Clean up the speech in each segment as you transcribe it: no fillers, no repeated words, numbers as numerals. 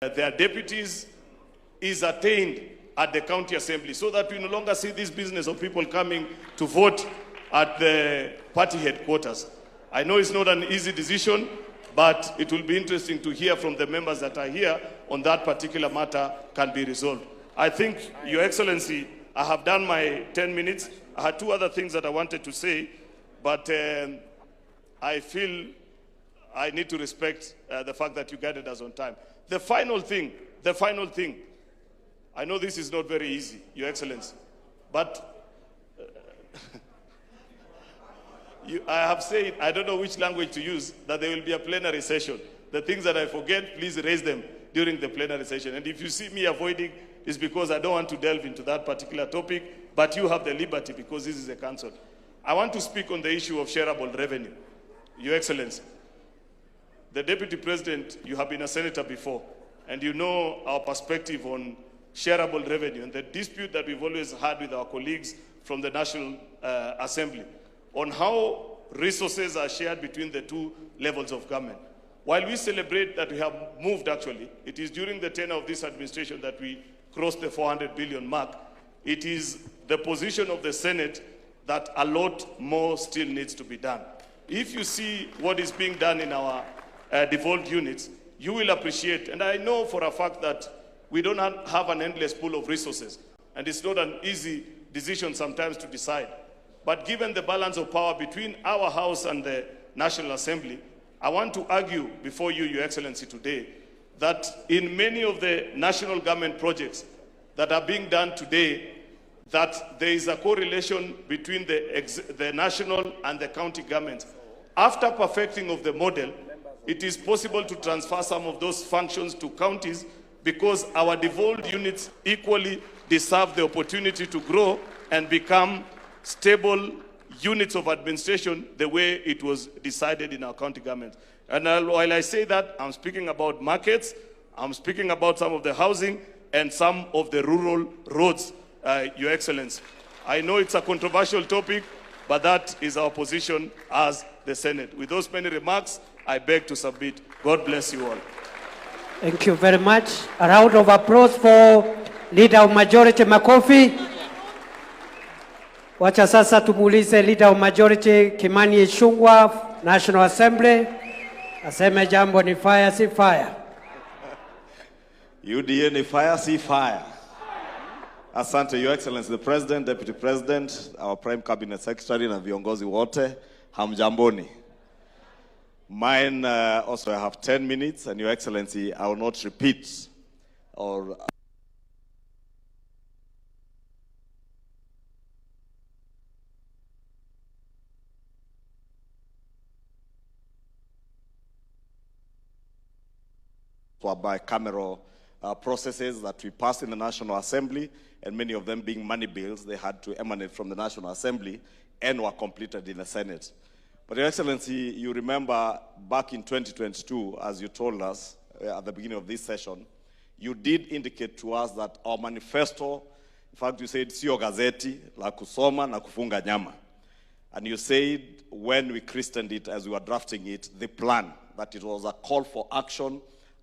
their deputies is attained at the county assembly, so that we no longer see this business of people coming to vote at the party headquarters. I know it's not an easy decision, but it will be interesting to hear from the members that are here on that particular matter can be resolved. I think, Your Excellency, I have done my 10 minutes. I had two other things that I wanted to say, but I feel I need to respect the fact that you guided us on time. The final thing, I know this is not very easy, Your Excellency, but I have said, I don't know which language to use, that there will be a plenary session. The things that I forget, please raise them during the plenary session. And if you see me avoiding, it's because I don't want to delve into that particular topic, but you have the liberty because this is a council. I want to speak on the issue of shareable revenue. Your Excellency, the Deputy President, you have been a senator before, and you know our perspective on shareable revenue and the dispute that we've always had with our colleagues from the National Assembly on how resources are shared between the two levels of government. While we celebrate that we have moved, actually, it is during the tenure of this administration that we crossed the 400 billion mark. It is the position of the Senate that a lot more still needs to be done. If you see what is being done in our devolved units, you will appreciate, and I know for a fact that we don't have an endless pool of resources, and it's not an easy decision sometimes to decide. But given the balance of power between our House and the National Assembly, I want to argue before you, Your Excellency, today, that in many of the national government projects that are being done today, that there is a correlation between the national and the county governments. After perfecting of the model, it is possible to transfer some of those functions to counties because our devolved units equally deserve the opportunity to grow and become stable units of administration the way it was decided in our county government. And while I say that, I'm speaking about markets, I'm speaking about some of the housing and some of the rural roads, Your Excellency. I know it's a controversial topic, but that is our position as the Senate. With those many remarks, I beg to submit. God bless you all. Thank you very much. A round of applause for Leader of Majority Makofi. Wacha sasa tumuulize Leader of Majority Kimani Ichung'wah, National Assembly. Aseme jambo ni fire si fire. UDA ni fire si fire. Asante, Your Excellency, the President, Deputy President, our Prime Cabinet Secretary na viongozi wote, hamjamboni. Mine also I have 10 minutes, and Your Excellency, I will not repeat or bicameral processes that we passed in the National Assembly, and many of them being money bills, they had to emanate from the National Assembly and were completed in the Senate. But Your Excellency, you remember back in 2022, as you told us at the beginning of this session, you did indicate to us that our manifesto, in fact you said, sio gazeti, la kusoma na kufunga nyama. And you said, when we christened it, as we were drafting it, the plan, that it was a call for action,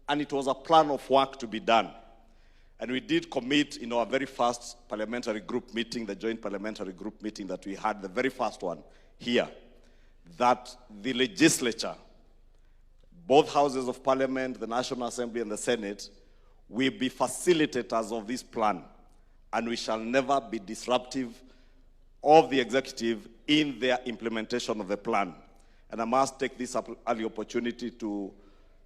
and it was a plan of work to be done. And we did commit in our very first parliamentary group meeting, the joint parliamentary group meeting that we had, the very first one here, that the legislature, both houses of parliament, the National Assembly and the Senate, will be facilitators of this plan, and we shall never be disruptive of the executive in their implementation of the plan. And I must take this early opportunity to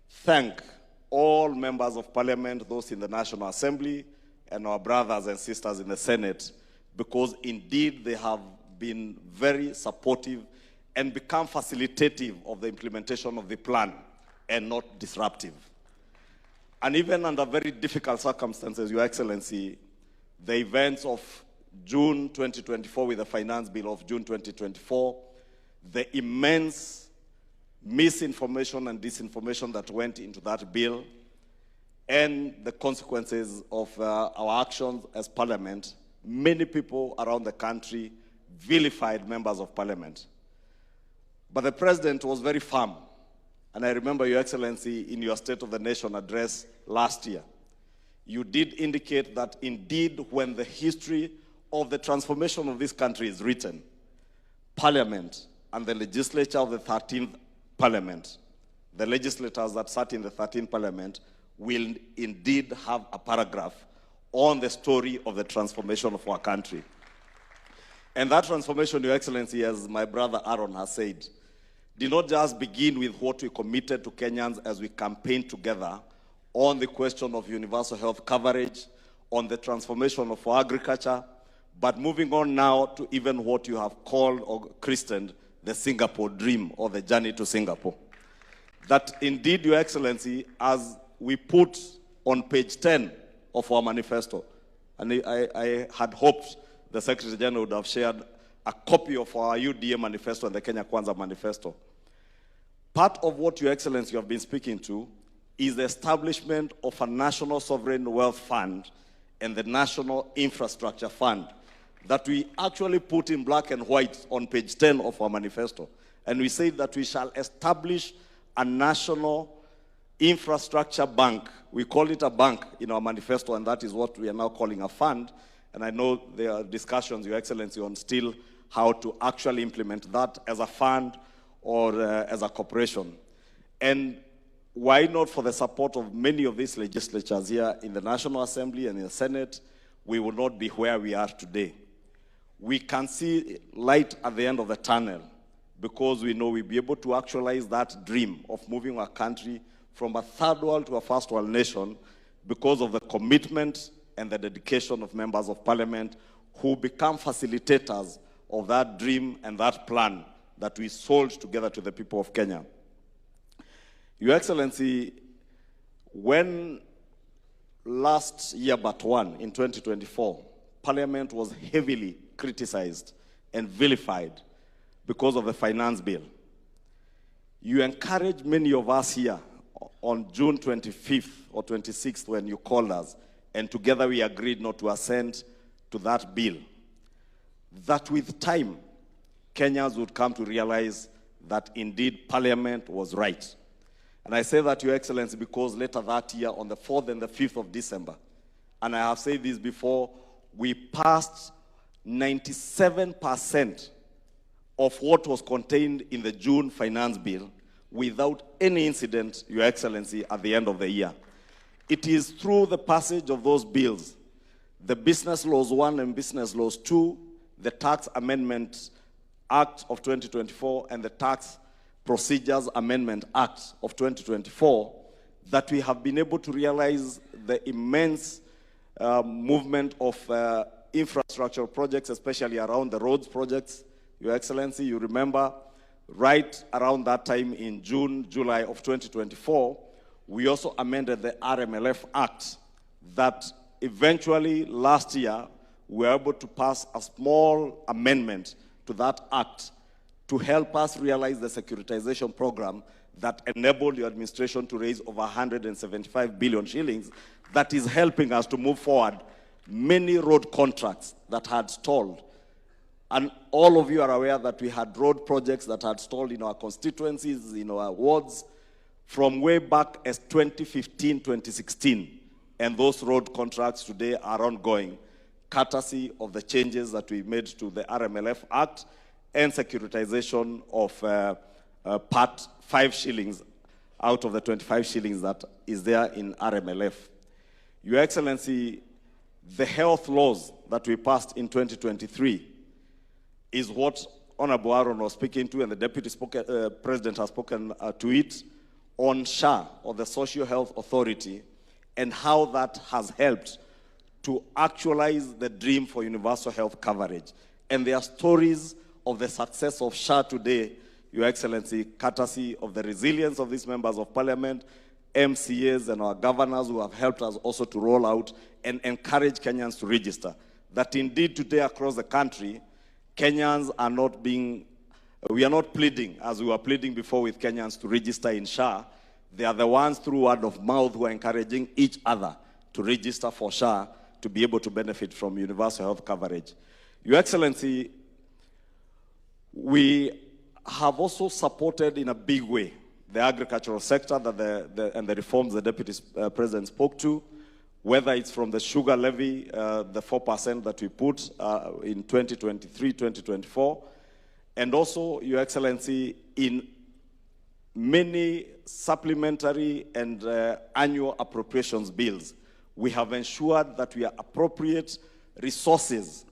thank all members of parliament, those in the National Assembly, and our brothers and sisters in the Senate, because indeed they have been very supportive and become facilitative of the implementation of the plan and not disruptive. And even under very difficult circumstances, Your Excellency, the events of June 2024 with the Finance Bill of June 2024, the immense misinformation and disinformation that went into that bill, and the consequences of our actions as parliament, many people around the country vilified members of parliament. But the president was very firm And I remember, Your Excellency, in your State of the Nation address last year, you did indicate that indeed when the history of the transformation of this country is written, Parliament and the legislature of the 13th Parliament, the legislators that sat in the 13th Parliament, will indeed have a paragraph on the story of the transformation of our country. And that transformation, Your Excellency, as my brother Aaron has said, did not just begin with what we committed to Kenyans as we campaigned together on the question of universal health coverage, on the transformation of our agriculture, but moving on now to even what you have called or christened the Singapore dream, or the journey to Singapore. That indeed, Your Excellency, as we put on page 10 of our manifesto, and I had hoped the Secretary General would have shared a copy of our UDA manifesto and the Kenya Kwanza manifesto. Part of what, Your Excellency, you have been speaking to is the establishment of a National Sovereign Wealth Fund and the National Infrastructure Fund that we actually put in black and white on page 10 of our manifesto. And we say that we shall establish a National Infrastructure Bank. We call it a bank in our manifesto, and that is what we are now calling a fund. And I know there are discussions, Your Excellency, on still how to actually implement that as a fund or as a corporation. And why not, for the support of many of these legislatures here in the National Assembly and in the Senate, we will not be where we are today. We can see light at the end of the tunnel because we know we'll be able to actualize that dream of moving our country from a third world to a first world nation because of the commitment and the dedication of members of Parliament who become facilitators of that dream and that plan that we sold together to the people of Kenya. Your Excellency, when last year but one, in 2024, Parliament was heavily criticized and vilified because of the finance bill, you encouraged many of us here on June 25th or 26th when you called us, and together we agreed not to assent to that bill, that with time, Kenyans would come to realize that indeed Parliament was right. And I say that, Your Excellency, because later that year, on the 4th and the 5th of December, and I have said this before, we passed 97% of what was contained in the June finance bill without any incident, Your Excellency, at the end of the year. It is through the passage of those bills, the Business Laws 1 and Business Laws 2, the Tax Amendment Act of 2024, and the Tax Procedures Amendment Act of 2024, that we have been able to realize the immense movement of infrastructure projects, especially around the roads projects. Your Excellency, you remember, right around that time in June, July of 2024, we also amended the RMLF Act that eventually last year we were able to pass a small amendment to that act to help us realize the securitization program that enabled the administration to raise over 175 billion shillings that is helping us to move forward many road contracts that had stalled. And all of you are aware that we had road projects that had stalled in our constituencies, in our wards, from way back as 2015, 2016. And those road contracts today are ongoing, courtesy of the changes that we made to the RMLF Act and securitization of part 5 shillings out of the 25 shillings that is there in RMLF. Your Excellency, the health laws that we passed in 2023 is what Honorable Aaron was speaking to, and the Deputy President has spoken to it, on SHA, or the Social Health Authority, and how that has helped to actualize the dream for universal health coverage. And there are stories of the success of SHA today, Your Excellency, courtesy of the resilience of these members of Parliament, MCAs and our governors who have helped us also to roll out and encourage Kenyans to register. That indeed today across the country, Kenyans are not being, we are not pleading as we were pleading before with Kenyans to register in SHA. They are the ones through word of mouth who are encouraging each other to register for SHA to be able to benefit from universal health coverage. Your Excellency, we have also supported in a big way the agricultural sector and the reforms the Deputy President spoke to, whether it's from the sugar levy, the 4% that we put in 2023, 2024, and also, Your Excellency, in many supplementary and annual appropriations bills, we have ensured that we appropriate resources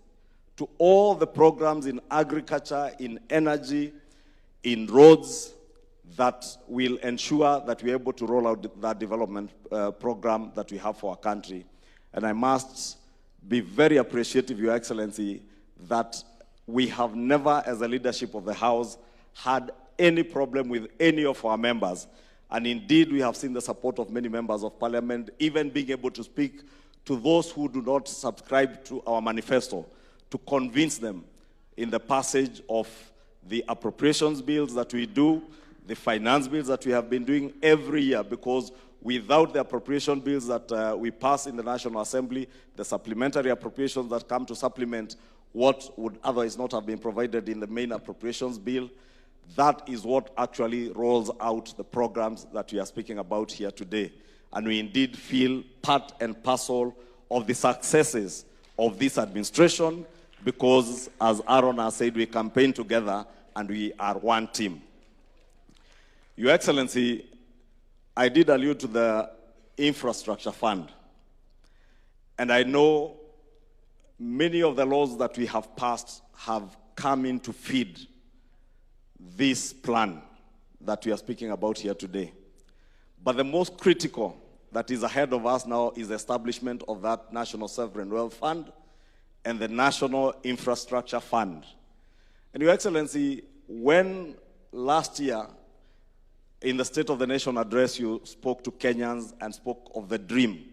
to all the programs in agriculture, in energy, in roads, that will ensure that we're able to roll out that development program that we have for our country. And I must be very appreciative, Your Excellency, that we have never, as a leadership of the House, had any problem with any of our members. And indeed, we have seen the support of many members of Parliament, even being able to speak to those who do not subscribe to our manifesto, to convince them in the passage of the appropriations bills that we do, the finance bills that we have been doing every year, because without the appropriation bills that we pass in the National Assembly, the supplementary appropriations that come to supplement what would otherwise not have been provided in the main appropriations bill, that is what actually rolls out the programs that we are speaking about here today. And we indeed feel part and parcel of the successes of this administration, because, as Aaron has said, we campaign together and we are one team. Your Excellency, I did allude to the infrastructure fund. And I know many of the laws that we have passed have come in to feed this plan that we are speaking about here today. But the most critical that is ahead of us now is the establishment of that National Sovereign Wealth Fund and the National Infrastructure Fund. And Your Excellency, when last year in the State of the Nation address you spoke to Kenyans and spoke of the dream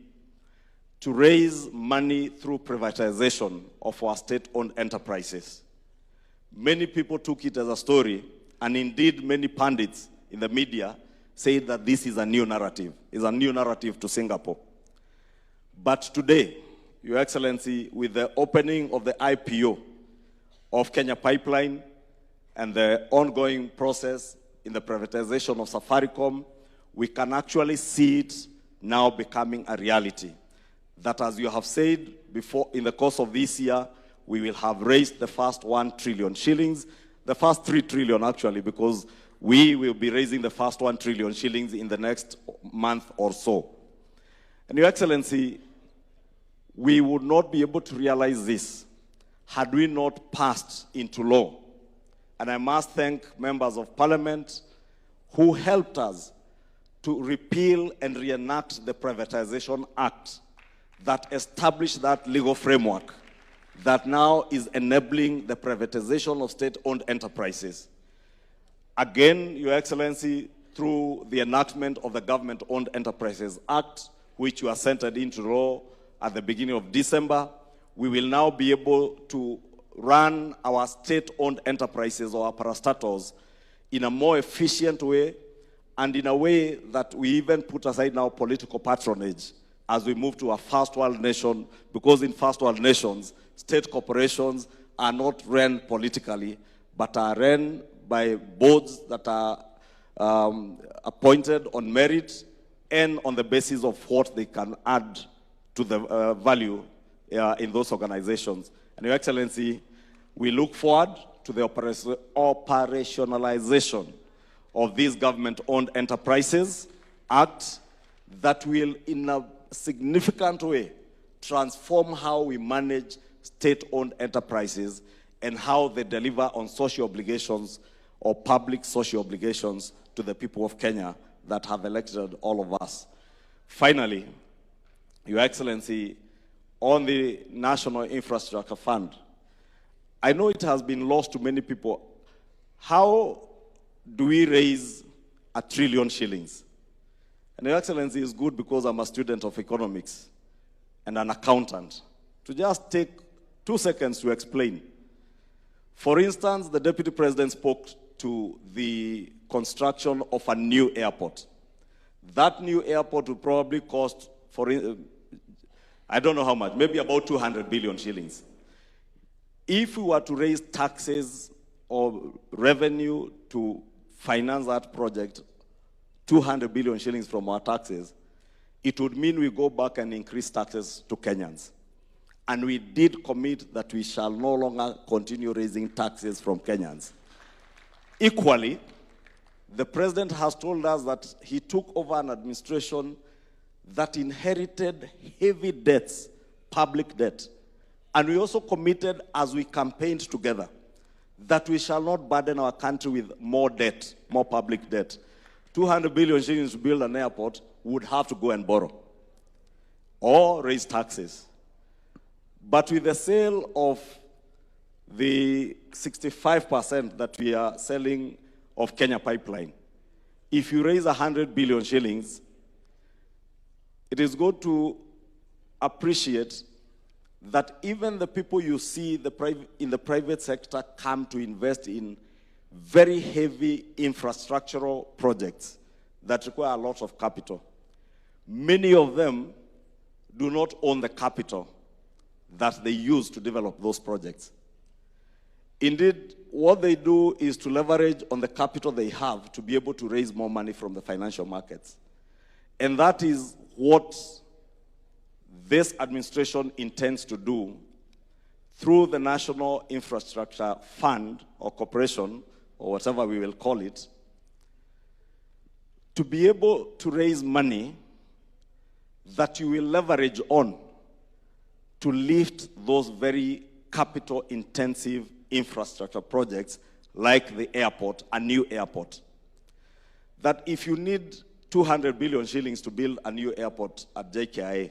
to raise money through privatization of our state-owned enterprises, many people took it as a story, and indeed many pundits in the media said that this is a new narrative, to Singapore. But today, Your Excellency, with the opening of the IPO of Kenya Pipeline and the ongoing process in the privatization of Safaricom, we can actually see it now becoming a reality. That, as you have said before, in the course of this year, we will have raised the first 1 trillion shillings, the first 3 trillion actually, because we will be raising the first 1 trillion shillings in the next month or so. And Your Excellency, we would not be able to realize this had we not passed into law. And I must thank members of Parliament who helped us to repeal and reenact the Privatization Act that established that legal framework that now is enabling the privatization of state-owned enterprises. Again, Your Excellency, through the enactment of the Government-Owned Enterprises Act, which was entered into law at the beginning of December, we will now be able to run our state-owned enterprises or our parastatals in a more efficient way, and in a way that we even put aside now political patronage as we move to a first world nation, because in first world nations, state corporations are not run politically, but are run by boards that are appointed on merit and on the basis of what they can add to the value in those organizations. And Your Excellency, we look forward to the operationalization of this Government-Owned Enterprises Act that will, in a significant way, transform how we manage state-owned enterprises and how they deliver on social obligations or public social obligations to the people of Kenya that have elected all of us. Finally, Your Excellency, on the National Infrastructure Fund, I know it has been lost to many people. How do we raise 1 trillion shillings? And Your Excellency, is good because I'm a student of economics and an accountant. To just take 2 seconds to explain. For instance, the Deputy President spoke to the construction of a new airport. That new airport will probably cost, I don't know how much, maybe about 200 billion shillings. If we were to raise taxes or revenue to finance that project, 200 billion shillings from our taxes, it would mean we go back and increase taxes to Kenyans. And we did commit that we shall no longer continue raising taxes from Kenyans. Equally, the president has told us that he took over an administration that inherited heavy debts, public debt. And we also committed, as we campaigned together, that we shall not burden our country with more debt, more public debt. 200 billion shillings to build an airport would have to go and borrow or raise taxes. But with the sale of the 65% that we are selling of Kenya Pipeline, if you raise 100 billion shillings, it is good to appreciate that even the people you see in the private sector come to invest in very heavy infrastructural projects that require a lot of capital. Many of them do not own the capital that they use to develop those projects. Indeed, what they do is to leverage on the capital they have to be able to raise more money from the financial markets. And that is what this administration intends to do through the National Infrastructure Fund or Corporation, or whatever we will call it, to be able to raise money that you will leverage on to lift those very capital-intensive infrastructure projects like the airport, a new airport. That if you need 200 billion shillings to build a new airport at JKIA,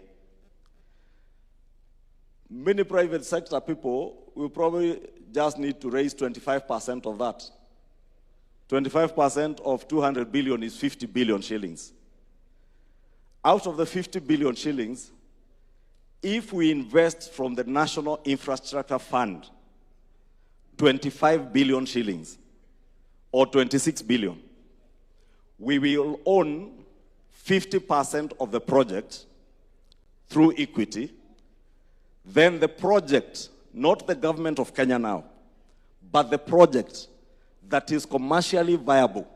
many private sector people will probably just need to raise 25% of that. 25% of 200 billion is 50 billion shillings. Out of the 50 billion shillings, if we invest from the National Infrastructure Fund 25 billion shillings or 26 billion, we will own 50% of the project through equity. Then the project, not the government of Kenya now, but the project that is commercially viable,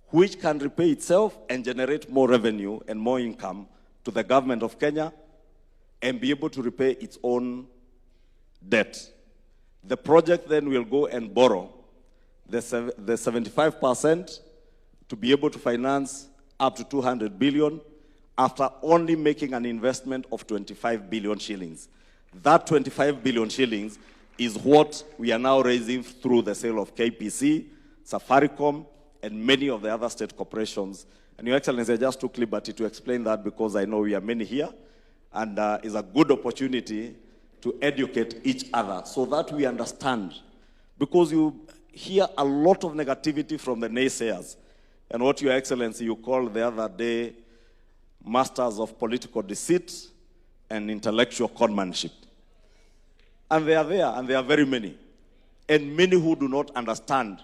which can repay itself and generate more revenue and more income to the government of Kenya and be able to repay its own debt. The project then will go and borrow the 75% to be able to finance up to 200 billion after only making an investment of 25 billion shillings. That 25 billion shillings is what we are now raising through the sale of KPC, Safaricom, and many of the other state corporations. And Your Excellency, I just took liberty to explain that because I know we are many here, and it's a good opportunity to educate each other so that we understand. Because you hear a lot of negativity from the naysayers, and what Your Excellency, you called the other day masters of political deceit and intellectual conmanship. And they are there, and there are very many. And many who do not understand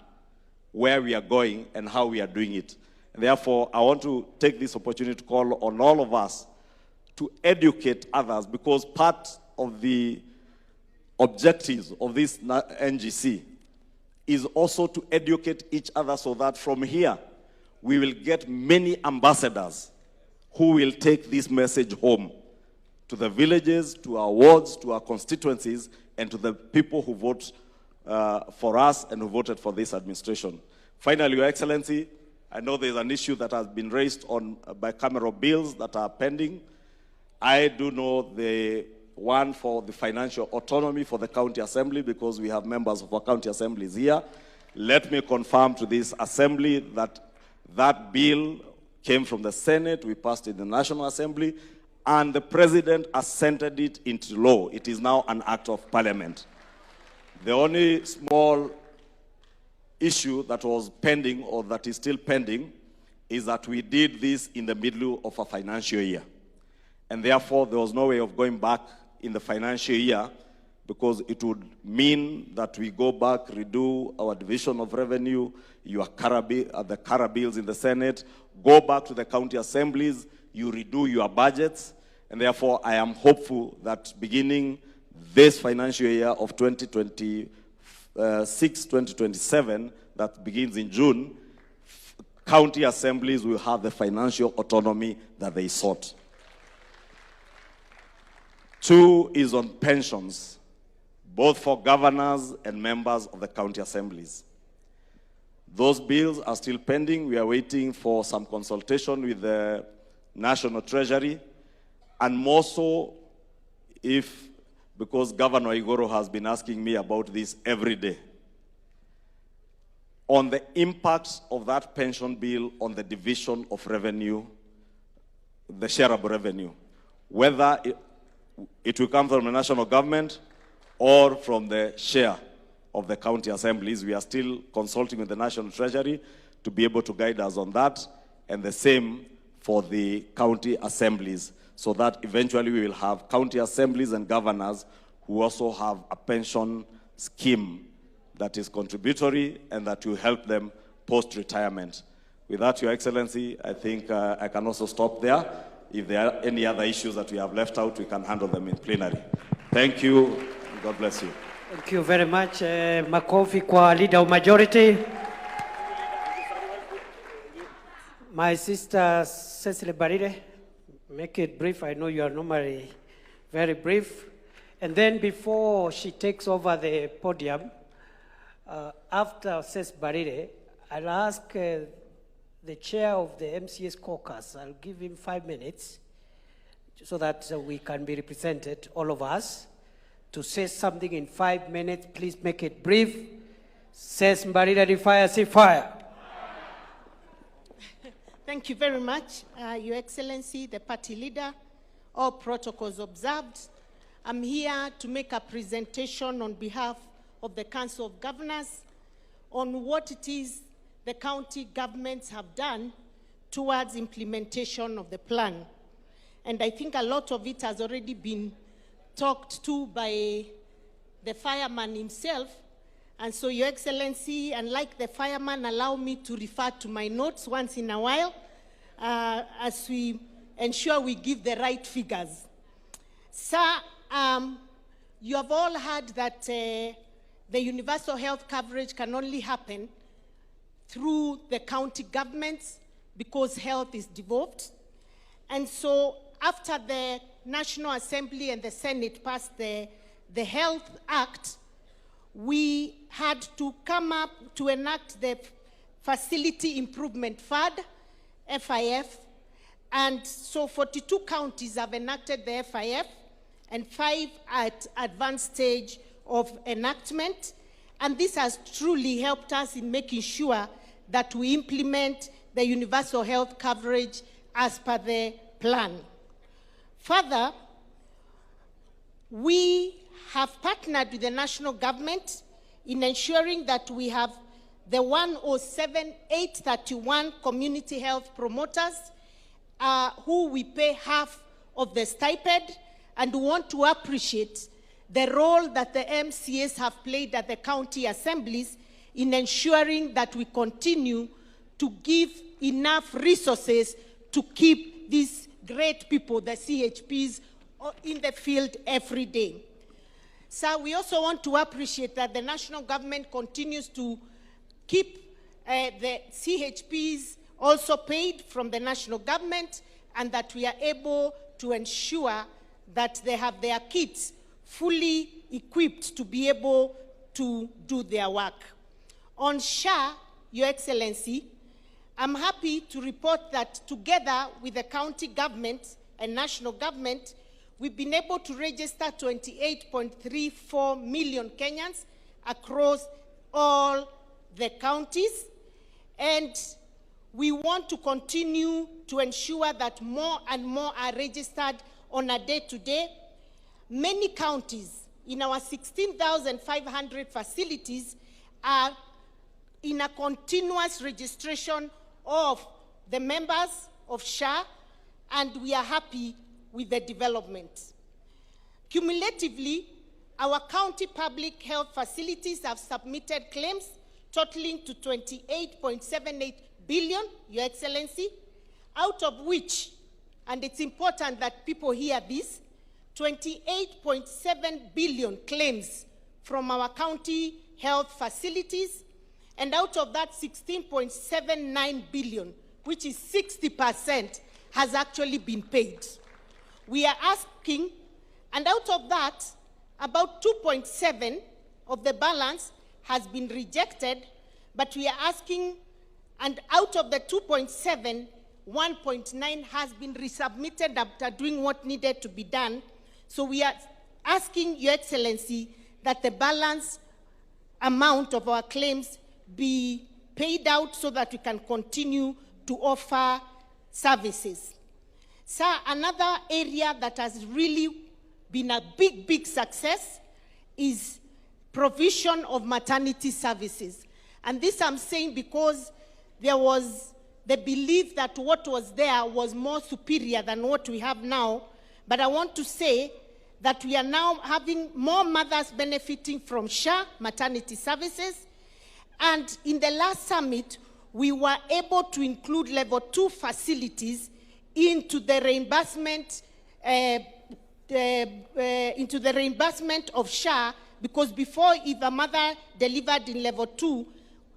where we are going and how we are doing it. And therefore, I want to take this opportunity to call on all of us to educate others, because part of the objectives of this NGC is also to educate each other so that from here, we will get many ambassadors who will take this message home to the villages, to our wards, to our constituencies, and to the people who vote for us and who voted for this administration. Finally, Your Excellency, I know there's an issue that has been raised on bicameral bills that are pending. I do know the one for the financial autonomy for the county assembly, because we have members of our county assemblies here. Let me confirm to this assembly that that bill came from the Senate, we passed it in the National Assembly, and the President assented it into law. It is now an act of parliament. The only small issue that was pending, or that is still pending, is that we did this in the middle of a financial year. And therefore, there was no way of going back in the financial year, because it would mean that we go back, redo our division of revenue, the CARA bills in the Senate, go back to the county assemblies, you redo your budgets. And therefore, I am hopeful that beginning this financial year of 2026-2027, that begins in June, county assemblies will have the financial autonomy that they sought. 2 is on pensions, both for governors and members of the county assemblies. Those bills are still pending. We are waiting for some consultation with the National Treasury, and more so because Governor Igoro has been asking me about this every day, on the impact of that pension bill on the division of revenue, the shareable revenue, whether it will come from the national government or from the share of the county assemblies. We are still consulting with the National Treasury to be able to guide us on that, and the same for the county assemblies, so that eventually we will have county assemblies and governors who also have a pension scheme that is contributory and that will help them post-retirement. With that, Your Excellency, I think I can also stop there. If there are any other issues that we have left out, we can handle them in plenary. Thank you, and God bless you. Thank you very much. Makofi kwa Leader of Majority. My sister Cecily Barire, make it brief. I know you are normally very brief. And then before she takes over the podium, after Cecily Barire, I'll ask the chair of the MCS caucus, I'll give him 5 minutes so that we can be represented, all of us, to say something in 5 minutes. Please make it brief. Says Mbarira, fire, say fire. Thank you very much, Your Excellency, the party leader, all protocols observed. I'm here to make a presentation on behalf of the Council of Governors on what it is the county governments have done towards implementation of the plan. And I think a lot of it has already been talked to by the fireman himself. And so, Your Excellency, unlike the fireman, allow me to refer to my notes once in a while as we ensure we give the right figures. Sir, you have all heard that the universal health coverage can only happen through the county governments because health is devolved. And so after the National Assembly and the Senate passed the Health Act, we had to come up to enact the Facility Improvement Fund, FIF, and so 42 counties have enacted the FIF, and 5 at advanced stage of enactment. And this has truly helped us in making sure that we implement the universal health coverage as per the plan. Further, we have partnered with the national government in ensuring that we have the 107,831 community health promoters who we pay half of the stipend, and we want to appreciate the role that the MCAs have played at the county assemblies in ensuring that we continue to give enough resources to keep these great people, the CHPs, in the field every day. So we also want to appreciate that the national government continues to keep the CHPs also paid from the national government, and that we are able to ensure that they have their kits fully equipped to be able to do their work. On SHA, Your Excellency, I'm happy to report that together with the county government and national government, we've been able to register 28.34 million Kenyans across all the counties, and we want to continue to ensure that more and more are registered on a day-to-day. Many counties in our 16,500 facilities are in a continuous registration of the members of SHA, and we are happy with the development. Cumulatively, our county public health facilities have submitted claims totaling to 28.78 billion, Your Excellency, out of which, and it's important that people hear this, 28.7 billion claims from our county health facilities, And out of that, 16.79 billion, which is 60%, has actually been paid. We are asking, and out of that, about 2.7 of the balance has been rejected, but we are asking, and out of the 2.7, 1.9 has been resubmitted after doing what needed to be done. So we are asking, Your Excellency, that the balance amount of our claims be paid out so that we can continue to offer services. Sir, another area that has really been a big, big success is provision of maternity services. And this I'm saying because there was the belief that what was there was more superior than what we have now. But I want to say that we are now having more mothers benefiting from SHA maternity services. And in the last summit, we were able to include level 2 facilities into the reimbursement of SHA, because before, if a mother delivered in level 2,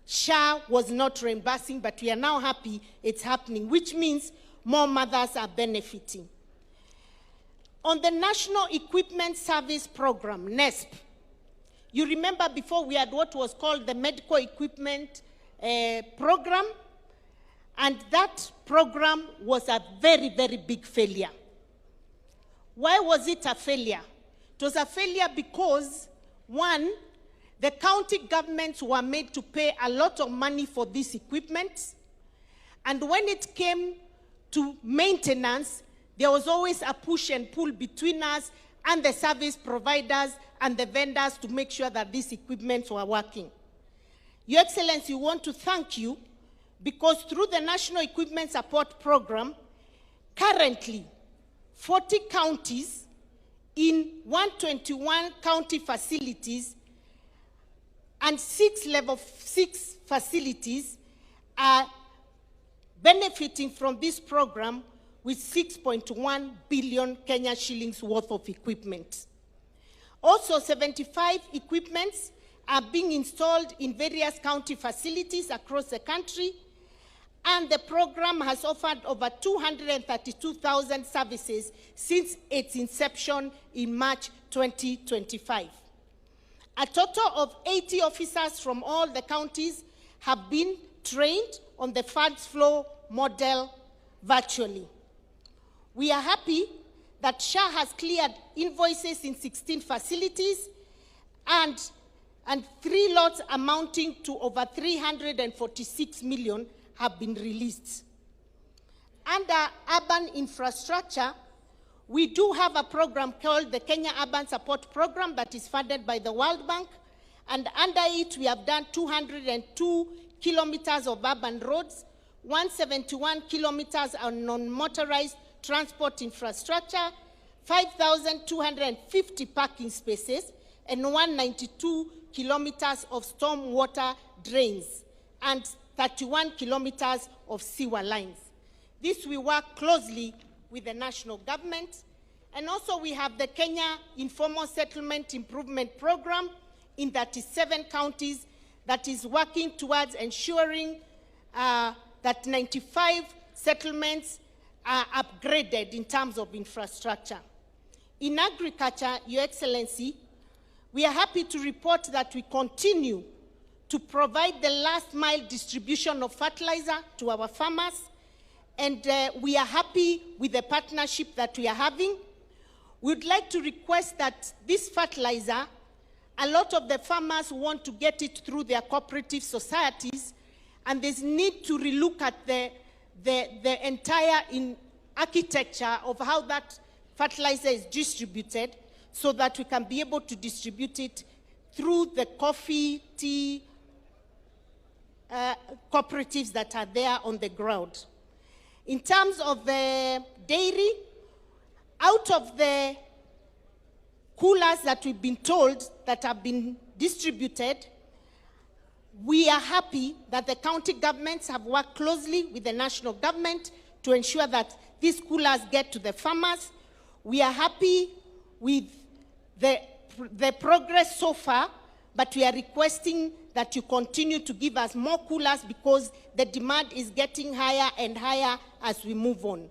SHA was not reimbursing, but we are now happy it's happening, which means more mothers are benefiting. On the National Equipment Service Program, NESP, you remember before we had what was called the Medical Equipment Program, and that program was a very, very big failure. Why was it a failure? It was a failure because, one, the county governments were made to pay a lot of money for this equipment, and when it came to maintenance, there was always a push and pull between us and the service providers and the vendors to make sure that these equipments were working. Your Excellency, we want to thank you because through the National Equipment Support Program, currently 40 counties in 121 county facilities and 6 level 6 facilities are benefiting from this program with 6.1 billion Kenya shillings worth of equipment. Also, 75 equipments are being installed in various county facilities across the country, and the program has offered over 232,000 services since its inception in March 2025. A total of 80 officers from all the counties have been trained on the funds flow model virtually. We are happy that SHA has cleared invoices in 16 facilities and 3 lots amounting to over 346 million have been released. Under urban infrastructure, we do have a program called the Kenya Urban Support Program that is funded by the World Bank, and under it we have done 202 kilometers of urban roads, 171 kilometers on non-motorized transport infrastructure, 5,250 parking spaces, and 192 kilometers of storm water drains, and 31 kilometers of sewer lines. This we work closely with the national government, and also we have the Kenya Informal Settlement Improvement Program in 37 counties that is working towards ensuring that 95 settlements are upgraded in terms of infrastructure. In agriculture, Your Excellency, we are happy to report that we continue to provide the last mile distribution of fertilizer to our farmers, and we are happy with the partnership that we are having. We would like to request that this fertilizer, a lot of the farmers want to get it through their cooperative societies, and there's need to relook at the entire architecture of how that fertilizer is distributed so that we can be able to distribute it through the coffee, tea cooperatives that are there on the ground. In terms of the dairy, out of the coolers that we've been told that have been distributed, we are happy that the county governments have worked closely with the national government to ensure that these coolers get to the farmers. We are happy with the progress so far, but we are requesting that you continue to give us more coolers because the demand is getting higher and higher as we move on.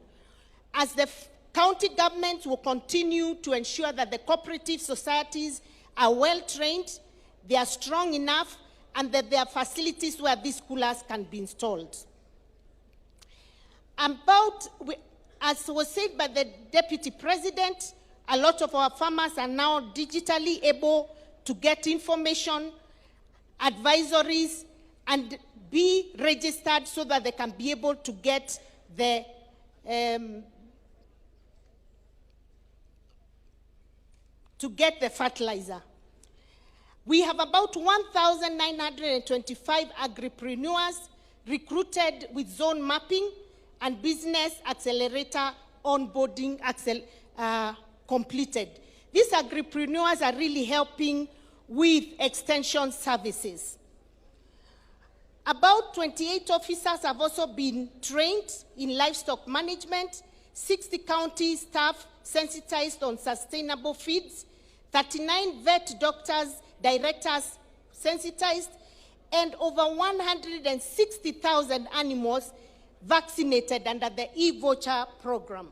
As the county governments will continue to ensure that the cooperative societies are well trained, they are strong enough, and that there are facilities where these coolers can be installed. As was said by the Deputy President, a lot of our farmers are now digitally able to get information, advisories, and be registered so that they can be able to get the fertilizer. We have about 1,925 agripreneurs recruited with zone mapping and business accelerator onboarding completed. These agripreneurs are really helping with extension services. About 28 officers have also been trained in livestock management, 60 county staff sensitized on sustainable feeds, 39 vet directors sensitized, and over 160,000 animals vaccinated under the e-voucher program.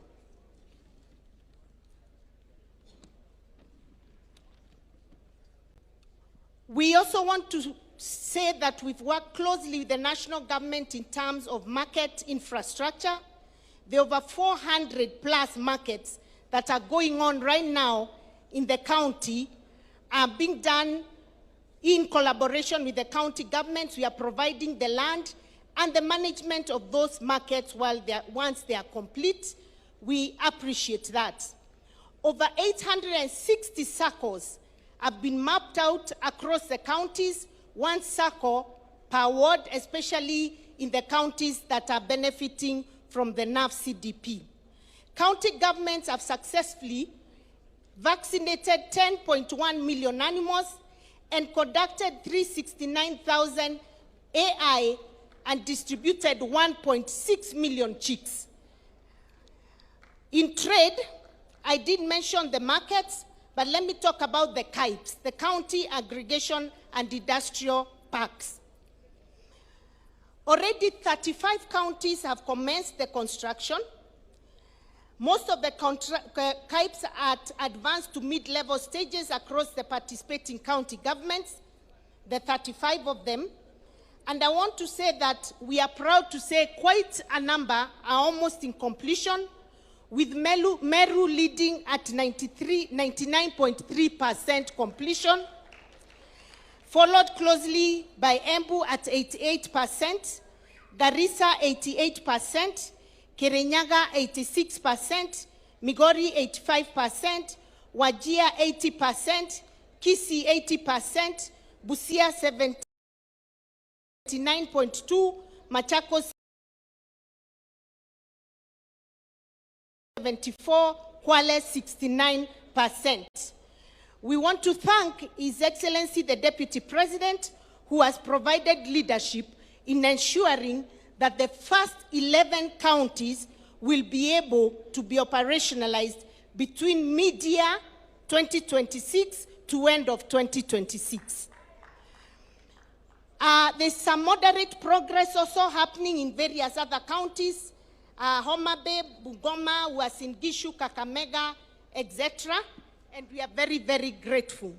We also want to say that we've worked closely with the national government in terms of market infrastructure. There are over 400 plus markets that are going on right now in the county are being done in collaboration with the county governments. We are providing the land and the management of those markets once they are complete. We appreciate that. Over 860 circles have been mapped out across the counties, one circle per ward, especially in the counties that are benefiting from the NAV CDP. County governments have successfully vaccinated 10.1 million animals and conducted 369,000 AI and distributed 1.6 million chicks. In trade, I did mention the markets, but let me talk about the CAIPs, the County Aggregation and Industrial Parks. Already 35 counties have commenced the construction. Most of the CAIPs are at advanced to mid-level stages across the participating county governments, the 35 of them. And I want to say that we are proud to say quite a number are almost in completion, with Meru leading at 99.3% completion, followed closely by Embu at 88%, Garissa 88%, Kirinyaga 86%, Migori 85%, Wajir 80%, Kisii 80%, Busia 79.2%, Machakos 74%, Kwale 69%. We want to thank His Excellency the Deputy President, who has provided leadership in ensuring that the first 11 counties will be able to be operationalized between mid-year 2026 to end of 2026. There's some moderate progress also happening in various other counties. Homa Bay, Bungoma, Uasin Gishu, Kakamega, etc. And we are very, very grateful.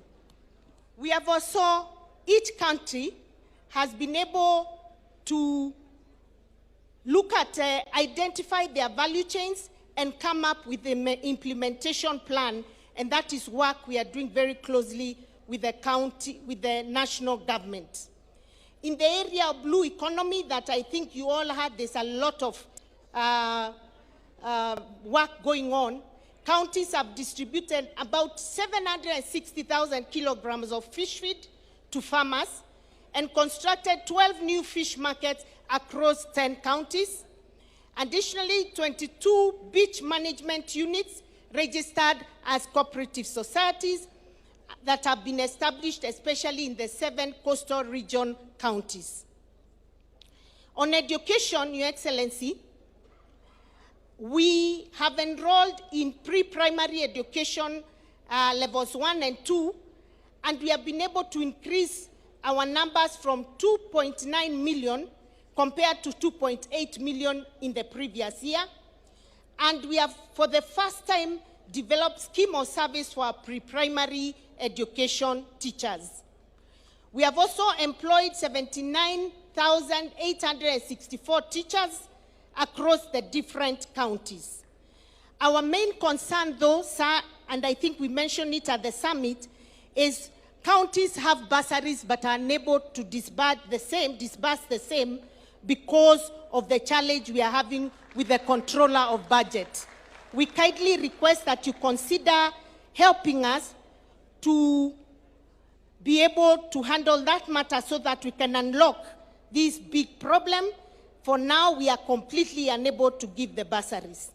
We have also, each country has been able to look at, identify their value chains and come up with an implementation plan. And that is work we are doing very closely with the county, with the national government. In the area of blue economy that I think you all had, there's a lot of work going on. Counties have distributed about 760,000 kilograms of fish feed to farmers and constructed 12 new fish markets across 10 counties. Additionally, 22 beach management units registered as cooperative societies that have been established, especially in the 7 coastal region counties. On education, Your Excellency, we have enrolled in pre-primary education levels 1 and 2 and we have been able to increase our numbers from 2.9 million compared to 2.8 million in the previous year. And we have, for the first time, developed scheme of service for our pre-primary education teachers. We have also employed 79,864 teachers across the different counties. Our main concern though, sir, and I think we mentioned it at the summit, is counties have bursaries but are unable to disburse the same because of the challenge we are having with the controller of budget. We kindly request that you consider helping us to be able to handle that matter so that we can unlock this big problem. For now, we are completely unable to give the bursaries.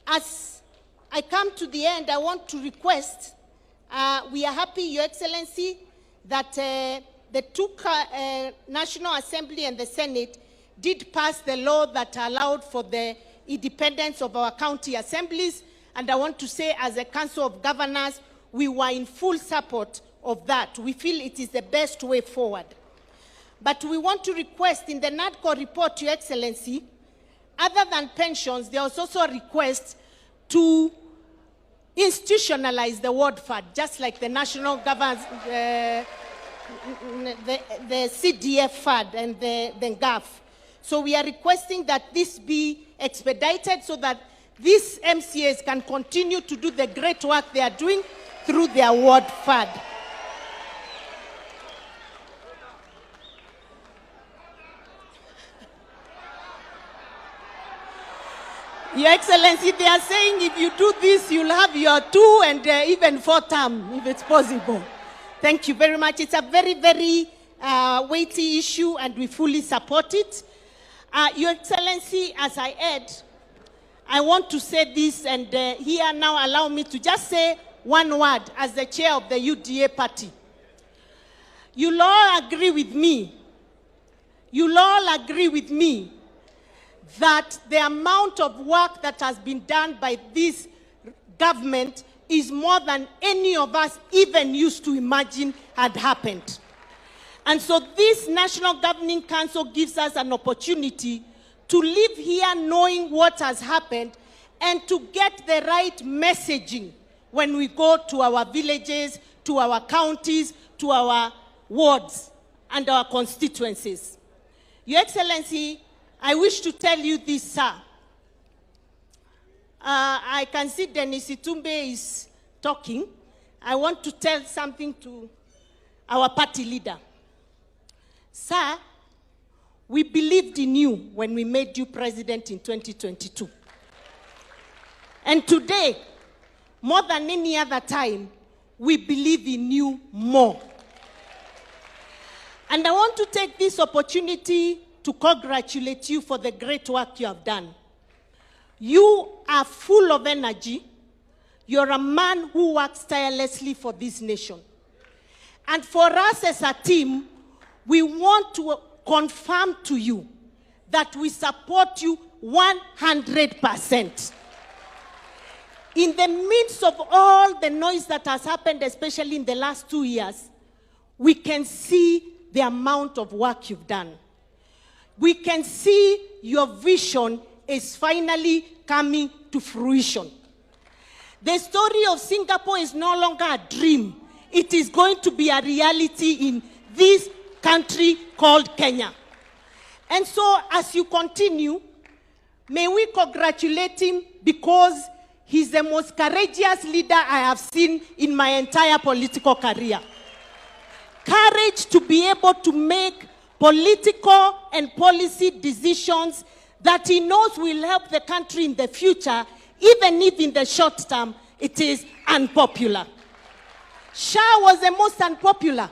As I come to the end, I want to request, we are happy, Your Excellency, that the two National Assembly and the Senate did pass the law that allowed for the independence of our county assemblies. And I want to say, as a Council of Governors, we were in full support of that. We feel it is the best way forward. But we want to request in the NADCO report, Your Excellency, other than pensions, there was also a request to institutionalize the ward fund, just like the national government, the CDF fund and the GAF. So we are requesting that this be expedited so that these MCAs can continue to do the great work they are doing through their ward fund. Your Excellency, they are saying if you do this, you'll have your 2 and even 4 term, if it's possible. Thank you very much. It's a very, very weighty issue, and we fully support it. Your Excellency, as I add, I want to say this, and here now allow me to just say one word as the chair of the UDA party. You'll all agree with me. You'll all agree with me that the amount of work that has been done by this government is more than any of us even used to imagine had happened. And so this National Governing Council gives us an opportunity to live here knowing what has happened and to get the right messaging when we go to our villages, to our counties, to our wards and our constituencies. Your Excellency, I wish to tell you this, sir. I can see Dennis Itumbe is talking. I want to tell something to our party leader. Sir, we believed in you when we made you president in 2022. And today, more than any other time, we believe in you more. And I want to take this opportunity to congratulate you for the great work you have done. You are full of energy. You're a man who works tirelessly for this nation. And for us as a team, we want to confirm to you that we support you 100%. In the midst of all the noise that has happened, especially in the last 2 years, we can see the amount of work you've done. We can see your vision is finally coming to fruition. The story of Singapore is no longer a dream. It is going to be a reality in this country called Kenya. And so as you continue, may we congratulate him because he's the most courageous leader I have seen in my entire political career. Courage to be able to make political and policy decisions that he knows will help the country in the future, even if in the short term it is unpopular. Shah was the most unpopular.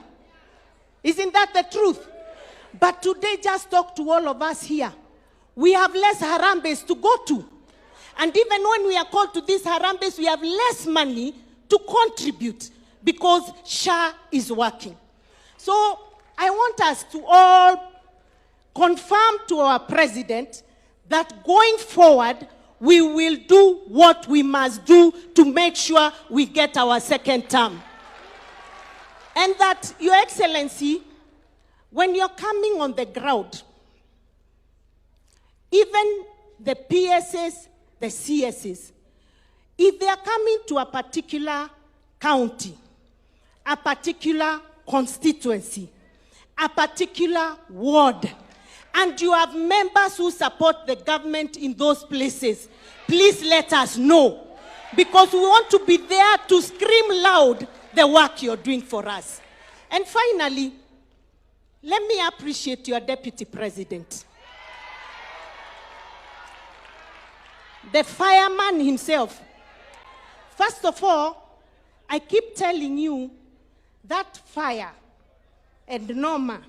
Isn't that the truth? But today, just talk to all of us here. We have less harambes to go to. And even when we are called to these harambes, we have less money to contribute because Shah is working. So I want us to all confirm to our president that going forward, we will do what we must do to make sure we get our second term. And that, Your Excellency, when you're coming on the ground, even the PSs, the CSs, if they are coming to a particular county, a particular constituency, a particular ward, and you have members who support the government in those places, please let us know, because we want to be there to scream loud the work you're doing for us. And finally, let me appreciate your Deputy President. The fireman himself. First of all, I keep telling you that fire and Norma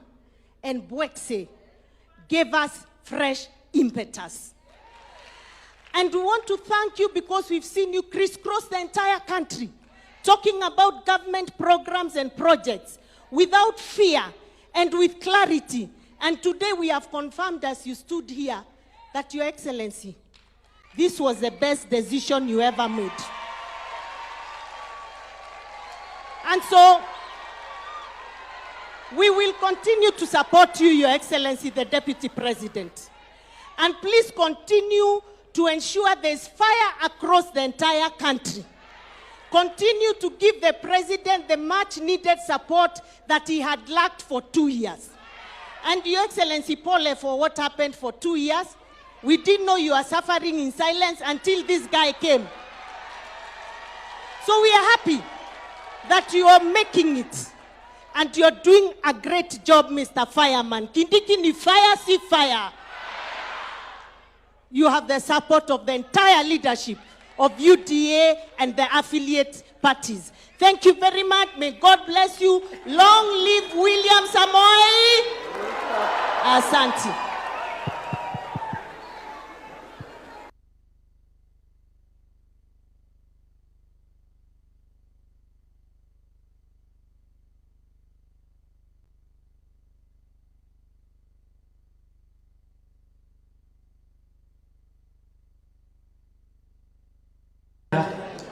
and Bwekse gave us fresh impetus. And we want to thank you because we've seen you crisscross the entire country, talking about government programs and projects without fear and with clarity. And today we have confirmed as you stood here that, Your Excellency, this was the best decision you ever made. And so, we will continue to support you, Your Excellency, the Deputy President. And please continue to ensure there's fire across the entire country. Continue to give the President the much-needed support that he had lacked for 2 years. And Your Excellency, Paul, for what happened for 2 years, we didn't know you were suffering in silence until this guy came. So we are happy that you are making it. And you're doing a great job, Mr. Fireman. Kindiki ni fire, see fire. You have the support of the entire leadership of UDA and the affiliate parties. Thank you very much. May God bless you. Long live William Samoei. Asante.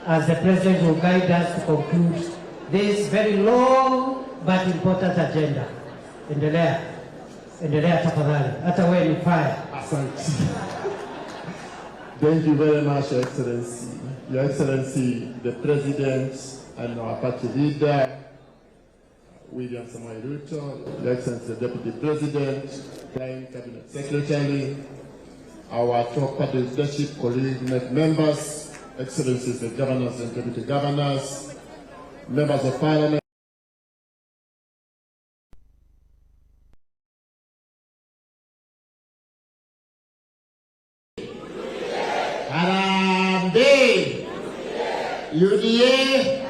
As the President will guide us to conclude this very long but important agenda. Endelea tafadhali. Hata wewe ni fire. Asante. Thank you very much, Your Excellency. Your Excellency, the President and our party leader, William Samoei Ruto, Your Excellency, the Deputy President, Prime Cabinet Secretary, our top party leadership, colleague members, Excellencies, the governors and deputy governors, members of parliament. Harambe, UDA,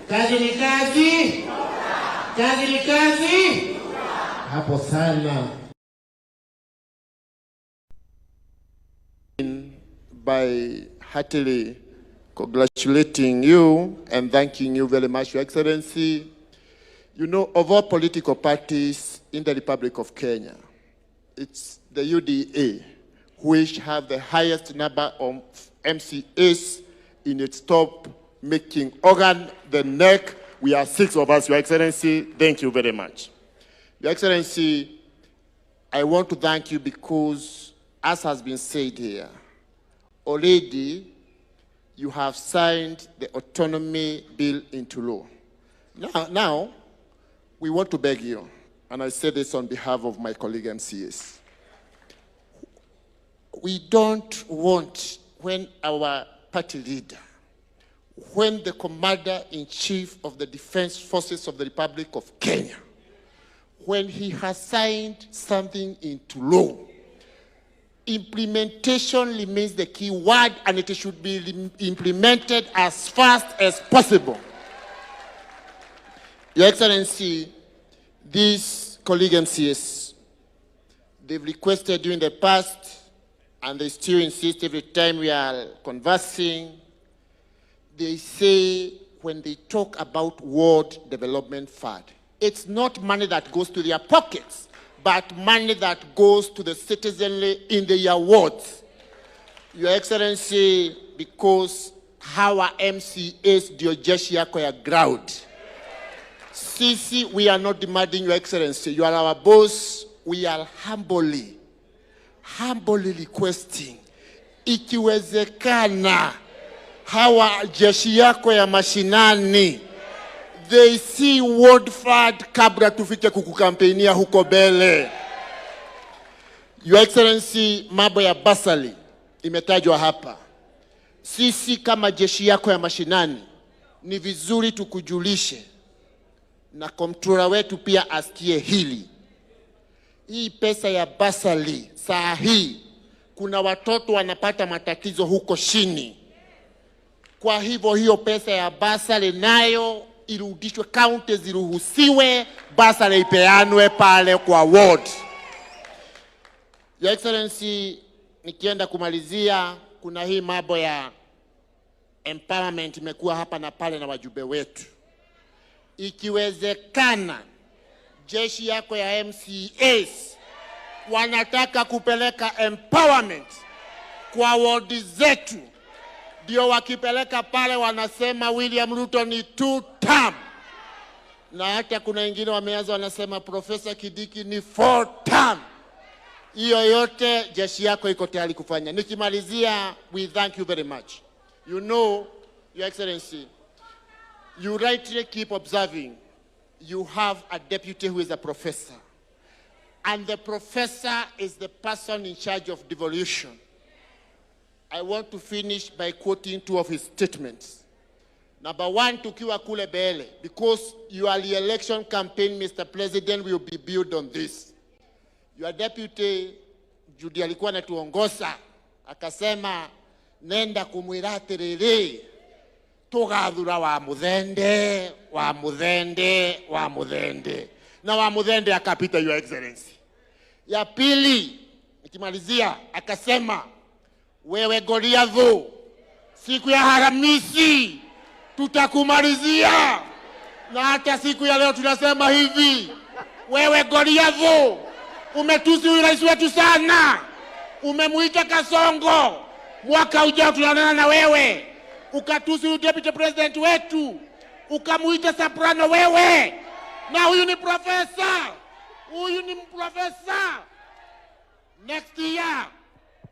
kazi ni kazi, kazi ni kazi, hapo sana. By heartily congratulating you and thanking you very much, Your Excellency. You know, of all political parties in the Republic of Kenya, it's the UDA which have the highest number of MCAs in its top making organ, the neck. We are 6 of us, Your Excellency. Thank you very much. Your Excellency, I want to thank you because, as has been said here, already you have signed the autonomy bill into law. Now, we want to beg you, and I say this on behalf of my colleague MCAs. We don't want, when our party leader, when the Commander-in-Chief of the Defense Forces of the Republic of Kenya, when he has signed something into law, implementation remains the key word, and it should be implemented as fast as possible. Your Excellency, these colleague MCAs, they've requested during the past, and they still insist every time we are conversing, they say when they talk about World Development Fund, it's not money that goes to their pockets, but money that goes to the citizenry in their wards. Your Excellency, because our MCAs ndio jeshi yako ya ground. Sisi, we are not demanding, Your Excellency. You are our boss. We are humbly requesting, ikiwezekana, hawa jeshi yako ya mashinani, they see Woodford kabla tufike kukukampenia huko mbele. Your Excellency, mambo ya basali imetajwa hapa. Sisi kama jeshi yako ya mashinani, ni vizuri tukujulishe, na komptura wetu pia asikie hili. Hii pesa ya basali, saa hii, kuna watoto wanapata matatizo huko chini. Kwa hivyo hiyo pesa ya basali nayo irudishwe, county ziruhusiwe, basali ipeanwe pale kwa ward. Your Excellency, nikienda kumalizia, kuna hii mambo ya empowerment imekuwa hapa na pale na wajumbe wetu. Ikiwezekana, jeshi yako ya MCAs wanataka kupeleka empowerment kwa ward zetu, ndio wakipeleka pale wanasema William Ruto ni 2 term. Na hata kuna wengine wameanza wanasema Professor Kidiki ni 4 term. Hiyo yote jeshi yako iko tayari kufanya. Nikimalizia, we thank you very much. You know, Your Excellency, you rightly keep observing, you have a deputy who is a professor. And the professor is the person in charge of devolution. I want to finish by quoting 2 of his statements. Number 1, tukiwa kule Bele, because your election campaign, Mr. President, will be built on this. Your deputy, Judy alikuwa anatuongoza, akasema, nenda kumwirate rere, tugathura wa muthende, wa muthende, wa muthende. Na wa muthende akapita, Your Excellency. Ya pili, nikimalizia, akasema, wewe Goliathu, siku ya Haramisi, tutakumalizia. Na hata siku ya leo tunasema hivi, wewe Goliathu, umetusi huyu rais wetu sana. Umemuita Kasongo. Mwaka ujao tunaonana na wewe. Ukatusi huyu deputy president wetu. Ukamuita Soprano wewe. Na huyu ni professor. Huyu ni professor. Next year,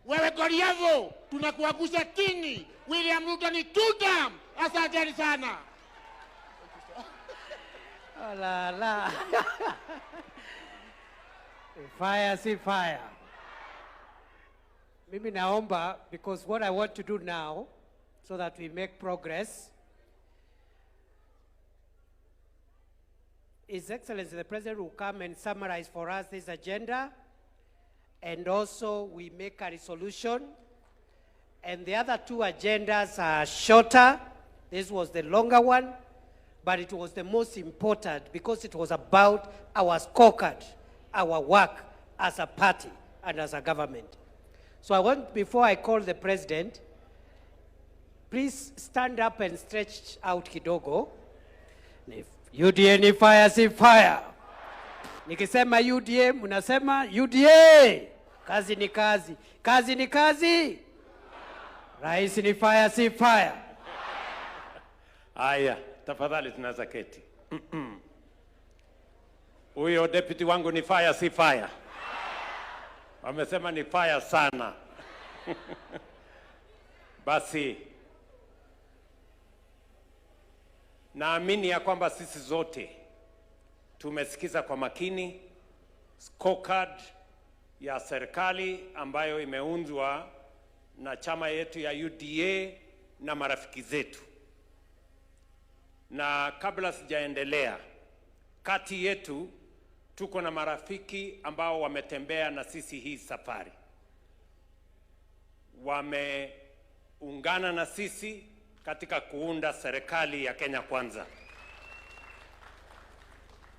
wewe Goliathu, tunakuangusha chini. William Ruto ni 2 term. Asanteni sana. Oh, la, la. Fire, see fire. Mimi naomba, because what I want to do now, so that we make progress, His Excellency the President will come and summarize for us this agenda, and also we make a resolution. And the other 2 agendas are shorter. This was the longer one, but it was the most important because it was about our scorecard, our work as a party and as a government. So I want, before I call the President, please stand up and stretch out kidogo. UDA ni fire, si fire. Nikisema UDA, munasema UDA. Kazi ni kazi. Kazi ni kazi. Rais ni fire, si fire. Aya, tafadhali tunaweza keti. Huyo deputy wangu ni fire, si fire. Wamesema ni fire sana. Basi, naamini ya kwamba sisi zote tumesikiza kwa makini scorecard ya serikali ambayo imeundwa na chama yetu ya UDA na marafiki zetu. Na kabla sijaendelea, kati yetu tuko na marafiki ambao wametembea na sisi hii safari. Wameungana na sisi katika kuunda serikali ya Kenya Kwanza.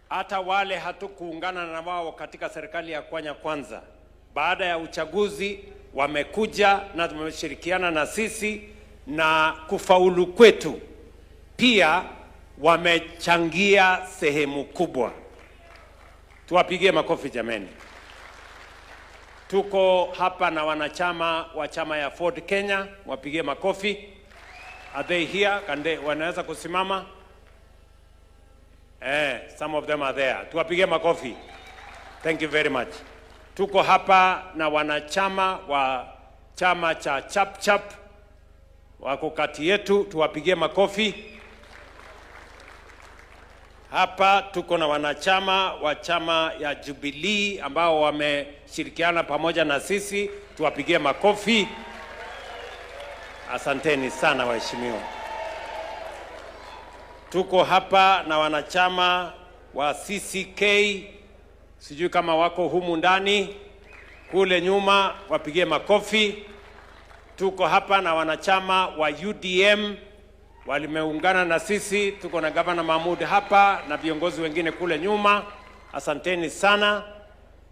Hata wale hatukuungana na wao katika serikali ya Kenya Kwanza, baada ya uchaguzi wamekuja na tumeshirikiana na sisi, na kufaulu kwetu pia wamechangia sehemu kubwa. Tuwapigie makofi jameni. Tuko hapa na wanachama wa chama ya Ford Kenya, wapigie makofi. Are they here? Wanaweza kusimama? Some of them are there. Tuwapigie makofi. Thank you very much. Tuko hapa na wanachama wa chama cha Chap Chap wako kati yetu, tuwapigie makofi. Hapa tuko na wanachama wa chama ya Jubilee ambao wameshirikiana pamoja na sisi, tuwapigie makofi. Asanteni sana waheshimiwa. Tuko hapa na wanachama wa CCK, sijui kama wako humu ndani, kule nyuma wapigie makofi. Tuko hapa na wanachama wa UDM walimeungana na sisi, tuko na Gavana Mahmud hapa na viongozi wengine kule nyuma. Asanteni sana.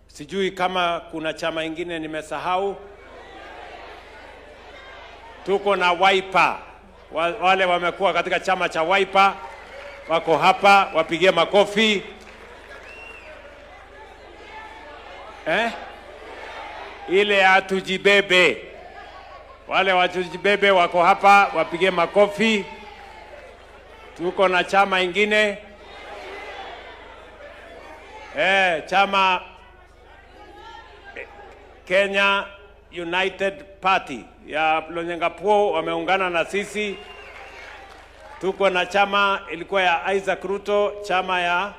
Sijui kama kuna chama ingine nimesahau. Tuko na Wiper. Wale wamekuwa katika chama cha Wiper wako hapa, wapigie makofi. Ile ya tujibebe. Wale watujibebe wako hapa, wapigie makofi. Tuko na chama ingine. Chama Kenya United Party ya Lonyengapuo wameungana na sisi. Tuko na chama ilikuwa ya Isaac Ruto, chama ya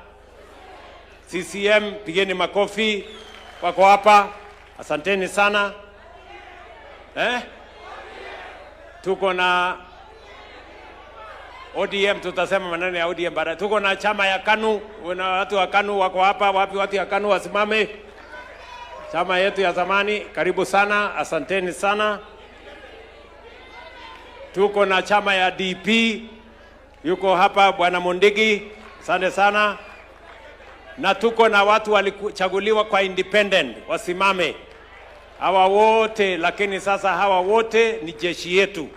CCM, pigeni makofi. Wako hapa. Asanteni sana. Tuko na ODM, tutasema maneno ya ODM baadaye. Tuko na chama ya KANU, na watu wa KANU wako hapa. Wapi watu ya KANU wasimame? Chama yetu ya zamani, karibu sana, asanteni sana. Tuko na chama ya DP, yuko hapa Bwana Mondigi, asante sana. Na tuko na watu walichaguliwa kwa independent, wasimame. Hawa wote, lakini sasa hawa wote ni jeshi yetu.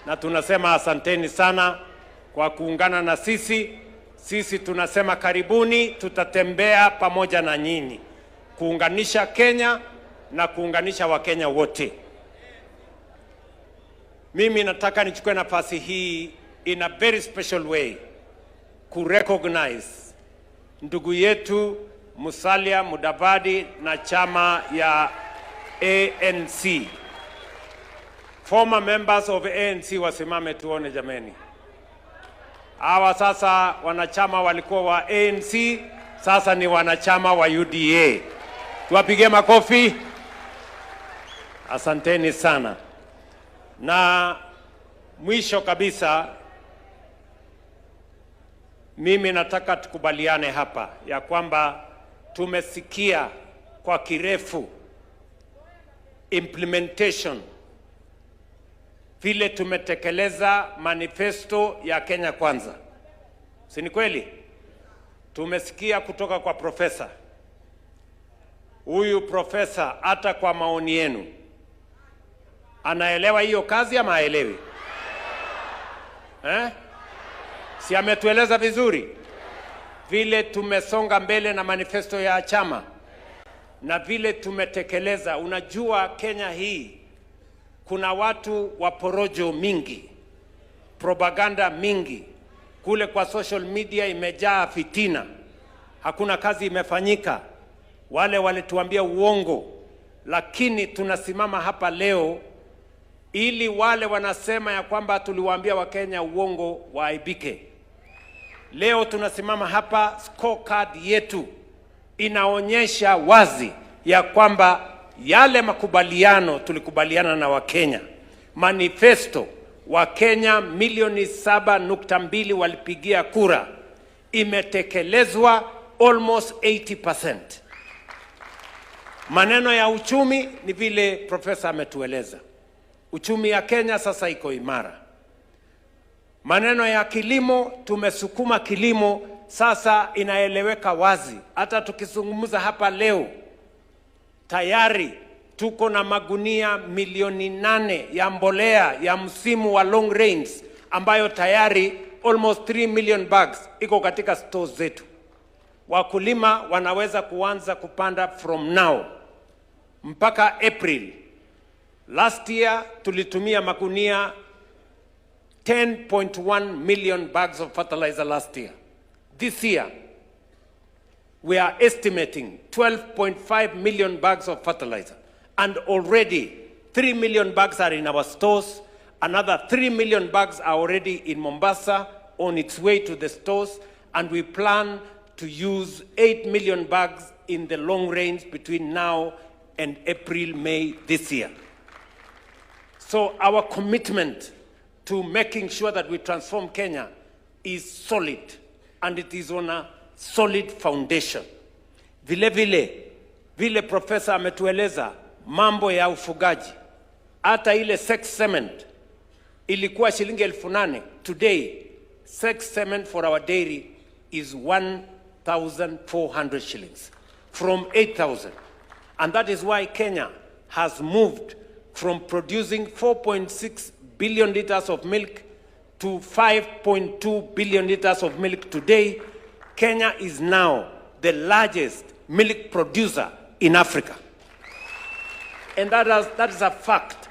Na tunasema asanteni sana kwa kuungana na sisi. Sisi tunasema karibuni, tutatembea pamoja na nyinyi. Kuunganisha Kenya na kuunganisha Wakenya wote. Mimi nataka nichukue nafasi hii in a very special way kurecognize ndugu yetu Musalia Mudavadi na chama ya ANC. Former members of ANC wasimame tuone jameni. Hawa sasa wanachama walikuwa wa ANC, sasa ni wanachama wa UDA. Tuwapigie makofi. Asanteni sana. Na mwisho kabisa, mimi nataka tukubaliane hapa ya kwamba tumesikia kwa kirefu implementation, vile tumetekeleza manifesto ya Kenya Kwanza. Si ni kweli? Tumesikia kutoka kwa profesa. Huyu profesa hata kwa maoni yenu anaelewa hiyo kazi ama haelewi? Si ametueleza vizuri vile tumesonga mbele na manifesto ya chama na vile tumetekeleza. Unajua Kenya hii kuna watu wa porojo mingi, propaganda mingi, kule kwa social media imejaa fitina, hakuna kazi imefanyika, wale walituambia uongo. Lakini tunasimama hapa leo ili wale wanasema ya kwamba tuliwaambia Wakenya uongo waaibike. Leo tunasimama hapa, scorecard yetu inaonyesha wazi ya kwamba yale makubaliano tulikubaliana na Wakenya, manifesto Wakenya milioni 7.2 walipigia kura, imetekelezwa almost 80%. Maneno ya uchumi ni vile profesa ametueleza. Uchumi ya Kenya sasa iko imara. Maneno ya kilimo, tumesukuma kilimo, sasa inaeleweka wazi. Hata tukizungumza hapa leo, tayari tuko na magunia milioni 8 ya mbolea ya msimu wa long range, ambayo tayari almost 3 million bags iko katika stores zetu. Wakulima wanaweza kuanza kupanda from now mpaka April. Last year tulitumia magunia 10.1 million bags of fertilizer last year. This year, we are estimating 12.5 million bags of fertilizer, and already 3 million bags are in our stores. Another 3 million bags are already in Mombasa on its way to the stores, and we plan to use 8 million bags in the long range between now and April, May this year. So our commitment to making sure that we transform Kenya is solid, and it is on a solid foundation. Vile profesa ametueleza mambo ya ufugaji, hata ile sex cement ilikuwa shilingi 8,000. Today, sex cement for our dairy is 1,400 shillings from 8,000. And that is why Kenya has moved from producing 4.6 billion liters of milk to 5.2 billion liters of milk today. Kenya is now the largest milk producer in Africa. And that is a fact.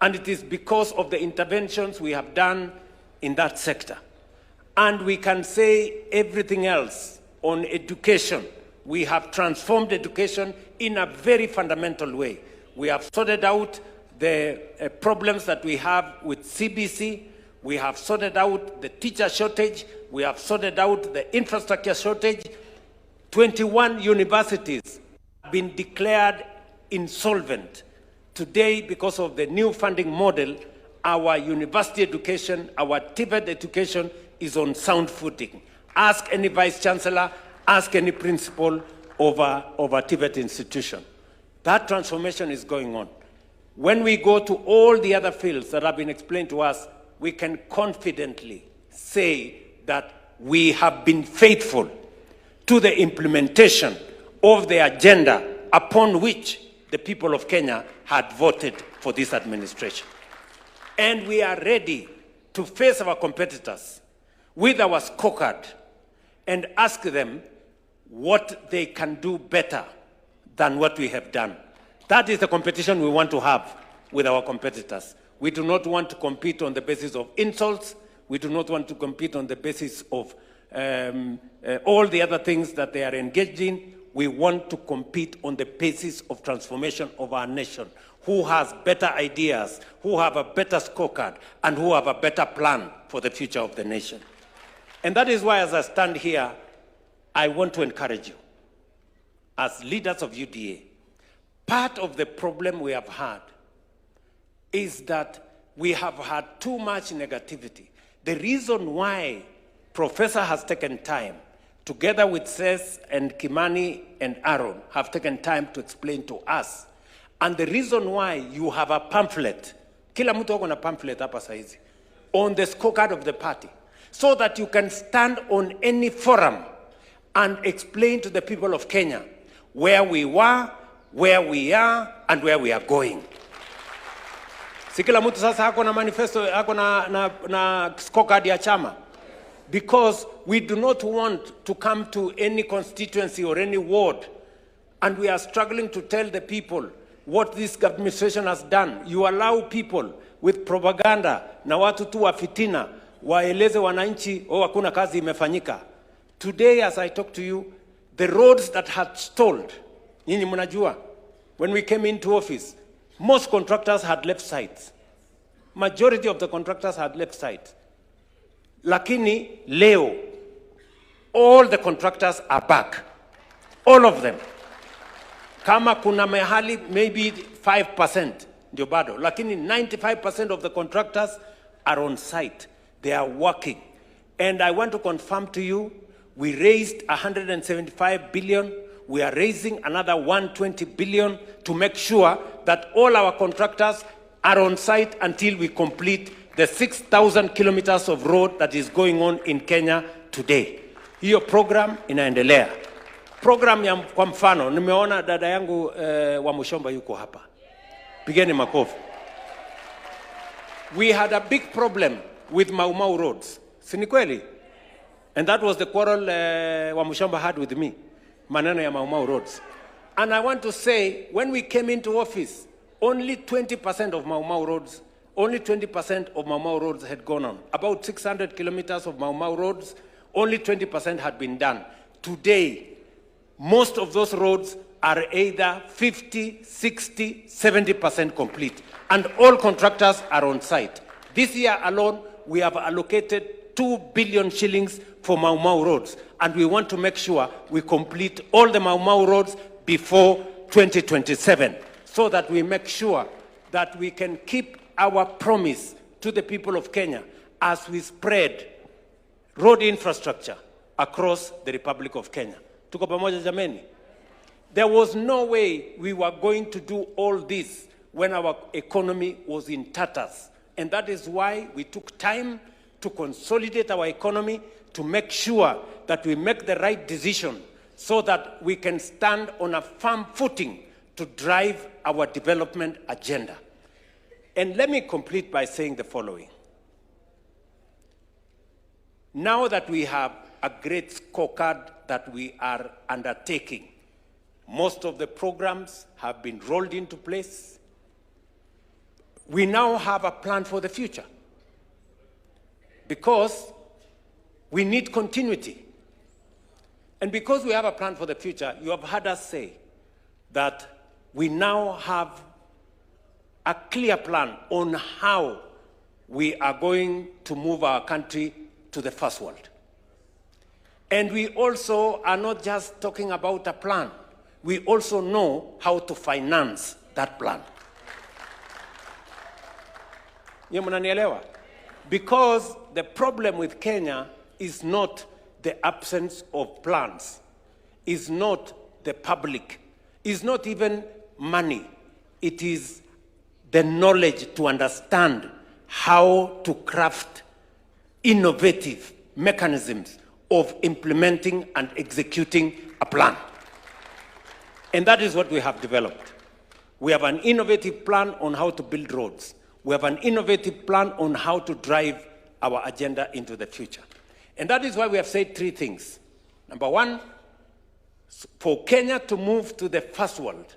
And it is because of the interventions we have done in that sector. And we can say everything else on education. We have transformed education in a very fundamental way. We have sorted out the problems that we have with CBC. We have sorted out the teacher shortage. We have sorted out the infrastructure shortage. 21 universities have been declared insolvent. Today, because of the new funding model, our university education, our TVET education is on sound footing. Ask any vice chancellor, ask any principal of a TVET institution. That transformation is going on. When we go to all the other fields that have been explained to us, we can confidently say that we have been faithful to the implementation of the agenda upon which the people of Kenya had voted for this administration. And we are ready to face our competitors with our scorecard and ask them what they can do better than what we have done. That is the competition we want to have with our competitors. We do not want to compete on the basis of insults. We do not want to compete on the basis of all the other things that they are engaged in. We want to compete on the basis of transformation of our nation. Who has better ideas, who have a better scorecard, and who have a better plan for the future of the nation. And that is why, as I stand here, I want to encourage you, as leaders of UDA, part of the problem we have had is that we have had too much negativity. The reason why Professor has taken time, together with Seth and Kimani and Aaron, have taken time to explain to us. And the reason why you have a pamphlet, kila mtu wako na pamphlet hapa saizi, on the scorecard of the party, so that you can stand on any forum and explain to the people of Kenya where we were, where we are, and where we are going. Si kila mtu sasa hako na manifesto, hako na scorecard ya chama. Because we do not want to come to any constituency or any ward, and we are struggling to tell the people what this administration has done. You allow people with propaganda na watu tu wa fitina waeleze wananchi hakuna kazi imefanyika. Today, as I talk to you, the roads that had stalled, nyinyi mnajua, when we came into office, most contractors had left sites. Majority of the contractors had left sites. Lakini leo, all the contractors are back. All of them. Kama kuna mahali, maybe 5% ndio bado. Lakini 95% of the contractors are on site. They are working. And I want to confirm to you, we raised 175 billion. We are raising another 120 billion to make sure that all our contractors are on site until we complete the 6,000 kilometers of road that is going on in Kenya today. Hiyo program inaendelea. Program ya kwa mfano, nimeona dada yangu wa Mushomba yuko hapa. Pigeni makofi. We had a big problem with Mau Mau roads. Si ni kweli? And that was the quarrel wa Mushomba had with me. Maneno ya Mau Mau roads. And I want to say, when we came into office, only 20% of Mau Mau roads, only 20% of Mau Mau roads had gone on. About 600 kilometers of Mau Mau roads only 20% had been done. Today, most of those roads are either 50, 60, 70% complete, and all contractors are on site. This year alone, we have allocated 2 billion shillings for Mau Mau roads, and we want to make sure we complete all the Mau Mau roads before 2027, so that we make sure that we can keep our promise to the people of Kenya as we spread road infrastructure across the Republic of Kenya. Tuko pamoja jameni? There was no way we were going to do all this when our economy was in tatters. And that is why we took time to consolidate our economy, to make sure that we make the right decision so that we can stand on a firm footing to drive our development agenda. And let me complete by saying the following. Now that we have a great scorecard that we are undertaking, most of the programs have been rolled into place. We now have a plan for the future, because we need continuity. And because we have a plan for the future, you have heard us say that we now have a clear plan on how we are going to move our country to the first world. And we also are not just talking about a plan. We also know how to finance that plan. Because the problem with Kenya is not the absence of plans, is not the public, is not even money. It is the knowledge to understand how to craft innovative mechanisms of implementing and executing a plan. And that is what we have developed. We have an innovative plan on how to build roads. We have an innovative plan on how to drive our agenda into the future. And that is why we have said 3 things. Number 1, for Kenya to move to the first world,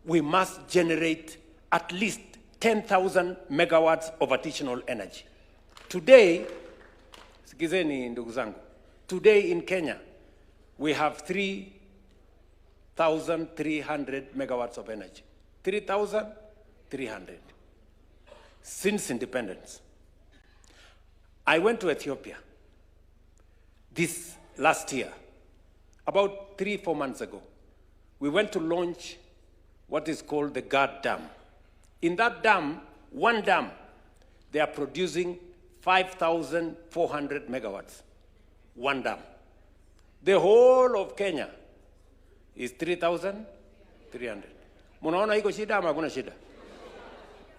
we must generate at least 10,000 megawatts of additional energy. Today, sikizeni ndugu zangu, today in Kenya, we have 3,300 megawatts of energy. 3,300 since independence. I went to Ethiopia this last year, about 3-4 months ago. We went to launch what is called the Gad Dam. In that dam, one dam, they are producing 5,400 megawatts. One dam. The whole of Kenya is 3,300. Munaona iko shida ama hakuna shida?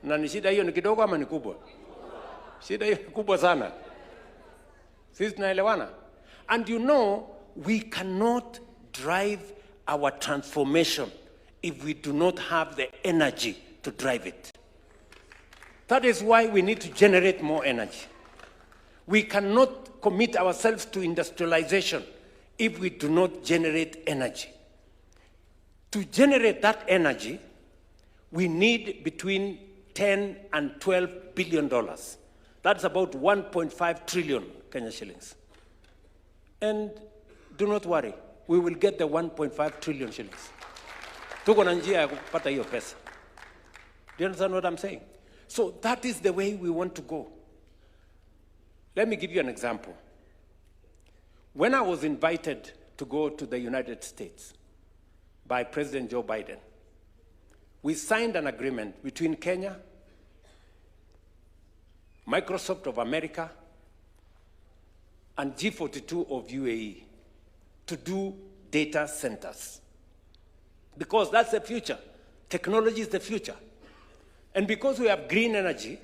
Na ni shida hiyo ni kidogo ama ni kubwa? Shida hiyo ni kubwa sana. Sisi tunaelewana? And you know, we cannot drive our transformation if we do not have the energy to drive it. That is why we need to generate more energy. We cannot commit ourselves to industrialization if we do not generate energy. To generate that energy, we need between 10 and 12 billion dollars. That's about 1.5 trillion Kenya shillings. And do not worry, we will get the 1.5 trillion shillings. Tuko na njia ya kupata hiyo pesa. Do you understand what I'm saying? So that is the way we want to go. Let me give you an example. When I was invited to go to the United States by President Joe Biden, we signed an agreement between Kenya, Microsoft of America, and G42 of UAE to do data centers. Because that's the future. Technology is the future. And because we have green energy,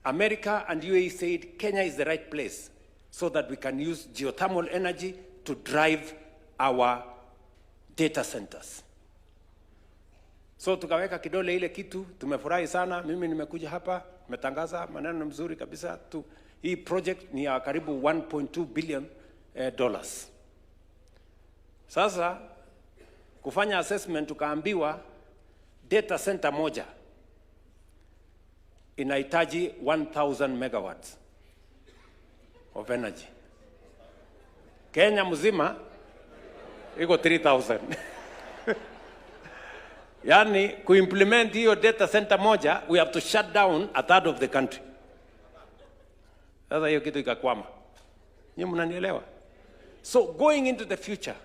America and UAE said Kenya is the right place so that we can use geothermal energy to drive our data centers. So tukaweka kidole ile kitu, tumefurahi sana. Mimi nimekuja hapa, nimetangaza maneno mzuri kabisa tu. Hii project ni ya karibu 1.2 billion dollars. Sasa kufanya assessment tukaambiwa data center moja inahitaji 1,000 megawatts of energy. Kenya mzima iko 3,000. Yani kuimplement hiyo data center moja, we have to shut down a third of the country. Sasa hiyo kitu ikakwama. Nyinyi mnanielewa? So going into the future,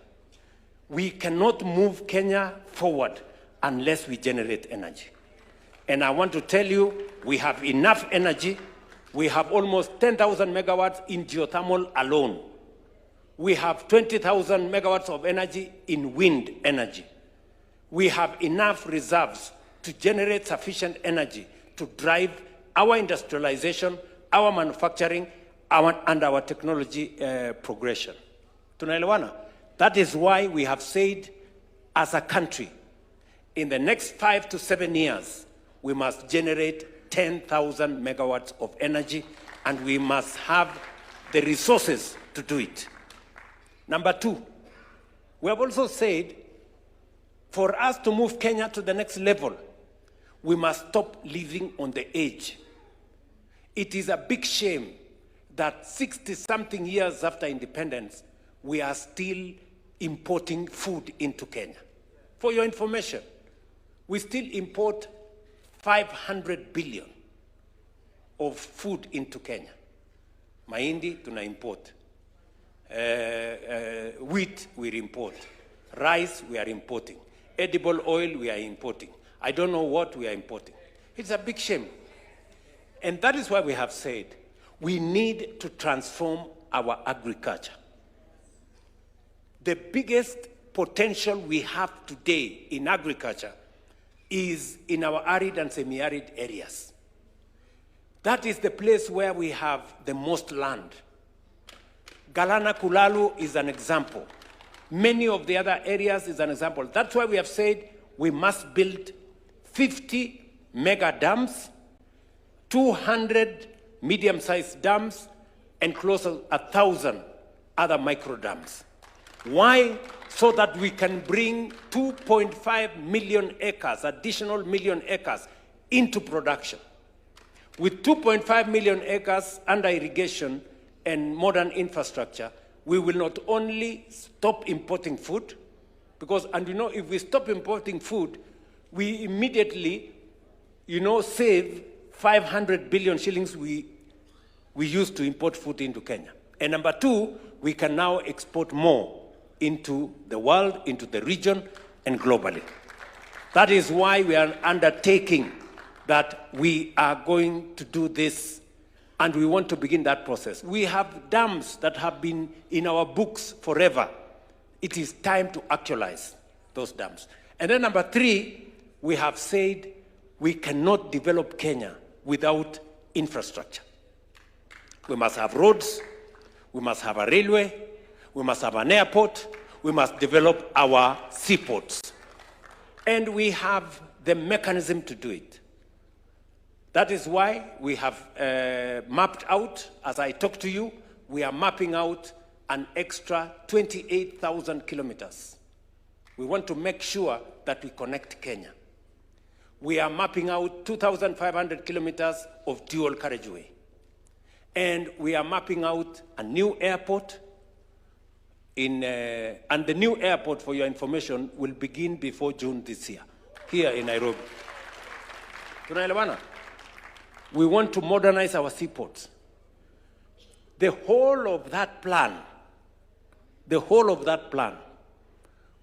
we cannot move Kenya forward unless we generate energy. And I want to tell you, we have enough energy. We have almost 10,000 megawatts in geothermal alone. We have 20,000 megawatts of energy in wind energy. We have enough reserves to generate sufficient energy to drive our industrialization, our manufacturing, and our technology progression. Tunaelewana? That is why we have said, as a country, in the next 5 to 7 years, we must generate 10,000 megawatts of energy, and we must have the resources to do it. Number two, we have also said, for us to move Kenya to the next level, we must stop living on the edge. It is a big shame that 60-something years after independence, we are still importing food into Kenya. For your information, we still import 500 billion of food into Kenya. Mahindi tuna import. Wheat we import. Rice we are importing. Edible oil we are importing. I don't know what we are importing. It's a big shame. And that is why we have said we need to transform our agriculture. The biggest potential we have today in agriculture is in our arid and semi-arid areas. That is the place where we have the most land. Galana Kulalu is an example. Many of the other areas is an example. That's why we have said we must build 50 mega dams, 200 medium-sized dams, and close to 1,000 other micro dams. Why? So that we can bring 2.5 million acres, additional million acres, into production. With 2.5 million acres under irrigation and modern infrastructure, we will not only stop importing food, because, and you know, if we stop importing food, we immediately, save 500 billion shillings we used to import food into Kenya. And number two, we can now export more into the world, into the region, and globally. That is why we are undertaking that we are going to do this, and we want to begin that process. We have dams that have been in our books forever. It is time to actualize those dams. And then number three, we have said we cannot develop Kenya without infrastructure. We must have roads, we must have a railway, we must have an airport, we must develop our seaports. And we have the mechanism to do it. That is why we have mapped out, as I talk to you, we are mapping out an extra 28,000 kilometers. We want to make sure that we connect Kenya. We are mapping out 2,500 kilometers of dual carriageway. And we are mapping out a new airport and the new airport, for your information, will begin before June this year, here in Nairobi. Tunaelewana? We want to modernize our seaports. The whole of that plan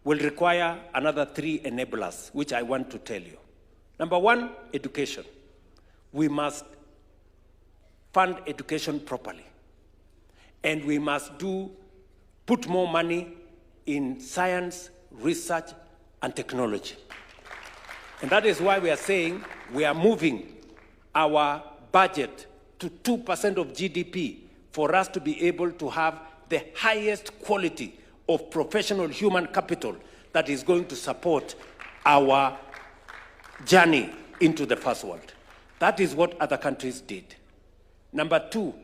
will require another 3 enablers, which I want to tell you. Number one, education. We must fund education properly. And we must put more money in science, research, and technology. And that is why we are saying we are moving our budget to 2% of GDP for us to be able to have the highest quality of professional human capital that is going to support our journey into the first world. That is what other countries did. Number two,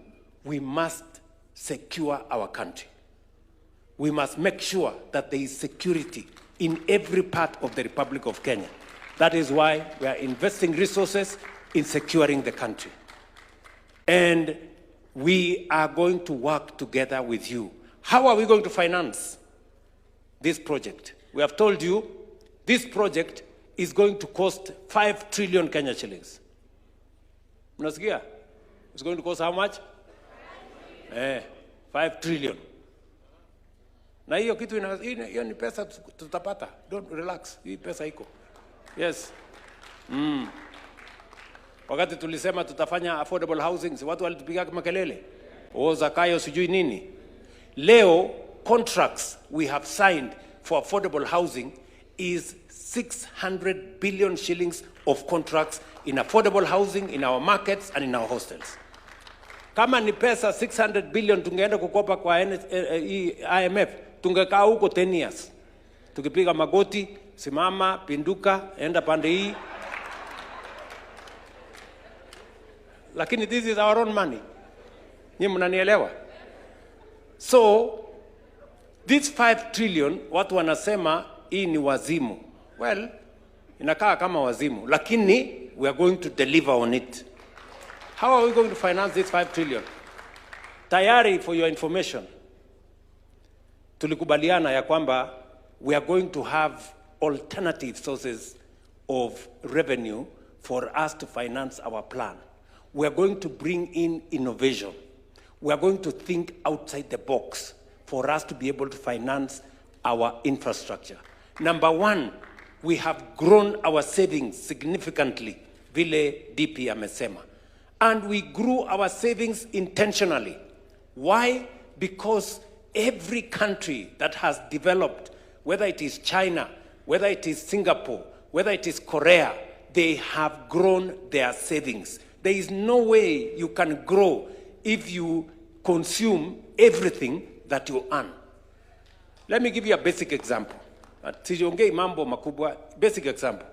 we must secure our country. We must make sure that there is security in every part of the Republic of Kenya. That is why we are investing resources in securing the country. And we are going to work together with you. How are we going to finance this project? We have told you this project is going to cost 5 trillion Kenya shillings. Mnasikia? It's going to cost how much? 5 trillion. Na hiyo kitu hiyo ni pesa tutapata. Don't relax. Hii pesa iko. Yes. Wakati tulisema tutafanya affordable housing, si watu walitupiga makelele. Zakayo sijui nini. Leo contracts we have signed for affordable housing is 600 billion shillings of contracts in affordable housing in our markets and in our hostels. Kama ni pesa 600 billion tungeenda kukopa kwa IMF, tungekaa huko 10 years. Tukipiga magoti, simama, pinduka, enda pande hii. Lakini this is our own money. Nyinyi mnanielewa? So, this 5 trillion, watu wanasema hii ni wazimu. Well, inakaa kama wazimu. Lakini, we are going to deliver on it. How are we going to finance this 5 trillion? Tayari, for your information, tulikubaliana ya kwamba we are going to have alternative sources of revenue for us to finance our plan. We are going to bring in innovation. We are going to think outside the box for us to be able to finance our infrastructure. Number one, we have grown our savings significantly, vile DP amesema. And we grew our savings intentionally. Why? Because every country that has developed, whether it is China, whether it is Singapore, whether it is Korea, they have grown their savings. There is no way you can grow if you consume everything that you earn. Let me give you a basic example. Sijiongei mambo makubwa. Basic example.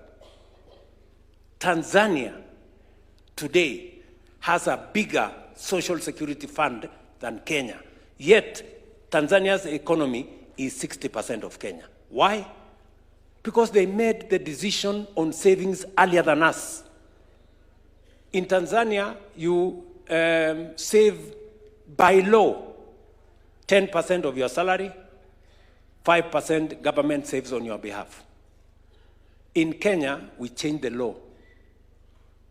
Tanzania today has a bigger social security fund than Kenya. Yet, Tanzania's economy is 60% of Kenya. Why? Because they made the decision on savings earlier than us. In Tanzania, you save by law 10% of your salary, 5% government saves on your behalf. In Kenya, we changed the law.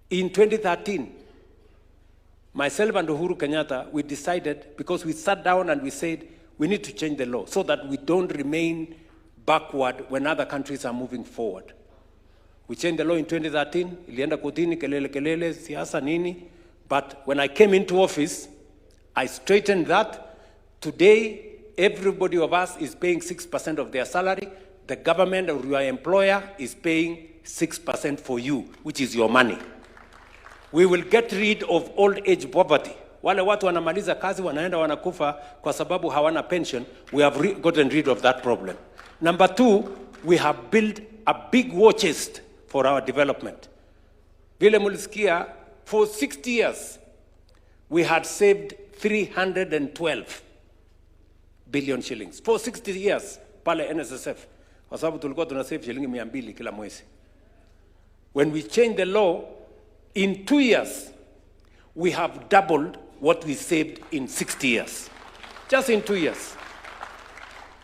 In 2013, myself and Uhuru Kenyatta, we decided, because we sat down and we said, we need to change the law so that we don't remain backward when other countries are moving forward. We changed the law in 2013, ilienda kotini, kelele, siasa nini. But when I came into office, I straightened that. Today, everybody of us is paying 6% of their salary. The government or your employer is paying 6% for you, which is your money. We will get rid of old age poverty. Wale watu wanamaliza kazi wanaenda wanakufa kwa sababu hawana pension. We have gotten rid of that problem. Number two, we have built a big war chest for our development. Vile mulisikia, for 60 years, we had saved 312 billion shillings. For 60 years, pale NSSF. Kwa sababu tulikuwa tunasave shilingi 200 kila mwezi. When we changed the law, in 2 years, we have doubled what we saved in 60 years. Just in 2 years.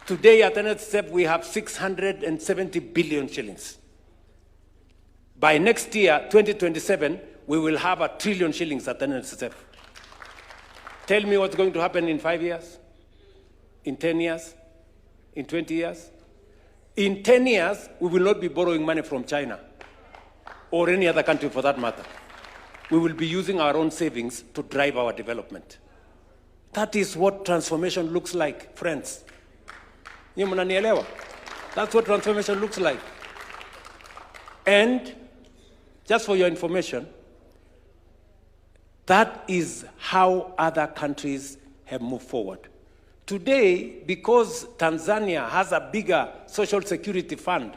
Today at NSSF, we have 670 billion shillings. By next year, 2027, we will have 1 trillion shillings at NSSF. Tell me what's going to happen in 5 years, in 10 years, in 20 years. In 10 years, we will not be borrowing money from China or any other country for that matter. We will be using our own savings to drive our development. That is what transformation looks like, friends. Nyinyi mnanielewa? That's what transformation looks like. And just for your information, that is how other countries have moved forward. Today, because Tanzania has a bigger social security fund,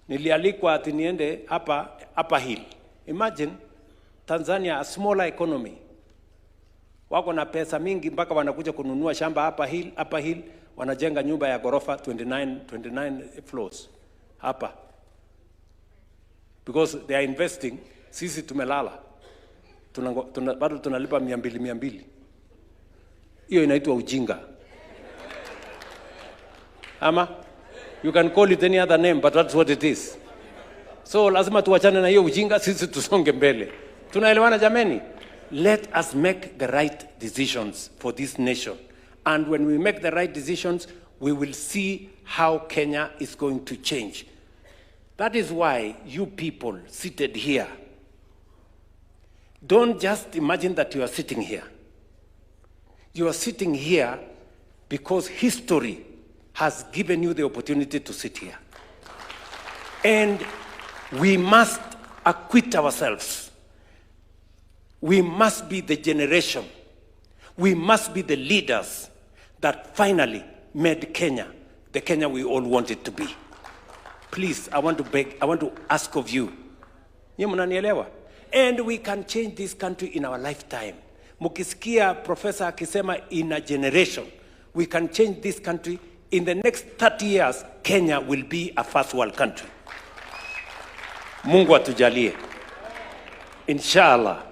nilialikwa ati niende hapa hill. Imagine Tanzania, a smaller economy. Wako na pesa mingi mpaka wanakuja kununua shamba hapa hill, wanajenga nyumba ya gorofa 29 floors hapa. Because they are investing, sisi tumelala. bado tunalipa 200. Hiyo inaitwa ujinga. Ama you can call it any other name, but that's what it is. So lazima tuachane na hiyo ujinga, sisi tusonge mbele. Tunaelewana jameni? Let us make the right decisions for this nation. And when we make the right decisions, we will see how Kenya is going to change. That is why you people seated here, don't just imagine that you are sitting here. You are sitting here because history has given you the opportunity to sit here. And we must acquit ourselves. We must be the generation. We must be the leaders that finally made Kenya the Kenya we all want it to be. Please, I want to ask of you. And we can change this country in our lifetime. Mukisikia Professor akisema in a generation, we can change this country. In the next 30 years, Kenya will be a first world country. Mungu atujalie. Inshallah.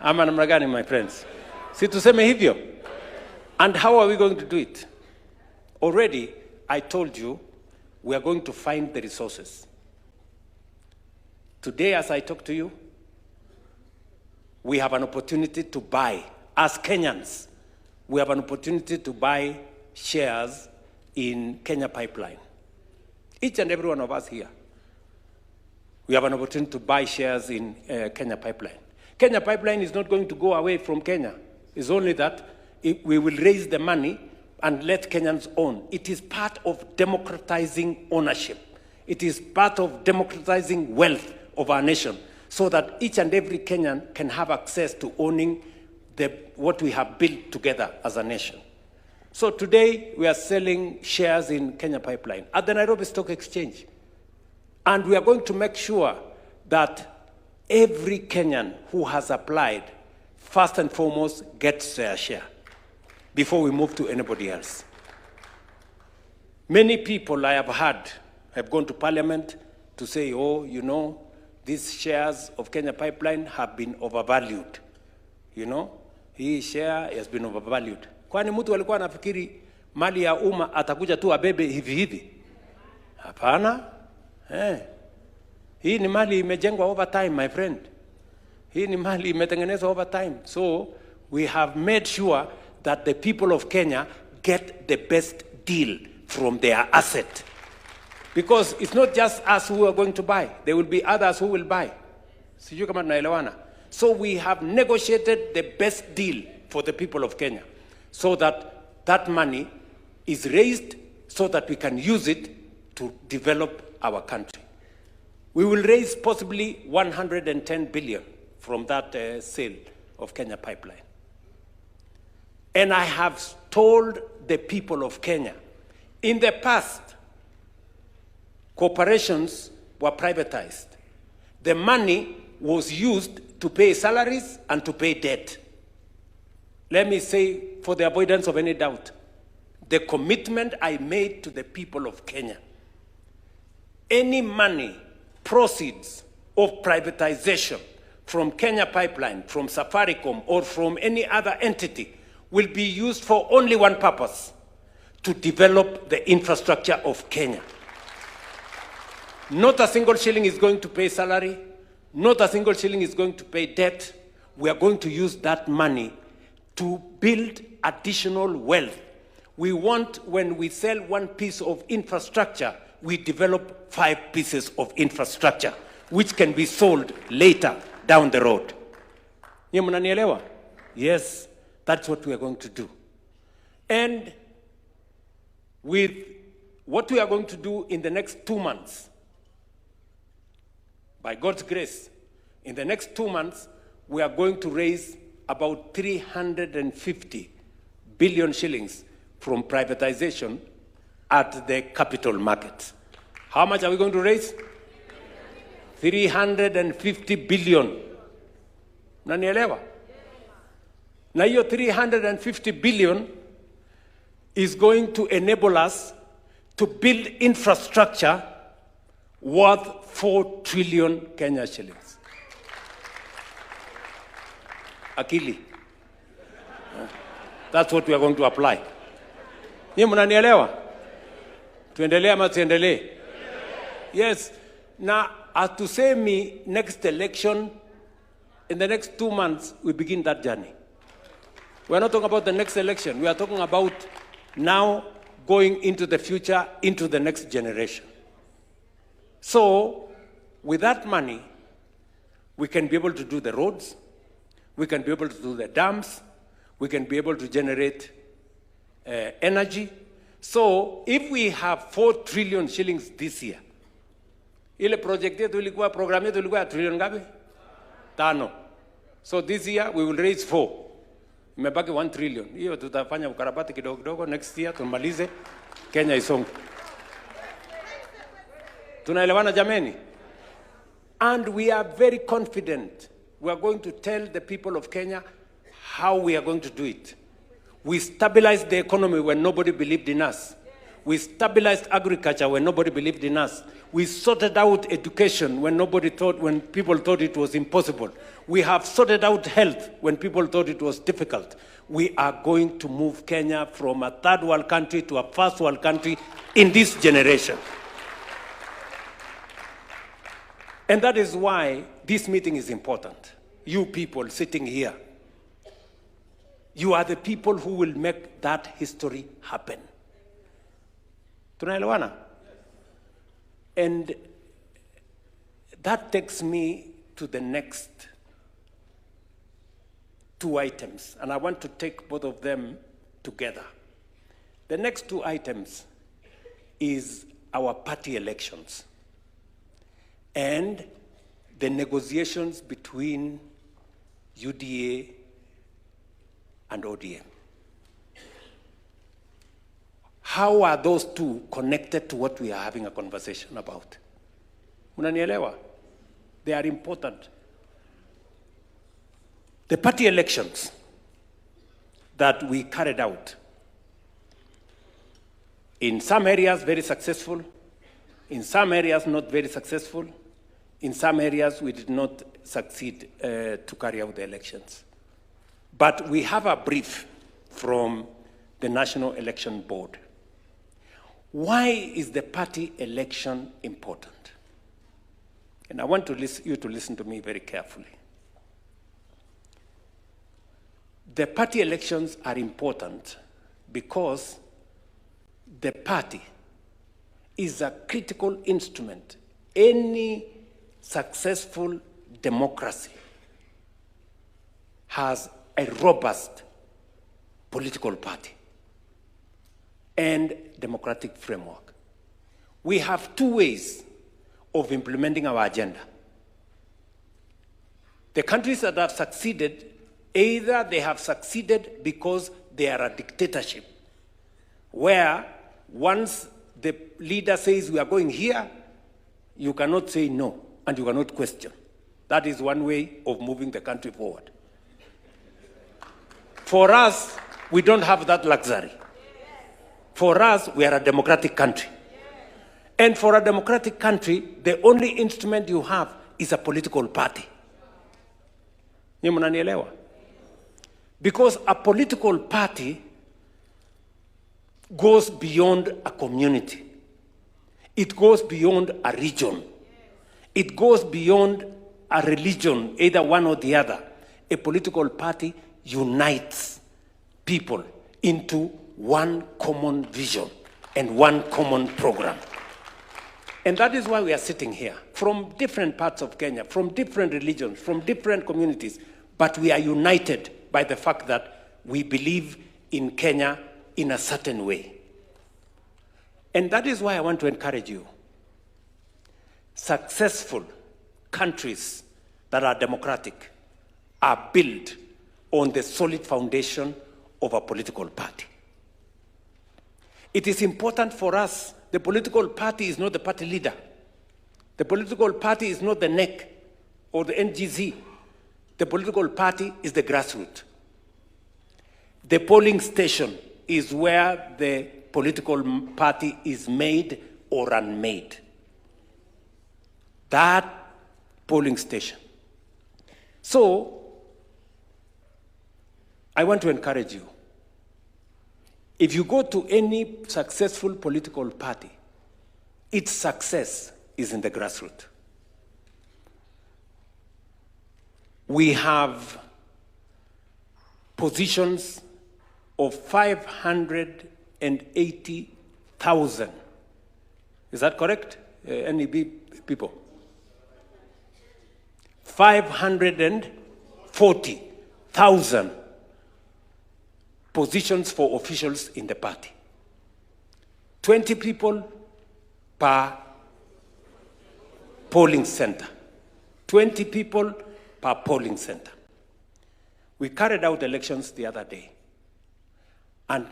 Ama namna gani, my friends? Si tuseme hivyo? And how are we going to do it? Already, I told you, we are going to find the resources. Today, as I talk to you, we have an opportunity to buy, as Kenyans, we have an opportunity to buy shares in Kenya Pipeline. Each and every one of us here, we have an opportunity to buy shares in Kenya Pipeline. Kenya Pipeline is not going to go away from Kenya. It's only that we will raise the money and let Kenyans own. It is part of democratizing ownership. It is part of democratizing wealth of our nation, so that each and every Kenyan can have access to owning what we have built together as a nation. So today, we are selling shares in Kenya Pipeline at the Nairobi Stock Exchange. And we are going to make sure that every Kenyan who has applied, first and foremost, gets their share before we move to anybody else. Many people I have heard have gone to Parliament to say, oh, you know, these shares of Kenya Pipeline have been overvalued. You know, hii share has been overvalued. Kwani mtu alikuwa anafikiri mali ya umma atakuja tu abebe hivi hivi? Hapana. Hii ni mali imejengwa over time, my friend. Hii ni mali imetengenezwa over time. So we have made sure that the people of Kenya get the best deal from their asset. Because it's not just us who are going to buy. There will be others who will buy. Sijui kama tunaelewana. So we have negotiated the best deal for the people of Kenya, so that that money is raised so that we can use it to develop our country. We will raise possibly 110 billion from that sale of Kenya Pipeline. And I have told the people of Kenya, in the past, corporations were privatized. The money was used to pay salaries and to pay debt. Let me say, for the avoidance of any doubt, the commitment I made to the people of Kenya, any money, proceeds of privatization from Kenya Pipeline, from Safaricom, or from any other entity will be used for only one purpose: to develop the infrastructure of Kenya. Not a single shilling is going to pay salary. Not a single shilling is going to pay debt. We are going to use that money to build additional wealth. We want, when we sell one piece of infrastructure, we develop 5 pieces of infrastructure, which can be sold later down the road. Nyie mnanielewa? Yes, that's what we are going to do. And with what we are going to do in the next 2 months, by God's grace, in the next 2 months, we are going to raise about 350 billion shillings from privatization at the capital market. How much are we going to raise? 350 billion. Nanielewa? Na hiyo 350 billion is going to enable us to build infrastructure worth 4 trillion Kenya shillings. akili. That's what we are going to apply. Nyinyi mnanielewa? Tuendelee ama tuendelee? Yes. Now, atusemi next election, in the next 2 months, we begin that journey. We are not talking about the next election. We are talking about now going into the future, into the next generation. So, with that money, we can be able to do the roads, we can be able to do the dams, we can be able to generate energy. So, if we have 4 trillion shillings this year, ile project yetu ilikuwa, program yetu ilikuwa trillion ngapi? 5. So this year we will raise 4. Imebaki 1 trillion. Hiyo tutafanya ukarabati kidogo kidogo, next year tumalize, Kenya isonge. Tunaelewana jameni? And we are very confident. We are going to tell the people of Kenya how we are going to do it. We stabilized the economy when nobody believed in us. We stabilized agriculture when nobody believed in us. We sorted out education when people thought it was impossible. We have sorted out health when people thought it was difficult. We are going to move Kenya from a third world country to a first world country in this generation. And that is why this meeting is important. You people sitting here, you are the people who will make that history happen. Tunaelewana? And that takes me to the next 2 items, and I want to take both of them together. The next 2 items is our party elections and the negotiations between UDA and ODM. How are those two connected to what we are having a conversation about? Unanielewa? They are important. The party elections that we carried out, in some areas very successful, in some areas not very successful, in some areas we did not succeed to carry out the elections. But we have a brief from the National Election Board. Why is the party election important? And I want you to listen to me very carefully. The party elections are important because the party is a critical instrument. Any successful democracy has a robust political party and democratic framework. We have 2 ways of implementing our agenda. The countries that have succeeded, either they have succeeded because they are a dictatorship, where once the leader says we are going here, you cannot say no, and you cannot question. That is one way of moving the country forward. For us, we don't have that luxury. For us, we are a democratic country. And for a democratic country, the only instrument you have is a political party. Nyinyi mnanielewa? Because a political party goes beyond a community. It goes beyond a region. It goes beyond a religion, either one or the other. A political party unites people into one common vision and one common program. And that is why we are sitting here, from different parts of Kenya, from different religions, from different communities, but we are united by the fact that we believe in Kenya in a certain way. And that is why I want to encourage you. Successful countries that are democratic are built on the solid foundation of a political party. It is important for us. The political party is not the party leader. The political party is not the NEC or the NGZ. The political party is the grassroots. The polling station is where the political party is made or unmade. That polling station. So, I want to encourage you. If you go to any successful political party, its success is in the grassroots. We have positions of 580,000. Is that correct, NEB people? 540,000 positions for officials in the party. 20 people per polling center. 20 people per polling center. We carried out elections the other day, and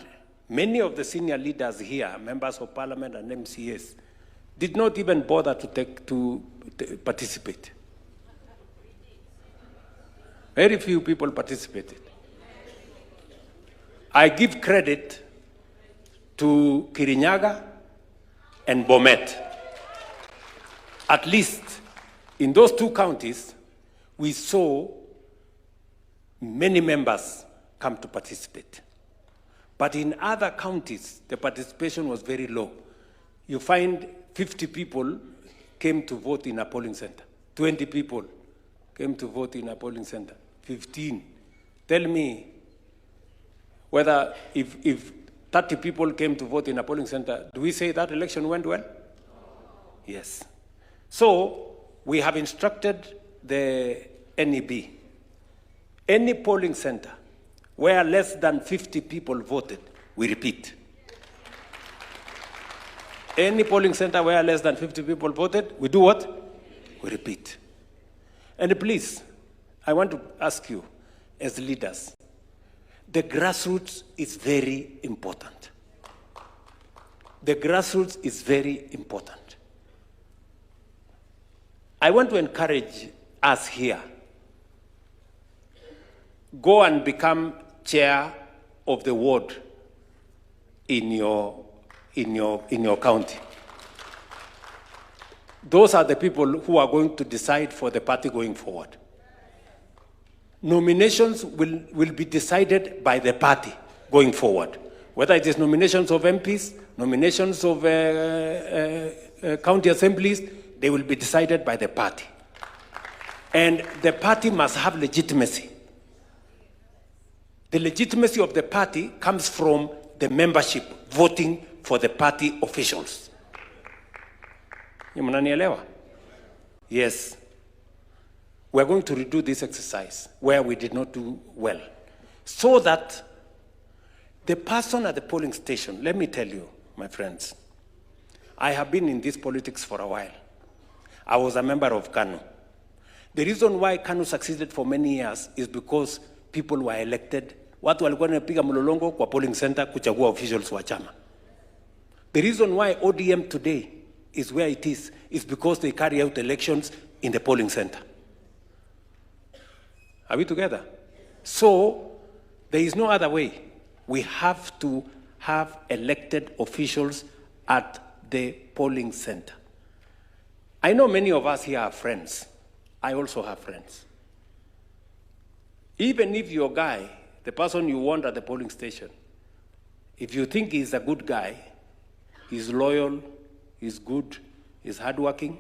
many of the senior leaders here, members of parliament and MCAs, did not even bother to participate. Very few people participated. I give credit to Kirinyaga and Bomet. At least in those two counties, we saw many members come to participate. But in other counties, the participation was very low. You find 50 people came to vote in a polling center. 20 people came to vote in a polling center. 15. Tell me whether if 30 people came to vote in a polling center, do we say that election went well? Yes. So we have instructed the NEB, any polling center where less than 50 people voted, we repeat. Any polling center where less than 50 people voted, we do what? We repeat. And please, I want to ask you, as leaders, the grassroots is very important. The grassroots is very important. I want to encourage us here. Go and become chair of the ward in your county. Those are the people who are going to decide for the party going forward. Nominations will be decided by the party going forward. Whether it is nominations of MPs, nominations of county assemblies, they will be decided by the party. And the party must have legitimacy. The legitimacy of the party comes from the membership voting for the party officials. Yes. We're going to redo this exercise where we did not do well, so that the person at the polling station, let me tell you, my friends, I have been in this politics for a while. I was a member of KANU. The reason why KANU succeeded for many years is because people were elected. Watu walikuwa wanapiga mlolongo kwa polling center kuchagua officials wa chama. The reason why ODM today is where it is because they carry out elections in the polling center. Are we together? So there is no other way. We have to have elected officials at the polling center. I know many of us here are friends. I also have friends. Even if your guy, the person you want at the polling station, if you think he's a good guy, he's loyal, he's good, he's hardworking,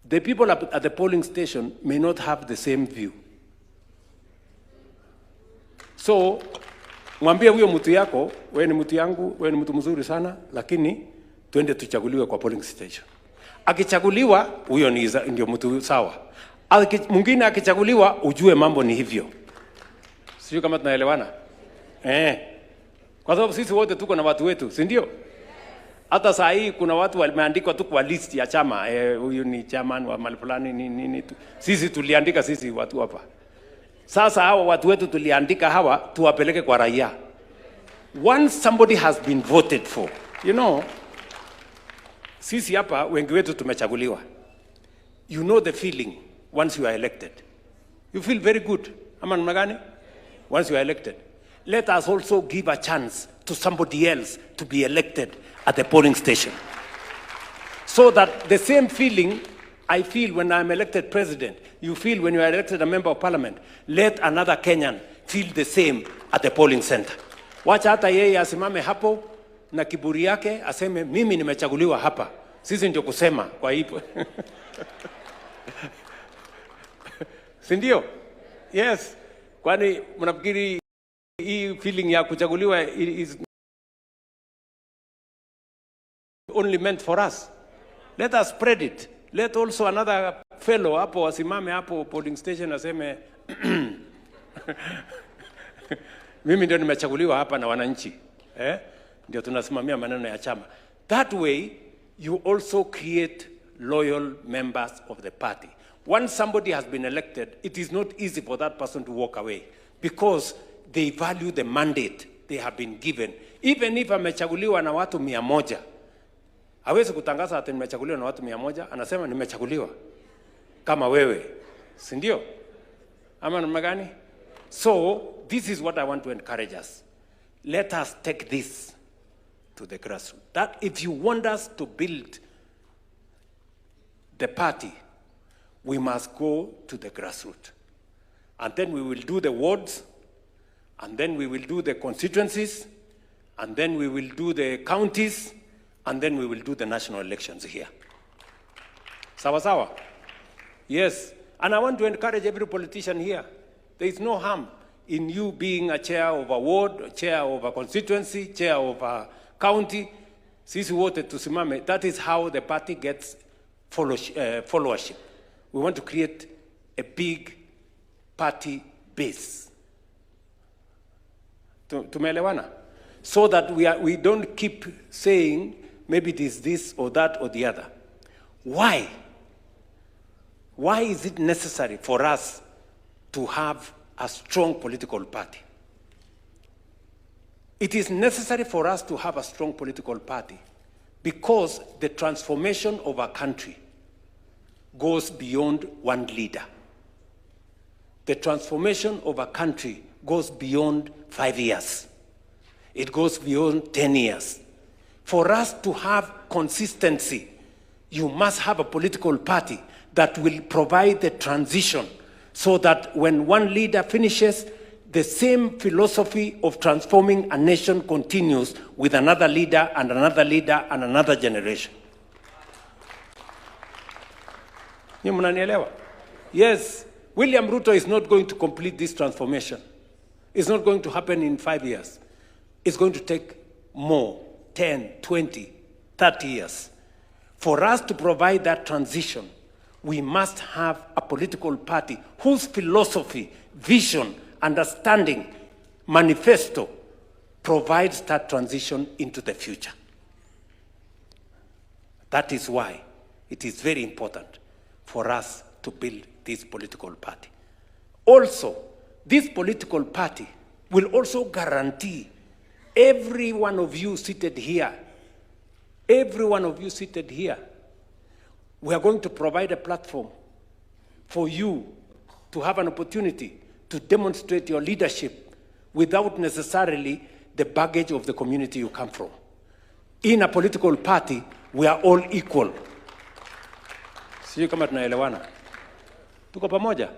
the people at the polling station may not have the same view. So, mwambie huyo mtu yako, wewe ni mtu yangu, wewe ni mtu mzuri sana, lakini twende tuchaguliwe kwa polling station. Akichaguliwa, huyo ndio mtu sawa. Mwingine akichaguliwa, ujue mambo ni hivyo. Sio kama tunaelewana? Kwa sababu sisi wote tuko na watu wetu, si ndio? Hata saa hii kuna watu wameandikwa tu kwa list ya chama, huyu ni chairman wa mahali fulani nini. Sisi tuliandika sisi watu hapa. Sasa hawa watu wetu tuliandika hawa tuwapeleke kwa raia. Once somebody has been voted for, you know, sisi hapa wengi wetu tumechaguliwa. You know the feeling once you are elected. You feel very good. Ama namna gani? Once you are elected. Let us also give a chance to somebody else to be elected at the polling station, so that the same feeling I feel when I'm elected president, you feel when you are elected a member of parliament, let another Kenyan feel the same at the polling center. Wacha hata yeye asimame hapo na kiburi yake aseme mimi nimechaguliwa hapa. Sisi ndio kusema kwa hivyo. Si ndio? Yes. Kwani mnafikiri hii feeling ya kuchaguliwa is only meant for us? Let us spread it. Let also another fellow hapo asimame hapo polling station aseme mimi ndio nimechaguliwa hapa na wananchi. Ndio tunasimamia maneno ya chama. That way you also create loyal members of the party. Once somebody has been elected, it is not easy for that person to walk away because they value the mandate they have been given. Even if amechaguliwa na watu 100, hawezi kutangaza ati nimechaguliwa na watu 100, anasema nimechaguliwa kama wewe. Si ndio? Ama namna gani? So, this is what I want to encourage us. Let us take this to the grassroots. That if you want us to build the party, we must go to the grassroots. And then we will do the wards, and then we will do the constituencies, and then we will do the counties, and then we will do the national elections here. Sawa sawa? Yes. And I want to encourage every politician here. There is no harm in you being a chair of a ward, a chair of a constituency, chair of a county. Sisi wote tusimame. That is how the party gets followership. We want to create a big party base. Tumeelewana? So that we don't keep saying maybe it is this or that or the other. Why? Why is it necessary for us to have a strong political party? It is necessary for us to have a strong political party because the transformation of a country goes beyond one leader. The transformation of a country goes beyond 5 years. It goes beyond 10 years. For us to have consistency, you must have a political party that will provide the transition so that when one leader finishes, the same philosophy of transforming a nation continues with another leader and another leader and another generation. Yes, William Ruto is not going to complete this transformation. It's not going to happen in 5 years. It's going to take more, 10, 20, 30 years. For us to provide that transition, we must have a political party whose philosophy, vision, understanding, manifesto provides that transition into the future. That is why it is very important for us to build this political party. Also, this political party will also guarantee every one of you seated here, we are going to provide a platform for you to have an opportunity to demonstrate your leadership without necessarily the baggage of the community you come from. In a political party, we are all equal. Sijui kama tunaelewana. Tuko pamoja?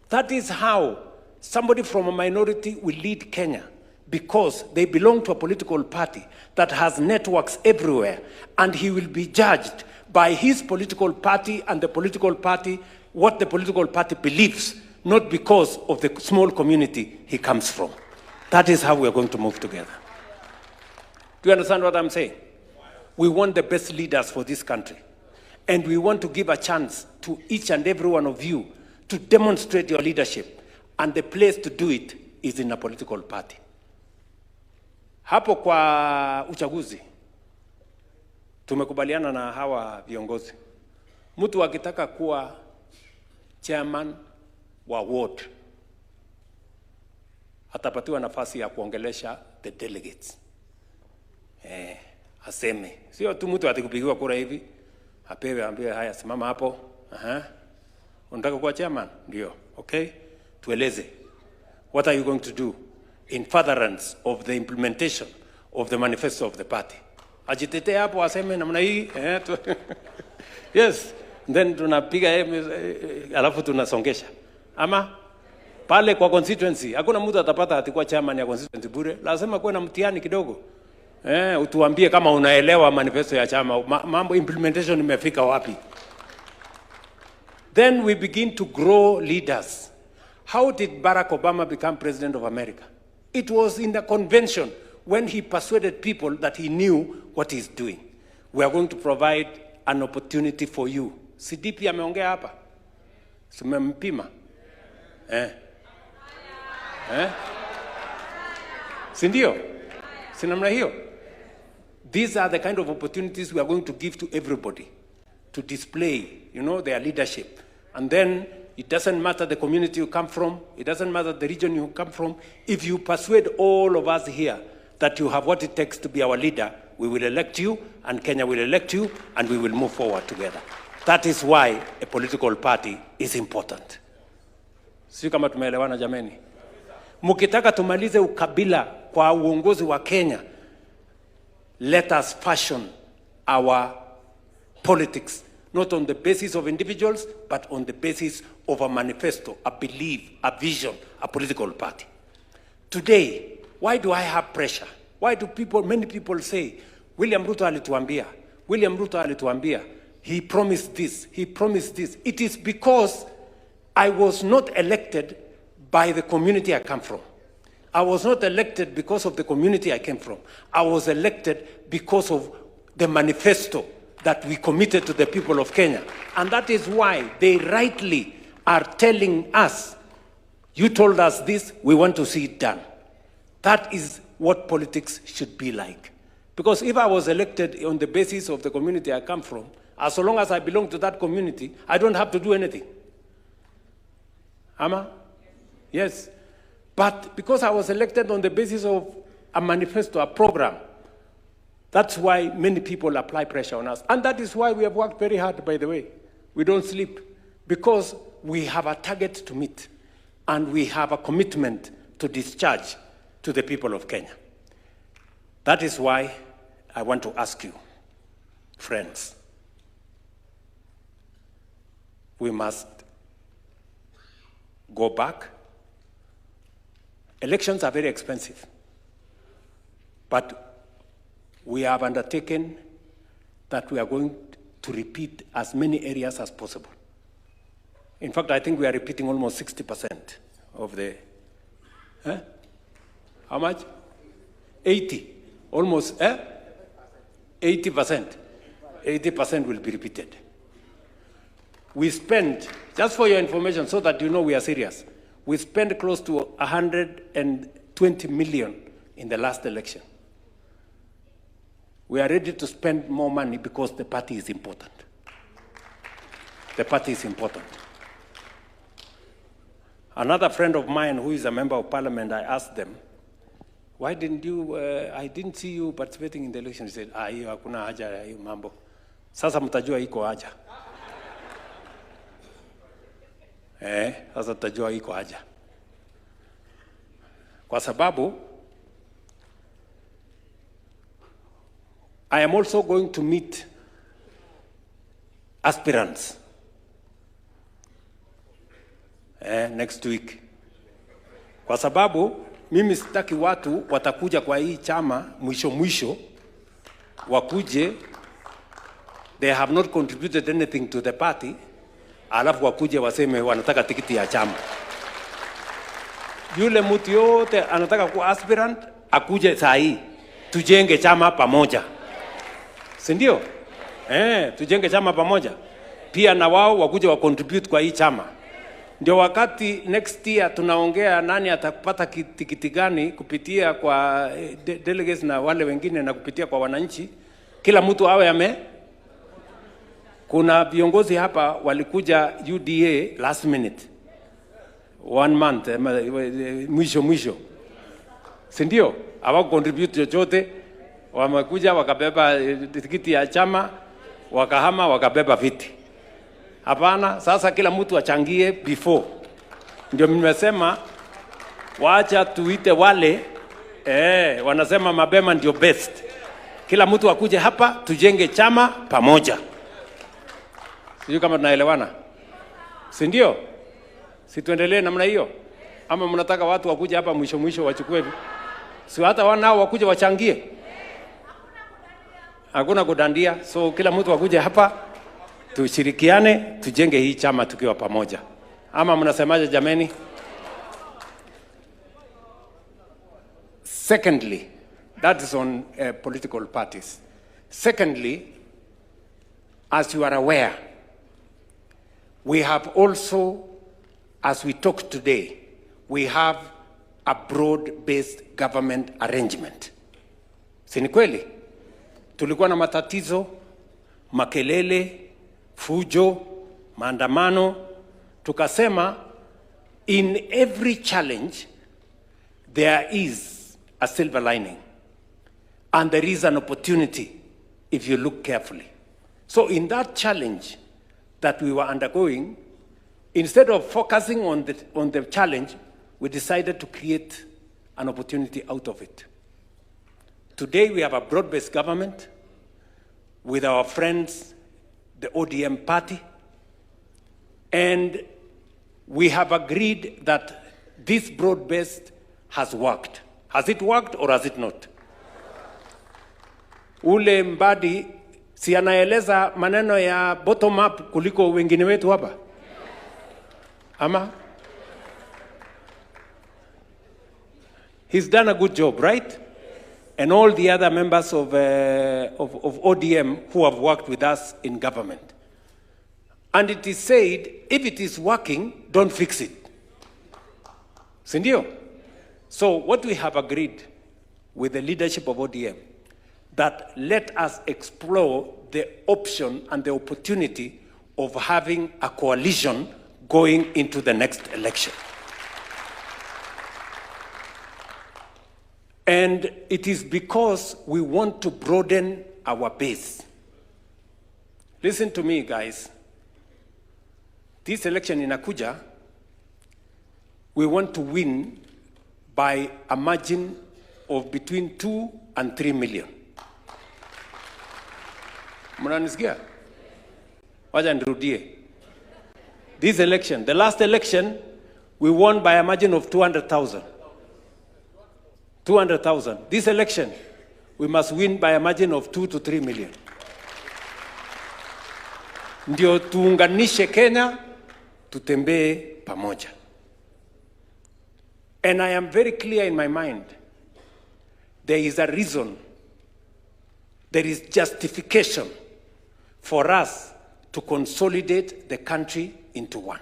That is how somebody from a minority will lead Kenya, because they belong to a political party that has networks everywhere, and he will be judged by his political party and the political party, what the political party believes, not because of the small community he comes from. That is how we are going to move together. Do you understand what I'm saying? We want the best leaders for this country. And we want to give a chance to each and every one of you to demonstrate your leadership. And the place to do it is in a political party. Hapo kwa uchaguzi, tumekubaliana na hawa viongozi. Mtu akitaka kuwa chairman wa ward, atapatiwa nafasi ya kuongelesha the delegates. Aseme. Sio tu mtu atikupigiwa kura hivi, apewe ambiwe haya simama hapo. Unataka kuwa chairman? Ndio. Okay? Tueleze. What are you going to do in furtherance of the implementation of the manifesto of the party? Ajitetee hapo aseme namna hii. Yes. then tunapiga alafu tunasongesha. Ama pale kwa constituency hakuna mtu atapata atakuwa chairman ya constituency bure, lazima kuwe na mtihani kidogo. Utuambie kama unaelewa manifesto ya chama, mambo implementation imefika wapi. Then we begin to grow leaders. How did Barack Obama become president of America? It was in the convention when he persuaded people that he knew what he's doing. We are going to provide an opportunity for you. CDP ameongea hapa. Tumempima. Sindio? Sinamna hiyo? These are the kind of opportunities we are going to give to everybody to display, you know, their leadership. And then it doesn't matter the community you come from, it doesn't matter the region you come from. If you persuade all of us here that you have what it takes to be our leader, we will elect you, and Kenya will elect you, and we will move forward together. That is why a political party is important. Si kama tumeelewana jameni? Mukitaka tumalize ukabila kwa uongozi wa Kenya, let us fashion our politics, not on the basis of individuals, but on the basis of a manifesto, a belief, a vision, a political party. Today, why do I have pressure? Why do many people say, William Ruto alituambia, he promised this, he promised this. It is because I was not elected by the community I come from. I was not elected because of the community I came from. I was elected because of the manifesto that we committed to the people of Kenya. And that is why they rightly are telling us, you told us this, we want to see it done. That is what politics should be like. Because if I was elected on the basis of the community I come from, as long as I belong to that community, I don't have to do anything. Ama? Yes. But because I was elected on the basis of a manifesto, a program, that's why many people apply pressure on us. And that is why we have worked very hard, by the way. We don't sleep. Because we have a target to meet. And we have a commitment to discharge to the people of Kenya. That is why I want to ask you, friends, we must go back. Elections are very expensive, but we have undertaken that we are going to repeat as many areas as possible. In fact, I think we are repeating almost 60% of the, how much? 80, almost, 80%. 80% will be repeated. We spend, just for your information, so that you know we are serious, we spent close to 120 million in the last election. We are ready to spend more money because the party is important. The party is important. Another friend of mine who is a member of parliament, I asked them, why didn't you, I didn't see you participating in the election. He said, hiyo hakuna haja ya hiyo mambo. Sasa mtajua iko haja. Sasa mtajua iko haja. Kwa sababu, I am also going to meet aspirants next week. Kwa sababu, mimi sitaki watu watakuja kwa hii chama mwisho wakuje, they have not contributed anything to the party, alafu wakuje waseme wanataka tikiti ya chama. Yule mtu yote anataka kuwa aspirant, akuje saa hii, tujenge chama pamoja. Sindio? Tujenge chama pamoja. Pia na wao wakuje wa contribute kwa hii chama. Ndio wakati next year tunaongea nani atapata tikiti gani kupitia kwa delegates na wale wengine na kupitia kwa wananchi. Kila mtu awe kuna viongozi hapa walikuja UDA last minute. 1 month, mwisho. Sindio? Hawa contribute chochote, wamekuja wakabeba tikiti ya chama, wakahama wakabeba viti. Hapana, sasa kila mtu achangie before. Ndio nimesema waacha tuite wale wanasema mapema ndio best. Kila mtu akuje hapa tujenge chama pamoja. Sijui kama tunaelewana. Si ndio? Si tuendelee namna hiyo? Ama mnataka watu wakuje hapa mwisho wachukue? Si hata wanao wakuje wachangie? Hakuna kudandia. So kila mtu wakuje hapa, tushirikiane, tujenge hii chama tukiwa pamoja. Ama mnasemaje jameni? Secondly, that is on political parties. Secondly, as you are aware, we have also, as we talk today, we have a broad-based government arrangement. Si ni kweli? Tulikuwa na matatizo, makelele, fujo, maandamano. Tukasema, in every challenge, there is a silver lining. And there is an opportunity if you look carefully. So in that challenge that we were undergoing, instead of focusing on the challenge, we decided to create an opportunity out of it. Today we have a broad-based government with our friends, the ODM party, and we have agreed that this broad-based has worked. Has it worked or has it not? Ule Mbadi si anaeleza maneno ya bottom up kuliko wengine wetu hapa? Ama? He's done a good job, right? And all the other members of ODM who have worked with us in government. And it is said, if it is working, don't fix it. Sindio? So what we have agreed with the leadership of ODM, that let us explore the option and the opportunity of having a coalition going into the next election. And it is because we want to broaden our base. Listen to me, guys. This election in Akuja, we want to win by a margin of between 2 and 3 million. Mnanisikia? Wacha nirudie. This election, the last election, we won by a margin of 200,000. 200,000. This election, we must win by a margin of 2 to 3 million. Ndio tuunganishe Kenya, tutembee pamoja. And I am very clear in my mind, there is a reason, there is justification for us to consolidate the country into one.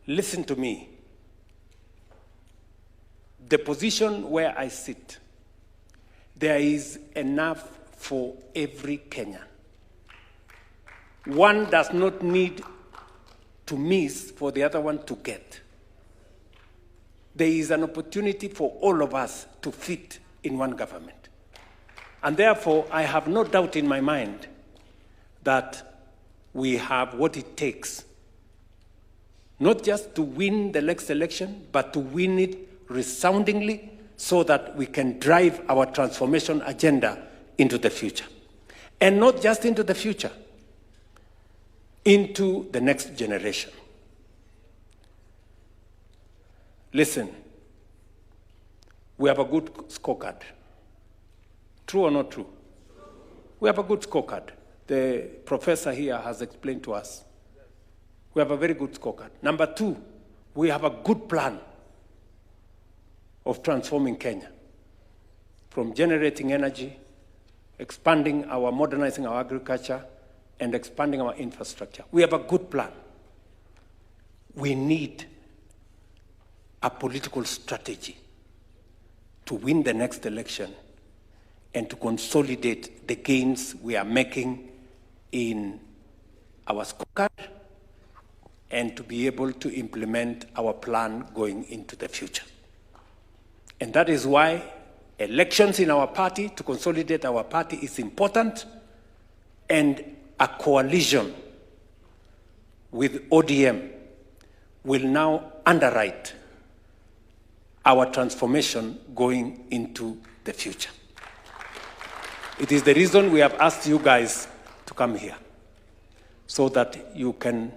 Listen to me. The position where I sit, there is enough for every Kenyan. One does not need to miss for the other one to get. There is an opportunity for all of us to fit in one government. And therefore, I have no doubt in my mind that we have what it takes, not just to win the next election, but to win it resoundingly so that we can drive our transformation agenda into the future. And not just into the future, into the next generation. Listen, we have a good scorecard. True or not true? We have a good scorecard. The professor here has explained to us. We have a very good scorecard. Number two, we have a good plan of transforming Kenya. From generating energy, modernizing our agriculture, and expanding our infrastructure. We have a good plan. We need a political strategy to win the next election and to consolidate the gains we are making in our scorecard and to be able to implement our plan going into the future. And that is why elections in our party, to consolidate our party, is important, and a coalition with ODM will now underwrite our transformation going into the future. It is the reason we have asked you guys to come here. so that you can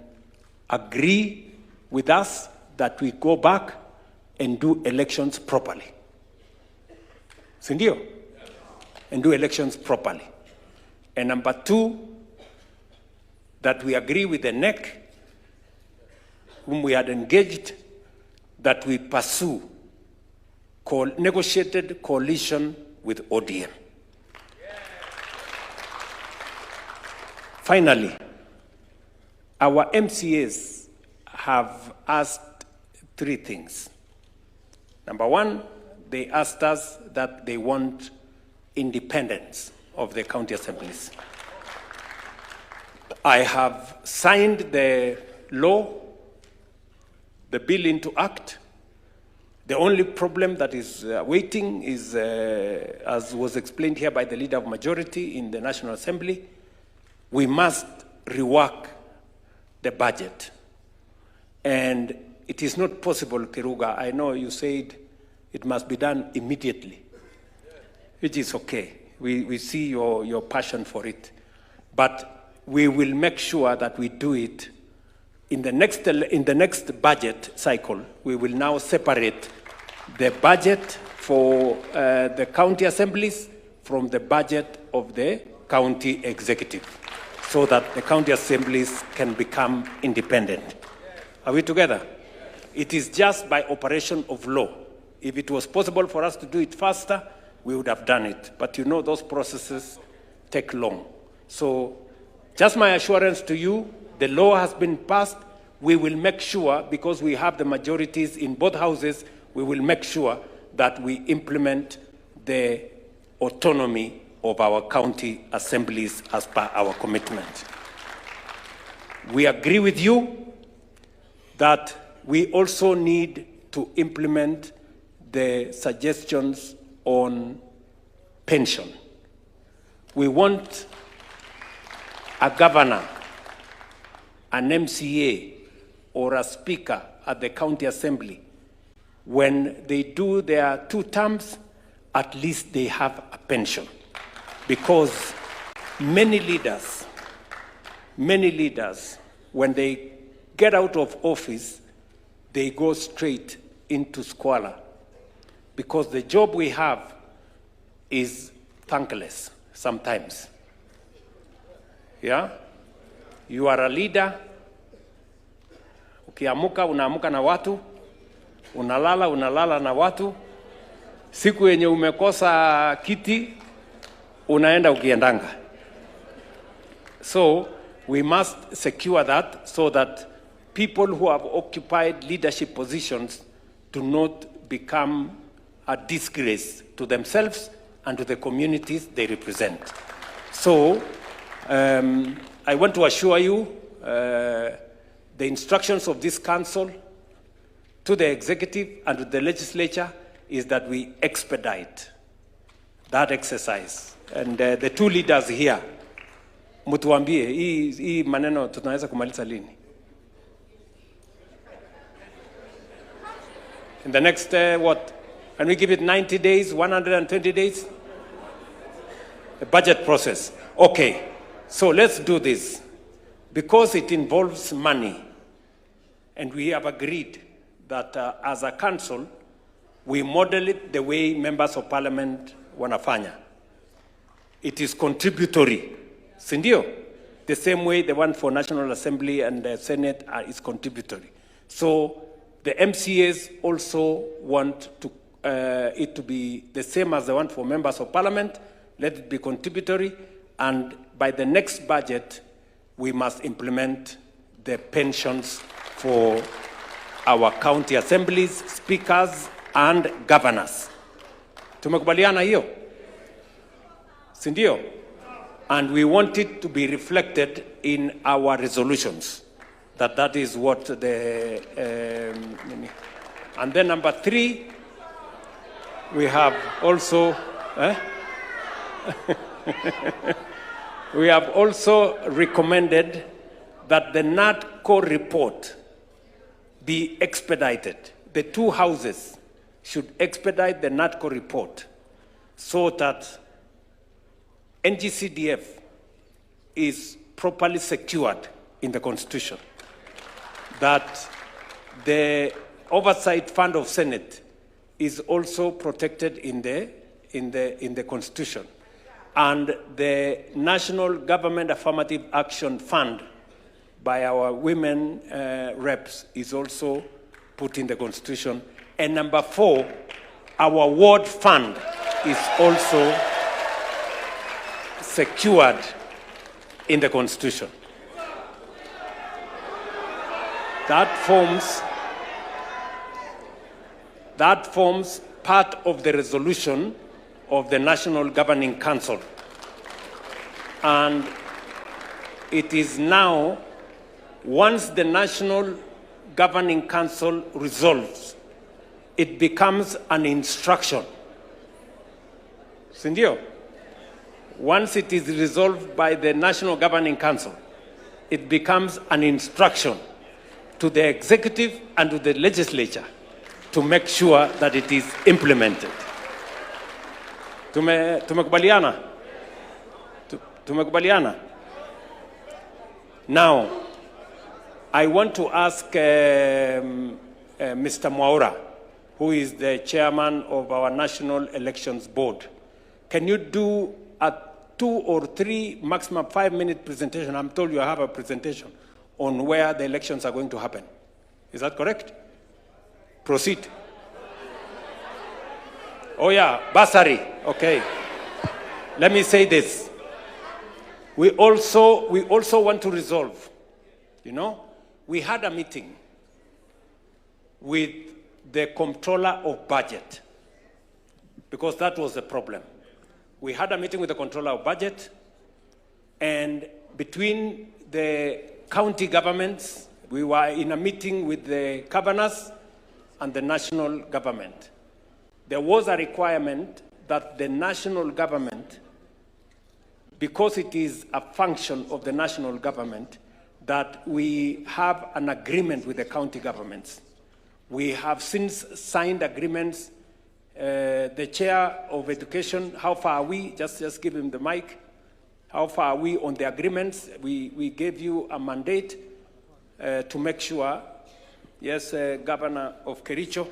agree with us that we go back and do elections properly. Sindio? And do elections properly. And number two, that we agree with the NEC, whom we had engaged, that we pursue negotiated coalition with ODM. Finally, our MCAs have asked three things. Number one, they asked us that they want independence of the county assemblies. I have signed the law, the bill into act. The only problem that is waiting is, as was explained here by the Leader of Majority in the National Assembly, we must rework the budget. And it is not possible, Kiruga. I know you said it must be done immediately, which is okay. We see your passion for it. But we will make sure that we do it in the next budget cycle. We will now separate the budget for the county assemblies from the budget of the county executive, so that the county assemblies can become independent. Are we together? It is just by operation of law. If it was possible for us to do it faster, we would have done it. But you know those processes take long. So just my assurance to you, the law has been passed. We will make sure, because we have the majorities in both houses, we will make sure that we implement the autonomy of our county assemblies as per our commitment. We agree with you that we also need to implement the suggestions on pension. We want a governor, an MCA, or a speaker at the county assembly. When they do their 2 terms, at least they have a pension. Because many leaders, when they get out of office, they go straight into squalor. Because the job we have is thankless sometimes. Yeah? You are a leader. Ukiamuka, unaamuka na watu. Unalala na watu. Siku yenye umekosa kiti, unaenda ukiendanga. So we must secure that so that people who have occupied leadership positions do not become a disgrace to themselves and to the communities they represent. So I want to assure you the instructions of this council to the executive and to the legislature is that we expedite that exercise. And the 2 leaders here, mutuambie, hii maneno tunaweza kumaliza lini? In the next, what? Can we give it 90 days, 120 days? The budget process. Okay, so let's do this. Because it involves money, and we have agreed that as a council, we model it the way members of parliament wanafanya. It is contributory. Sindio? The same way the one for National Assembly and the Senate is contributory. So the MCAs also want to, it to be the same as the one for members of parliament. Let it be contributory. And by the next budget, we must implement the pensions for our county assemblies, speakers, and governors. Tumekubaliana hiyo? Sindio? And we want it to be reflected in our resolutions. That is what the... and then number 3, we have also... we have also recommended that the NADCO report be expedited. The 2 houses should expedite the NADCO report so that NGCDF is properly secured in the Constitution that the oversight fund of Senate is also protected in the Constitution, and the National Government Affirmative Action Fund by our women reps is also put in the Constitution. And number 4, our ward fund is also secured in the Constitution. That forms part of the resolution of the National Governing Council. And it is now, once the National Governing Council resolves, it becomes an instruction. Sindio? Once it is resolved by the National Governing Council, it becomes an instruction to the executive and to the legislature to make sure that it is implemented. Tumekubaliana? Tumekubaliana? Now, I want to ask Mr. Mwaura, who is the chairman of our National Elections Board. Can you do a 2 or 3, maximum 5-minute presentation? I'm told you have a presentation on where the elections are going to happen. Is that correct? Proceed. Oh yeah, bursary. Okay. Let me say this. We also want to resolve. You know, we had a meeting with the Comptroller of Budget, because that was the problem. We had a meeting with the Comptroller of Budget, and between the county governments, we were in a meeting with the governors and the national government. There was a requirement that the national government, because it is a function of the national government, that we have an agreement with the county governments. We have since signed agreements. The chair of education, how far are we? Just give him the mic. How far are we on the agreements? We gave you a mandate to make sure. Yes, Governor of Kericho.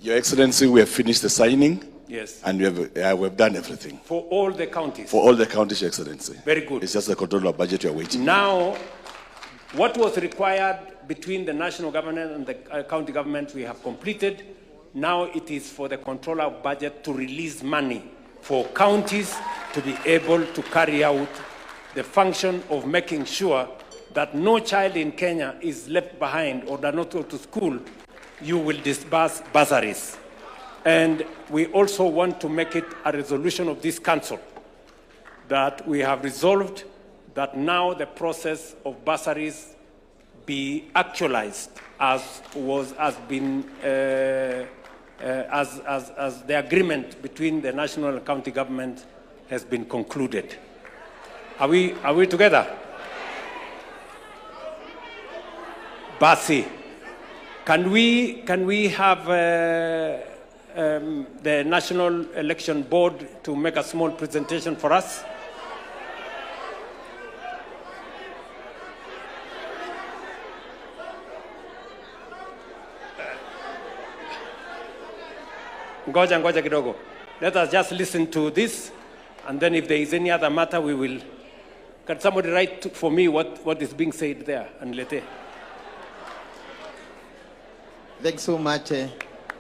Your Excellency, we have finished the signing. Yes. And we have done everything. For all the counties? For all the counties, Your Excellency. Very good. It's just the control of budget you are waiting. Now, what was required between the national government and the county government, we have completed. Now it is for the controller of budget to release money for counties to be able to carry out the function of making sure that no child in Kenya is left behind or does not go to school. You will disburse bursaries. And we also want to make it a resolution of this council that we have resolved that now the process of bursaries be actualized as the agreement between the national and county government has been concluded. Are we together? Basi, can we have the National Election Board to make a small presentation for us? Ngoja kidogo. Let us just listen to this, and then if there is any other matter, we will. Can somebody write for me what is being said there? And later. Thanks so much,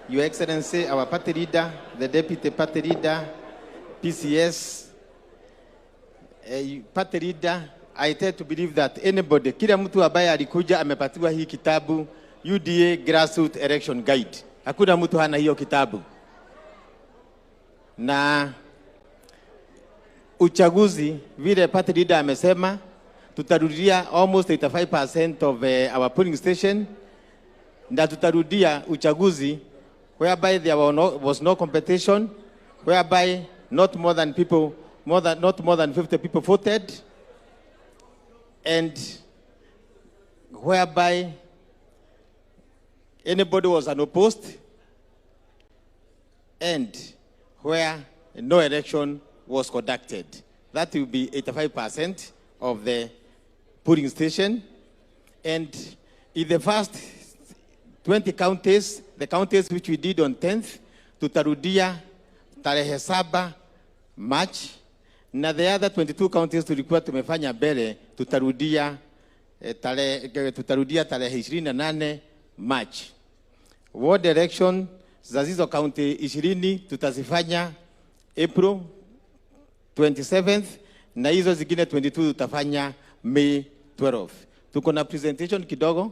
Your Excellency, our party leader, the deputy party leader, PCS, party leader. I tend to believe that anybody, kila mtu ambaye alikuja amepatiwa hii kitabu, UDA Grassroots Election Guide. Hakuna mtu hana hiyo kitabu. Na uchaguzi, vile party leader amesema, tutarudia almost 85% of our polling station, na tutarudia uchaguzi whereby there was no competition, whereby not more than 50 people voted, and whereby anybody was unopposed, and where no election was conducted. That will be 85% of the polling station. And in the first 20 counties, the counties which we did on 10th, tutarudia tarehe 7 March, na the other 22 counties tulikuwa tumefanya mbele, tutarudia tarehe 28 March. Ward election za hizo county 20 tutazifanya April 27th, na hizo zingine 22 tutafanya May 12th. Tuko na presentation kidogo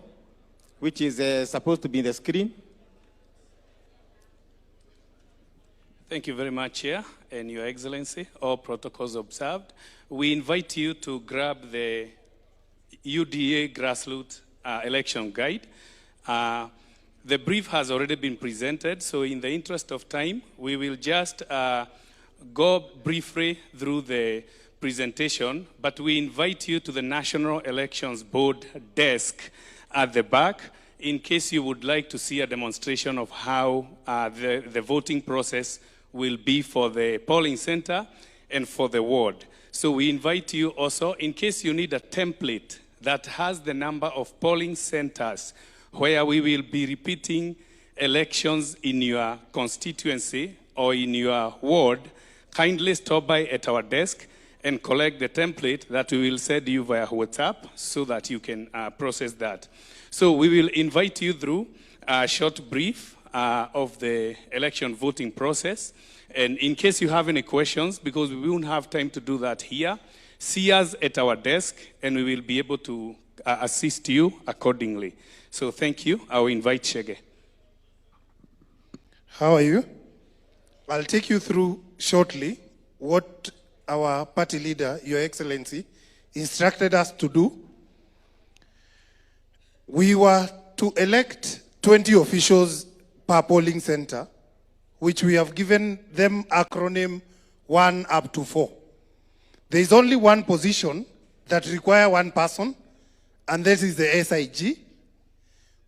which is supposed to be in the screen. Thank you very much, Chair, and Your Excellency, all protocols observed. We invite you to grab the UDA grassroots election guide. The brief has already been presented, so in the interest of time, we will just go briefly through the presentation, but we invite you to the National Elections Board desk at the back in case you would like to see a demonstration of how the voting process will be for the polling center and for the ward. So we invite you also, in case you need a template that has the number of polling centers where we will be repeating elections in your constituency or in your ward, kindly stop by at our desk and collect the template that we will send you via WhatsApp so that you can process that. So we will invite you through a short brief of the election voting process. And in case you have any questions, because we won't have time to do that here, see us at our desk and we will be able to assist you accordingly. So thank you. I will invite Shege. How are you? I'll take you through shortly what our party leader, Your Excellency, instructed us to do. We were to elect 20 officials per polling center, which we have given them acronym 1 up to 4. There is only one position that requires one person, and this is the SIG.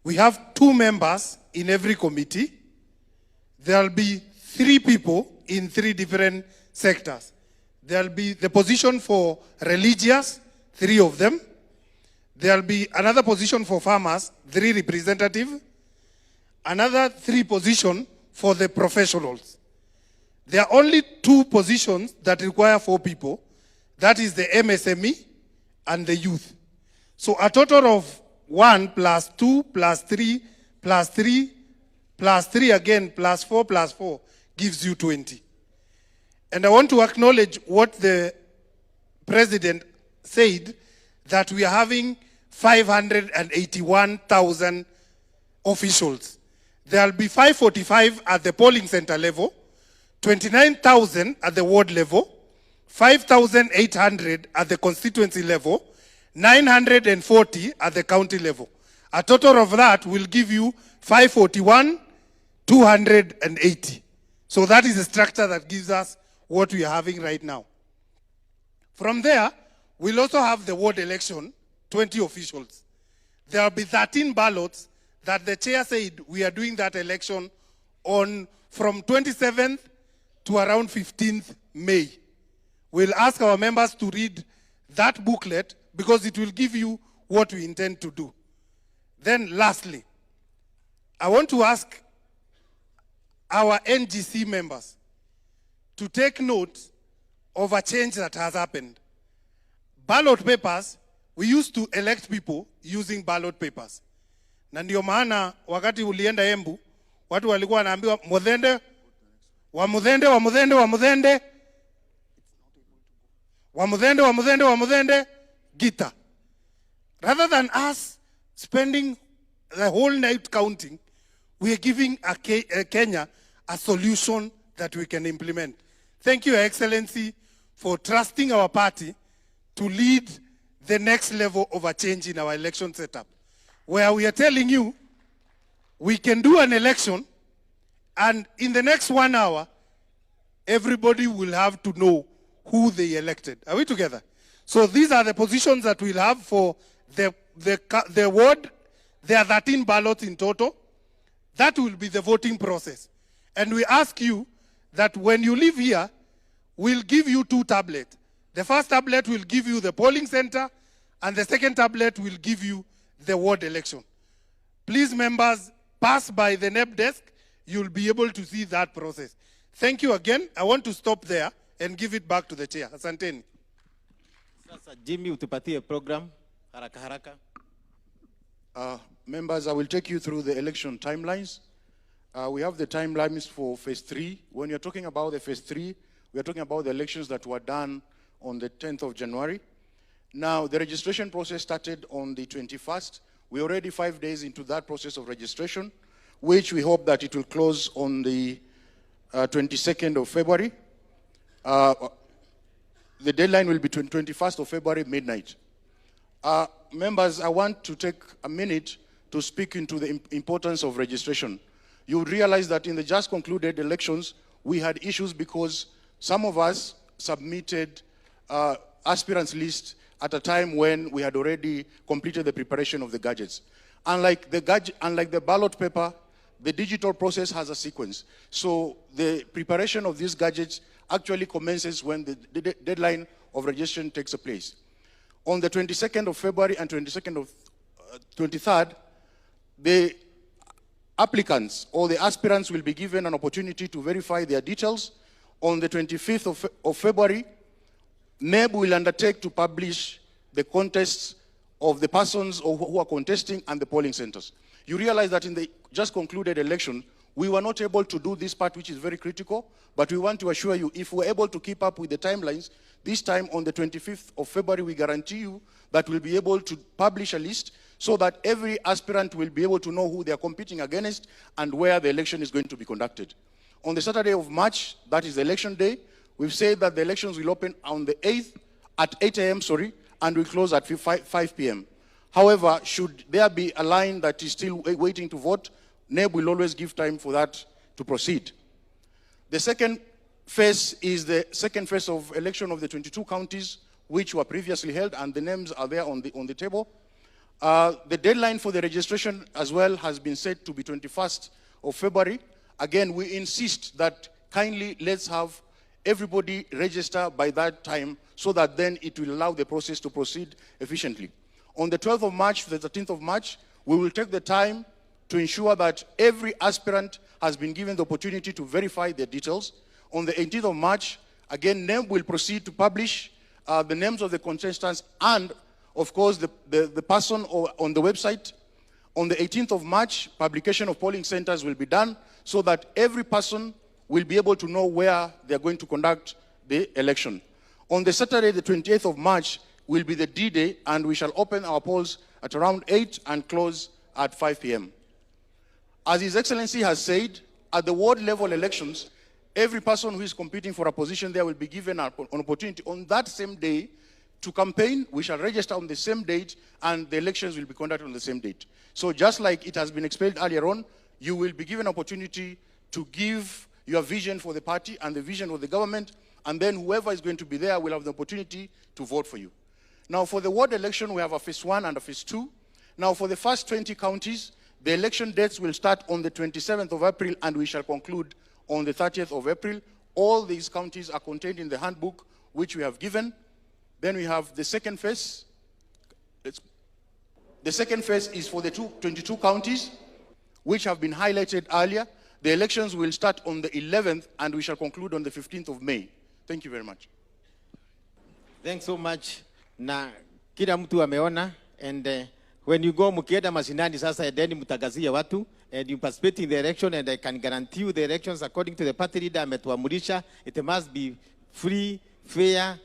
We have 2 members in every committee. There will be 3 people in 3 different sectors. There will be the position for religious, 3 of them. There will be another position for farmers, 3 representatives. Another 3 positions for the professionals. There are only 2 positions that require 4 people. That is the MSME and the youth. So a total of 1 plus 2 plus 3 plus 3 plus 3 again plus 4 gives you 20. And I want to acknowledge what the president said, that we are having 581,000 officials. There will be 545 at the polling center level, 29,000 at the ward level, 5,800 at the constituency level, 940 at the county level. A total of that will give you 541,280. So that is the structure that gives us what we are having right now. From there, we'll also have the ward election, 20 officials. There will be 13 ballots that the chair said we are doing that election on from 27th to around 15th May. We'll ask our members to read that booklet because it will give you what we intend to do. Then lastly, I want to ask our NGC members to take note of a change that has happened. Ballot papers, we used to elect people using ballot papers. Na ndio maana wakati ulienda Embu, watu walikuwa wanaambiwa mudhende, wa mudhende, wa mudhende, wa mudhende, wa mudhende, wa mudhende, wa mudhende, gita. Rather than us spending the whole night counting, we are giving Kenya a solution that we can implement. Thank you, Your Excellency, for trusting our party to lead the next level of a change in our election setup, where we are telling you we can do an election and in the next 1 hour, everybody will have to know who they elected. Are we together? So these are the positions that we'll have for the ward. There are 13 ballots in total. That will be the voting process. And we ask you that when you leave here, we'll give you 2 tablets. The first tablet will give you the polling center and the second tablet will give you the ward election. Please, members, pass by the NEB desk. You'll be able to see that process. Thank you again. I want to stop there and give it back to the chair. Asanteni. Sasa Jimmy, utupatie program haraka haraka. Members, I will take you through the election timelines. We have the timelines for phase 3. When you're talking about the phase 3, we are talking about the elections that were done on the 10th of January. Now, the registration process started on the 21st. We're already 5 days into that process of registration, which we hope that it will close on the 22nd of February. The deadline will be 21st of February, midnight. Members, I want to take a minute to speak into the importance of registration. You would realize that in the just concluded elections, we had issues because some of us submitted aspirants list at a time when we had already completed the preparation of the gadgets. Unlike the ballot paper, the digital process has a sequence. So the preparation of these gadgets actually commences when the deadline of registration takes place. On the 22nd of February and 23rd, the applicants or the aspirants will be given an opportunity to verify their details. On the 25th of February, NEB will undertake to publish the contests of the persons who are contesting and the polling centers. You realize that in the just concluded election, we were not able to do this part, which is very critical, but we want to assure you, if we're able to keep up with the timelines, this time on the 25th of February, we guarantee you that we'll be able to publish a list so that every aspirant will be able to know who they are competing against and where the election is going to be conducted. On the Saturday of March, that is the election day, we've said that the elections will open on the 8th at 8 a.m., and will close at 5 p.m. However, should there be a line that is still waiting to vote, NEB will always give time for that to proceed. The second phase is the second phase of election of the 22 counties which were previously held, and the names are there on the table. The deadline for the registration as well has been set to be 21st of February. Again, we insist that kindly let's have everybody register by that time so that then it will allow the process to proceed efficiently. On the 12th of March, the 13th of March, we will take the time to ensure that every aspirant has been given the opportunity to verify their details. On the 18th of March, again, NEB will proceed to publish the names of the contestants and, of course, the person on the website. On the 18th of March, publication of polling centers will be done so that every person will be able to know where they are going to conduct the election. On the Saturday, the 28th of March, will be the D-Day, and we shall open our polls at around 8 and close at 5 p.m. As His Excellency has said, at the ward level elections, every person who is competing for a position there will be given an opportunity on that same day to campaign. We shall register on the same date, and the elections will be conducted on the same date. So just like it has been explained earlier on, you will be given an opportunity to give your vision for the party and the vision of the government, and then whoever is going to be there will have the opportunity to vote for you. Now, for the ward election, we have a phase 1 and a phase 2. Now, for the first 20 counties, the election dates will start on the 27th of April, and we shall conclude on the 30th of April. All these counties are contained in the handbook which we have given. Then we have the second phase. The second phase is for the 22 counties which have been highlighted earlier. The elections will start on the 11th, and we shall conclude on the 15th of May. Thank you very much. Thanks so much. Na kila mtu ameona, and when you go mkienda mashinani sasa, endeni mtangazia watu, and you participate in the election, and I can guarantee you the elections according to the party leader ametuamurisha, it must be free, fair,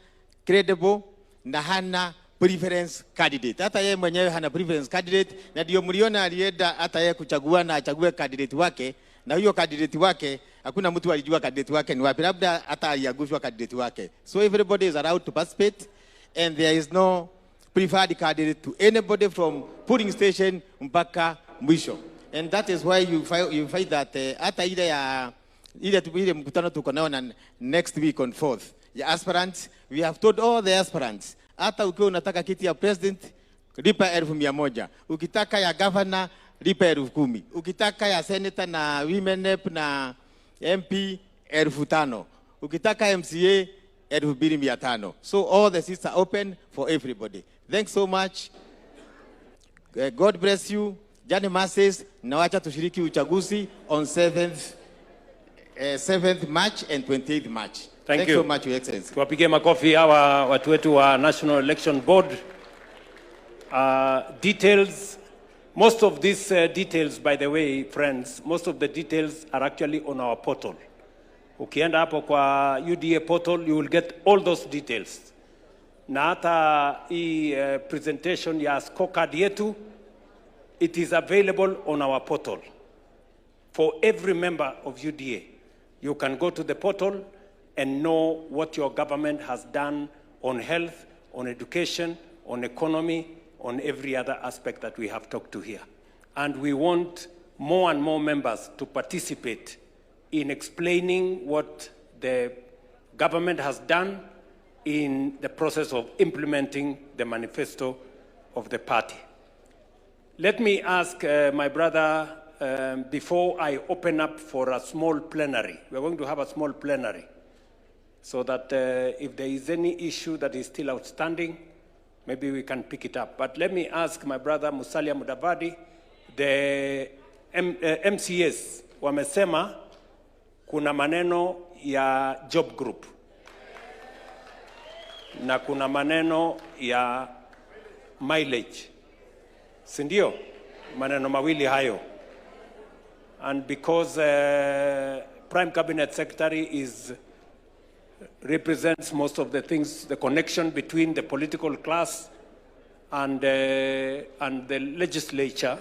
credible, na hana preference candidate. Hata yeye mwenyewe hana preference candidate, na ndio mliona alienda hata yeye kuchagua na achague candidate wake, na hiyo candidate wake hakuna mtu alijua candidate wake ni wapi, labda hata aliagushwa candidate wake. So everybody is allowed to participate, and there is no preferred candidate to anybody from polling station mpaka mwisho. And that is why you find that hata ile mkutano tuko nao na next week on 4th ya aspirants, we have told all the aspirants, hata ukiwa unataka kiti ya president, lipa 1,100. Ukitaka ya governor, lipa 10,000. Ukitaka ya senator na women rep na MP, 5,000. Ukitaka MCA, 2,500. So all the seats are open for everybody. Thanks so much. God bless you. Jani Masses, nawacha tushiriki uchaguzi on 7th March and 28th March. Thank you so much, Your Excellency. Tuwapige makofi hawa watu wetu wa National Election Board. Details, most of these details, by the way, friends, most of the details are actually on our portal. Ukienda hapo kwa UDA portal, you will get all those details. Na hata hii presentation ya scorecard yetu, it is available on our portal. For every member of UDA, you can go to the portal and know what your government has done on health, on education, on economy, on every other aspect that we have talked to here. And we want more and more members to participate in explaining what the government has done in the process of implementing the manifesto of the party. Let me ask my brother, before I open up for a small plenary, we're going to have a small plenary, so that if there is any issue that is still outstanding, maybe we can pick it up. But let me ask my brother Musalia Mudavadi, the MCS, wamesema kuna maneno ya job group, na kuna maneno ya mileage. Sindio? Maneno mawili hayo. And because Prime Cabinet Secretary represents most of the things, the connection between the political class and the legislature,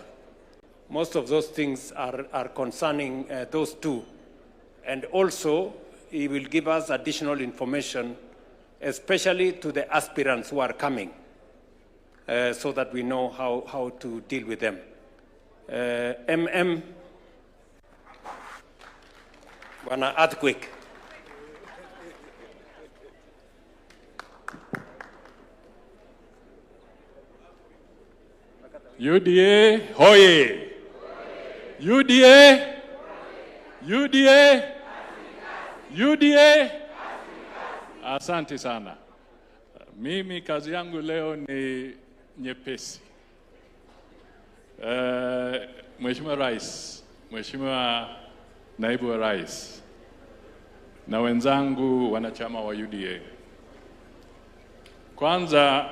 most of those things are concerning those two. And also, he will give us additional information, especially to the aspirants who are coming, so that we know how to deal with them. Wana earthquake. UDA, hoye! UDA, UDA, UDA. Asante sana. Mimi kazi yangu leo ni nyepesi. Mheshimiwa Rais, Mheshimiwa Naibu wa Rais, na wenzangu wanachama wa UDA. Kwanza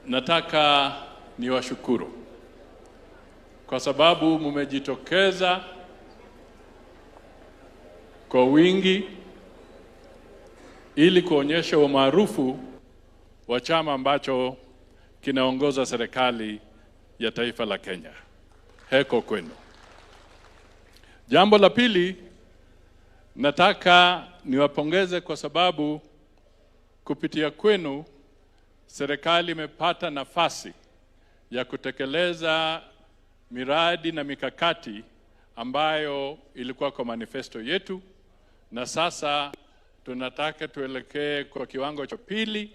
nataka niwashukuru kwa sababu mmejitokeza kwa wingi ili kuonyesha umaarufu wa chama ambacho kinaongoza serikali ya taifa la Kenya. Heko kwenu. Jambo la pili, nataka niwapongeze kwa sababu kupitia kwenu serikali imepata nafasi ya kutekeleza miradi na mikakati ambayo ilikuwa kwa manifesto yetu, na sasa tunataka tuelekee kwa kiwango cha pili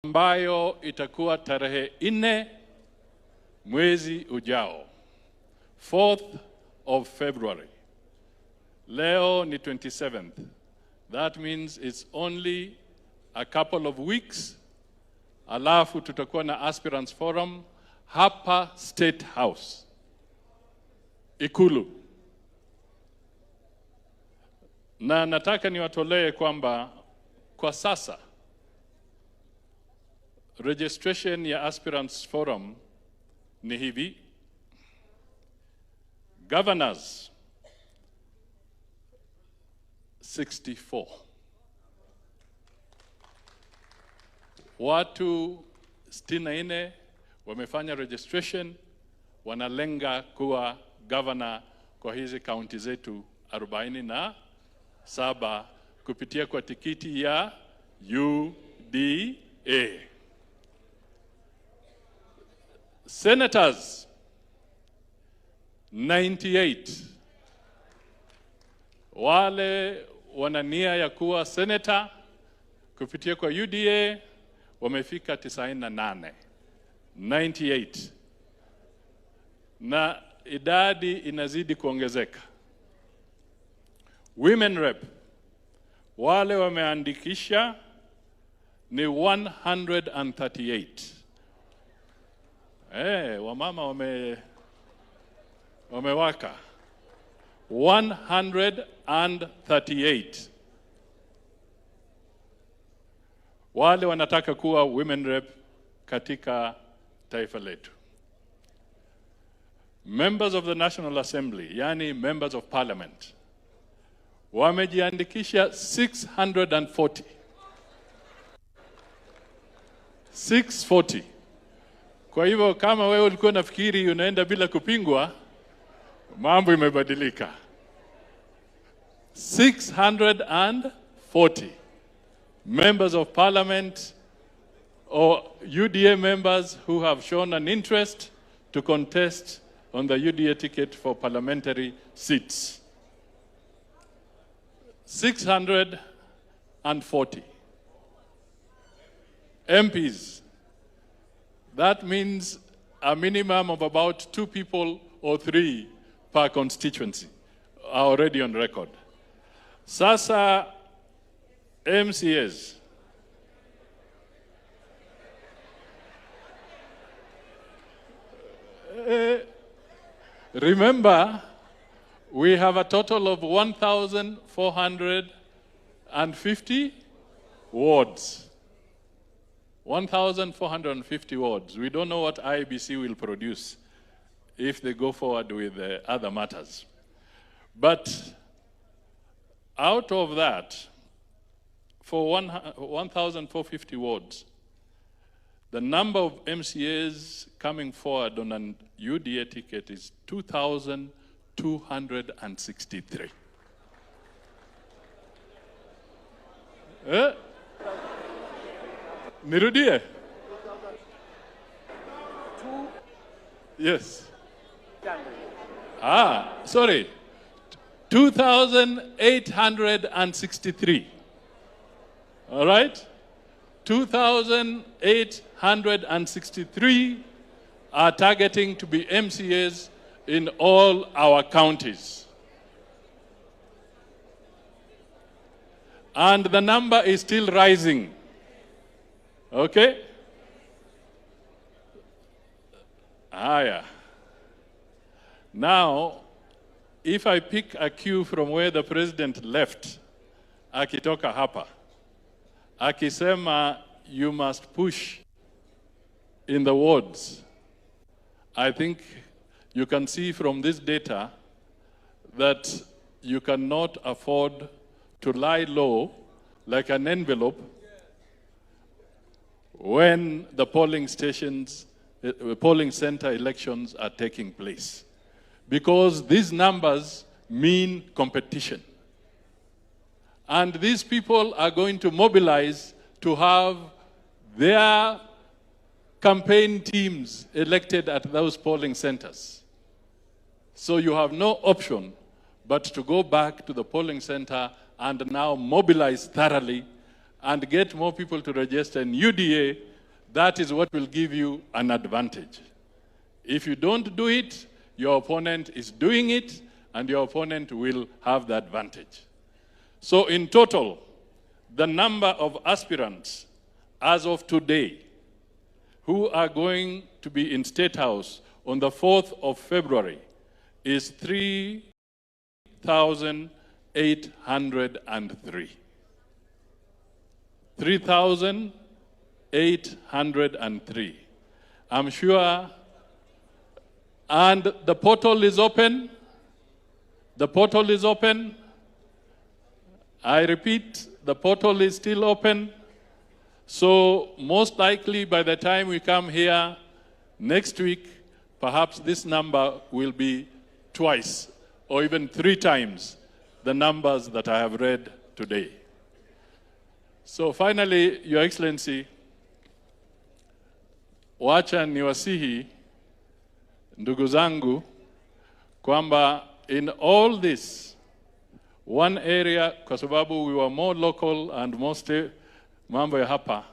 ambayo itakuwa tarehe 4 mwezi ujao, 4th of February. Leo ni 27th. That means it's only a couple of weeks. Alafu tutakuwa na Aspirants Forum hapa State House, Ikulu. Na nataka niwatolee kwamba kwa sasa registration ya Aspirants Forum ni hivi. Governors, 64. Watu 64 wamefanya registration, wanalenga kuwa governor kwa hizi kaunti zetu 47 kupitia kwa tikiti ya UDA. Senators, 98. Wale wana nia ya kuwa senator kupitia kwa UDA wamefika 98. 98. Na idadi inazidi kuongezeka. Women rep, wale wameandikisha ni 138. Wamama wamewaka. 138. Wale wanataka kuwa women rep katika taifa letu. Members of the National Assembly, yani members of parliament, wamejiandikisha 640. 640. Kwa hivyo kama wewe ulikuwa nafikiri unaenda bila kupingwa, mambo imebadilika. 640 members of parliament or UDA members who have shown an interest to contest on the UDA ticket for parliamentary seats. 640 MPs. That means a minimum of about 2 people or 3 per constituency are already on record. Sasa MCAs. Remember, we have a total of 1,450 wards. 1,450 wards. We don't know what IBC will produce if they go forward with the other matters. But out of that, for 1,450 wards, the number of MCAs coming forward on an UDA ticket is 2,263. Nirudie? Yes. Sorry. 2,863. All right? 2,863 are targeting to be MCAs in all our counties. And the number is still rising. Okay? Yeah. Now, if I pick a cue from where the president left, akitoka hapa, akisema you must push in the wards, I think you can see from this data that you cannot afford to lie low like an envelope when the polling center elections are taking place. Because these numbers mean competition. And these people are going to mobilize to have their campaign teams elected at those polling centers. So you have no option but to go back to the polling center and now mobilize thoroughly and get more people to register in UDA. That is what will give you an advantage. If you don't do it, your opponent is doing it, and your opponent will have the advantage. So in total, the number of aspirants as of today who are going to be in State House on the 4th of February is 3,803. 3,803. I'm sure, and the portal is open. The portal is open. I repeat, the portal is still open. So most likely by the time we come here next week, perhaps this number will be twice or even 3 times the numbers that I have read today. So finally, Your Excellency, wacha niwasihi ndugu zangu kwamba in all this, one area, kwa sababu we were more local and more mambo ya hapa,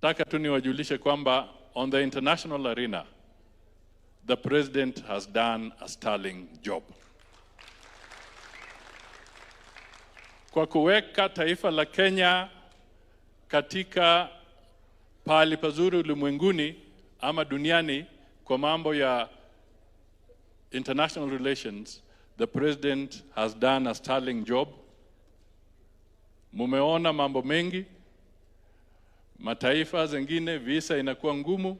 nataka tu niwajulishe kwamba on the international arena, the president has done a sterling job. Kwa kuweka taifa la Kenya katika pahali pazuri ulimwenguni ama duniani kwa mambo ya international relations, the president has done a sterling job. Mumeona mambo mengi, mataifa zingine visa inakuwa ngumu.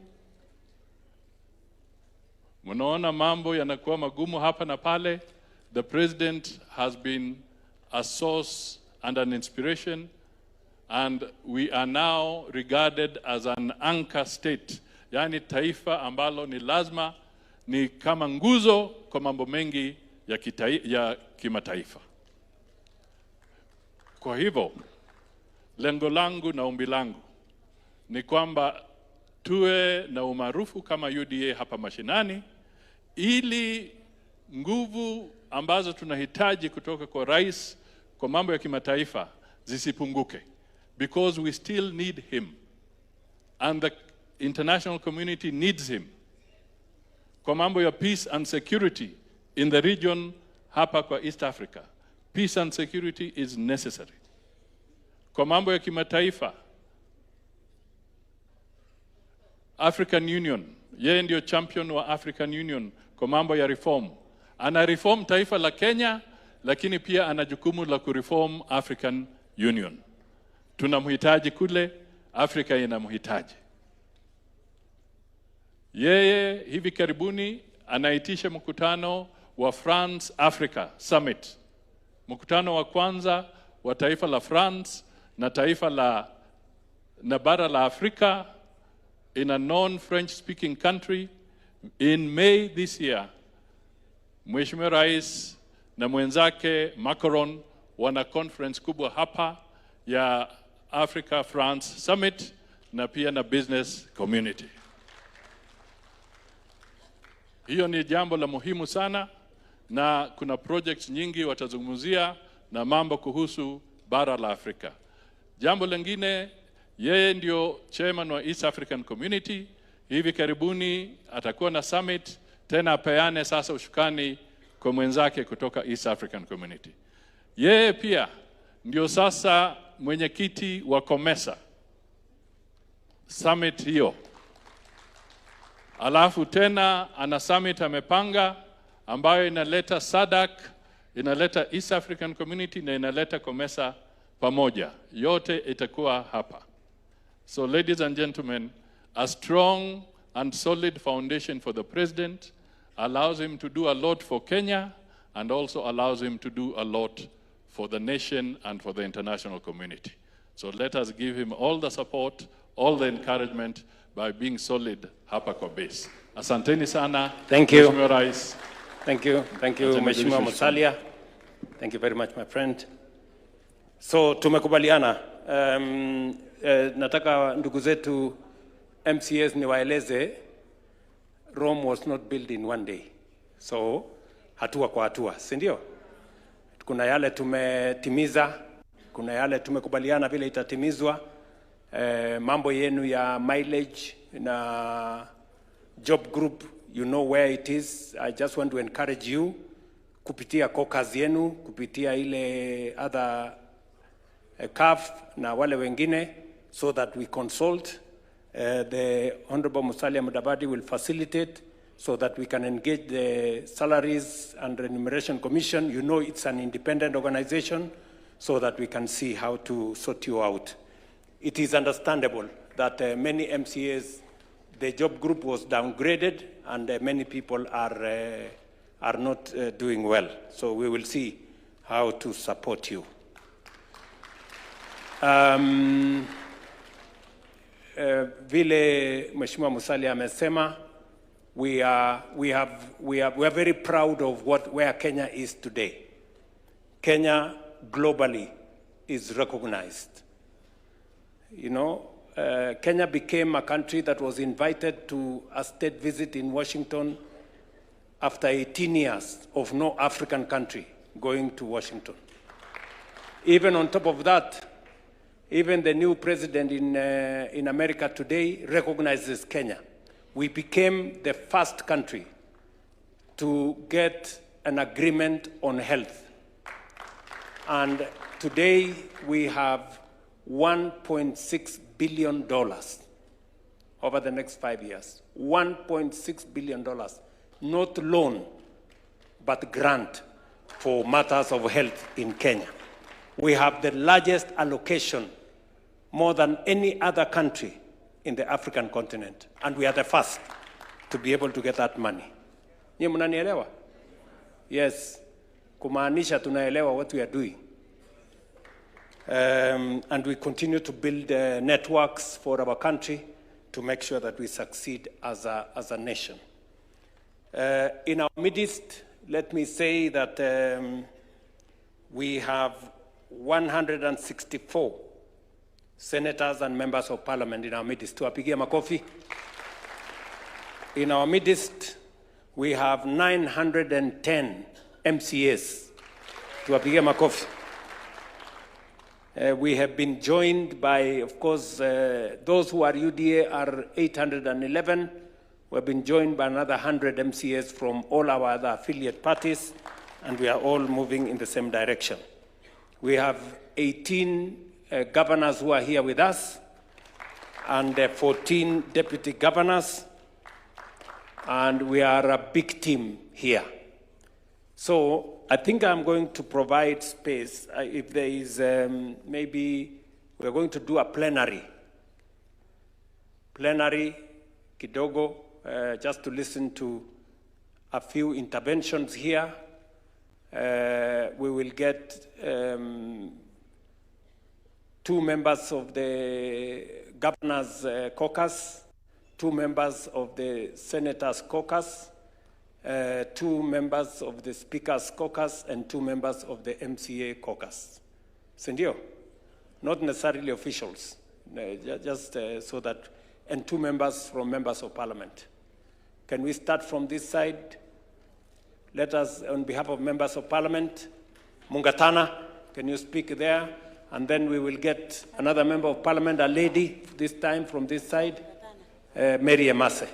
Munaona mambo yanakuwa magumu hapa na pale. The president has been a source and an inspiration, and we are now regarded as an anchor state, yani taifa ambalo ni lazima ni kama nguzo kwa mambo mengi ya kimataifa. Kwa hivyo, lengo langu na ombi langu ni kwamba tuwe na umaarufu kama UDA hapa mashinani, ili nguvu ambazo tunahitaji kutoka kwa rais kwa mambo ya kimataifa zisipunguke, because we still need him and the international community needs him. Kwa mambo ya peace and security in the region hapa kwa East Africa, peace and security is necessary. Kwa mambo ya kimataifa, African Union, yeye ndio champion wa African Union kwa mambo ya reform. Ana reform taifa la Kenya, lakini pia ana jukumu la kureform African Union. Tunamhitaji kule, Afrika inamhitaji. Yeye hivi karibuni anaitisha mkutano wa France Africa Summit. Mkutano wa kwanza wa taifa la France na taifa na bara la Afrika in a non-French speaking country in May this year. Mheshimiwa Rais na mwenzake Macron wana conference kubwa hapa ya Africa France Summit na pia na business community. Hiyo ni jambo la muhimu sana, na kuna projects nyingi watazungumzia na mambo kuhusu bara la Afrika. Jambo lingine, yeye ndio chairman wa East African Community. Hivi karibuni atakuwa na summit tena, apeane sasa ushukani kwa mwenzake kutoka East African Community. Yeye pia ndio sasa mwenyekiti wa COMESA summit hiyo. Alafu tena ana summit amepanga ambayo inaleta SADC, inaleta East African Community na inaleta COMESA pamoja. Yote itakuwa hapa. So ladies and gentlemen, a strong and solid foundation for the president allows him to do a lot for Kenya and also allows him to do a lot for the nation and for the international community. So let us give him all the support, all the encouragement by being solid hapa kwa base. Asanteni sana. Thank you. Mheshimiwa Rais. Thank you. Thank you, Mheshimiwa Musalia. Thank you very much, my friend. So tumekubaliana. Nataka ndugu zetu MCAs niwaeleze, Rome was not built in one day. So hatua kwa hatua, si ndio? Kuna yale tumetimiza, kuna yale tumekubaliana vile itatimizwa. Mambo yenu ya mileage na job group, you know where it is. I just want to encourage you kupitia caucus yenu, kupitia ile other CAF na wale wengine, so that we consult. The Honorable Musalia Mudavadi will facilitate so that we can engage the Salaries and Remuneration Commission. You know it's an independent organization, so that we can see how to sort you out. It is understandable that many MCAs, the job group was downgraded, and many people are are not doing well. So we will see how to support you. Vile Mheshimiwa Musalia amesema, we are very proud of where Kenya is today. Kenya globally is recognized. You know, Kenya became a country that was invited to a state visit in Washington after 18 years of no African country going to Washington. Even on top of that, even the new president in America today recognizes Kenya. We became the first country to get an agreement on health. And today we have $1.6 billion over the next 5 years. $1.6 billion, not loan, but grant for matters of health in Kenya. We have the largest allocation, more than any other country in the African continent. And we are the first to be able to get that money. Nyie mnanielewa? Yes, kumaanisha tunaelewa what we are doing. And we continue to build networks for our country to make sure that we succeed as a nation. In our midst, let me say that we have 164 senators and members of parliament in our midst. Tuwapigie makofi. In our midst, we have 910 MCAs. Tuwapigie makofi. We have been joined by, of course, those who are UDA are 811. We have been joined by another 100 MCAs from all our other affiliate parties, and we are all moving in the same direction. We have 18 governors who are here with us, and 14 deputy governors, and we are a big team here. So I think I'm going to provide space. If there is, maybe we're going to do a plenary kidogo, just to listen to a few interventions here. We will get 2 members of the Governor's Caucus, 2 members of the Senator's Caucus, 2 members of the Speaker's Caucus, and 2 members of the MCA Caucus. Sindio? Not necessarily officials, just so that, and 2 members from members of Parliament. Can we start from this side? Let us, on behalf of members of Parliament, Mungatana, can you speak there? And then we will get another member of Parliament, a lady, this time from this side, Mary Emase.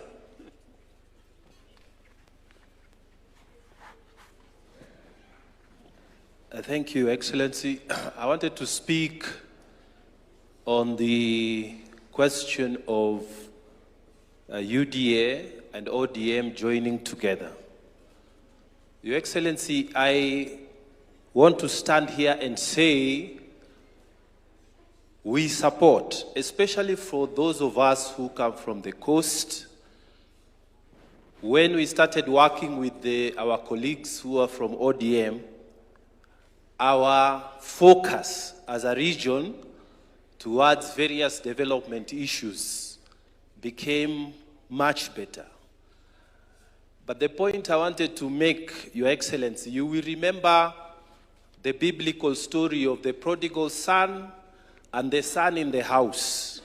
Thank you, Excellency. I wanted to speak on the question of UDA and ODM joining together. Your Excellency, I want to stand here and say we support, especially for those of us who come from the coast. When we started working with our colleagues who are from ODM, our focus as a region towards various development issues became much better. But the point I wanted to make, Your Excellency, you will remember the biblical story of the prodigal son and the son in the house.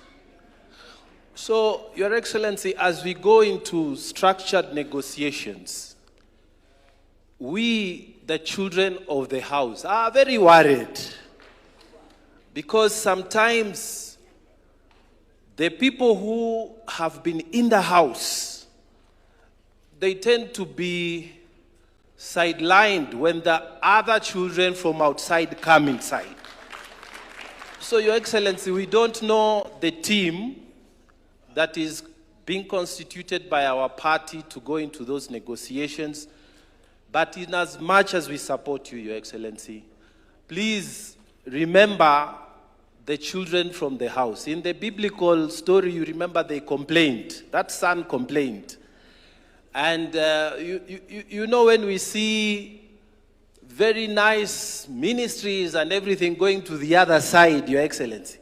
So, Your Excellency, as we go into structured negotiations, we, the children of the house, are very worried because sometimes the people who have been in the house, they tend to be sidelined when the other children from outside come inside. So, Your Excellency, we don't know the team that is being constituted by our party to go into those negotiations. But in as much as we support you, Your Excellency, please remember the children from the house. In the biblical story, you remember they complained. That son complained. And you know, when we see very nice ministries and everything going to the other side, Your Excellency,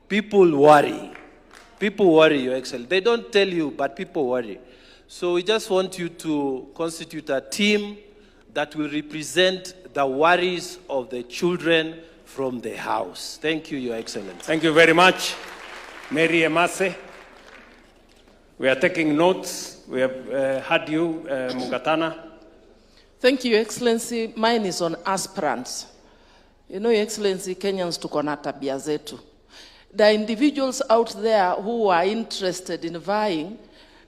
people worry. People worry, Your Excellency. They don't tell you, but people worry. So we just want you to constitute a team that will represent the worries of the children from the House. Thank you, Your Excellency. Thank you very much, Mary Emase. We are taking notes. We have had you, Mungatana. Thank you, Your Excellency. Mine is on aspirants. You know, Your Excellency, Kenyans tuko na tabia zetu. There are individuals out there who are interested in vying,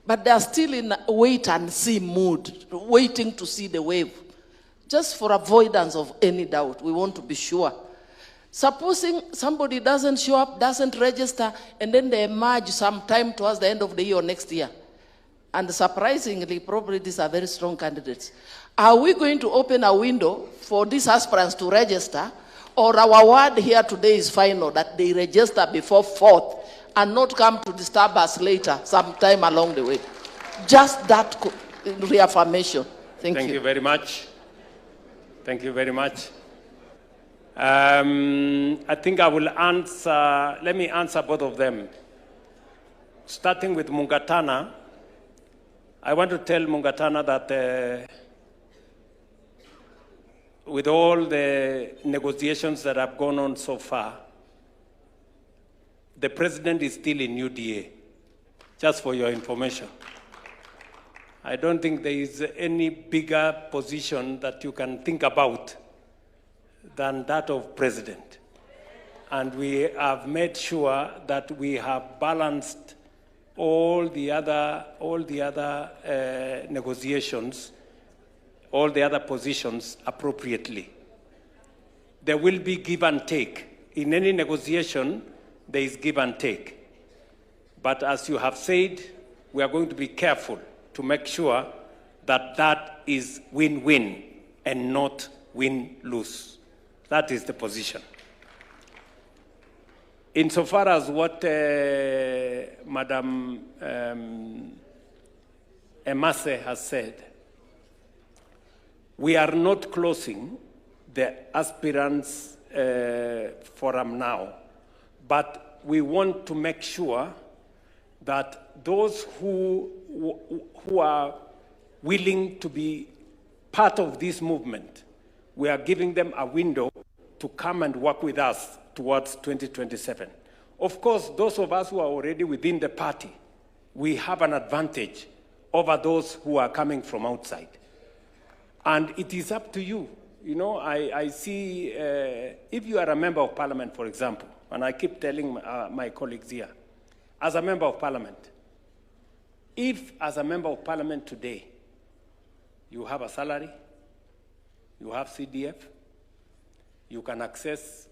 but they are still in a wait-and-see mood, waiting to see the wave. Just for avoidance of any doubt, we want to be sure. Supposing somebody doesn't show up, doesn't register, and then they emerge sometime towards the end of the year or next year. And surprisingly, probably these are very strong candidates. Are we going to open a window for these aspirants to register, or our word here today is final, that they register before 4th and not come to disturb us later, sometime along the way? Just that reaffirmation. Thank you. Thank you very much. Thank you very much. I think I will answer, let me answer both of them. Starting with Mungatana, I want to tell Mungatana that with all the negotiations that have gone on so far, the president is still in UDA, just for your information. I don't think there is any bigger position that you can think about than that of president. And we have made sure that we have balanced all the other negotiations, all the other positions appropriately. There will be give and take. In any negotiation, there is give and take. But as you have said, we are going to be careful to make sure that that is win-win and not win-lose. That is the position. Insofar as what Madam Emase has said, we are not closing the aspirants forum now, but we want to make sure that those who are willing to be part of this movement, we are giving them a window to come and work with us towards 2027. Of course, those of us who are already within the party, we have an advantage over those who are coming from outside. And it is up to you. You know, I see, if you are a member of parliament, for example, and I keep telling my colleagues here, as a member of parliament, if as a member of parliament today, you have a salary, you have CDF, you can access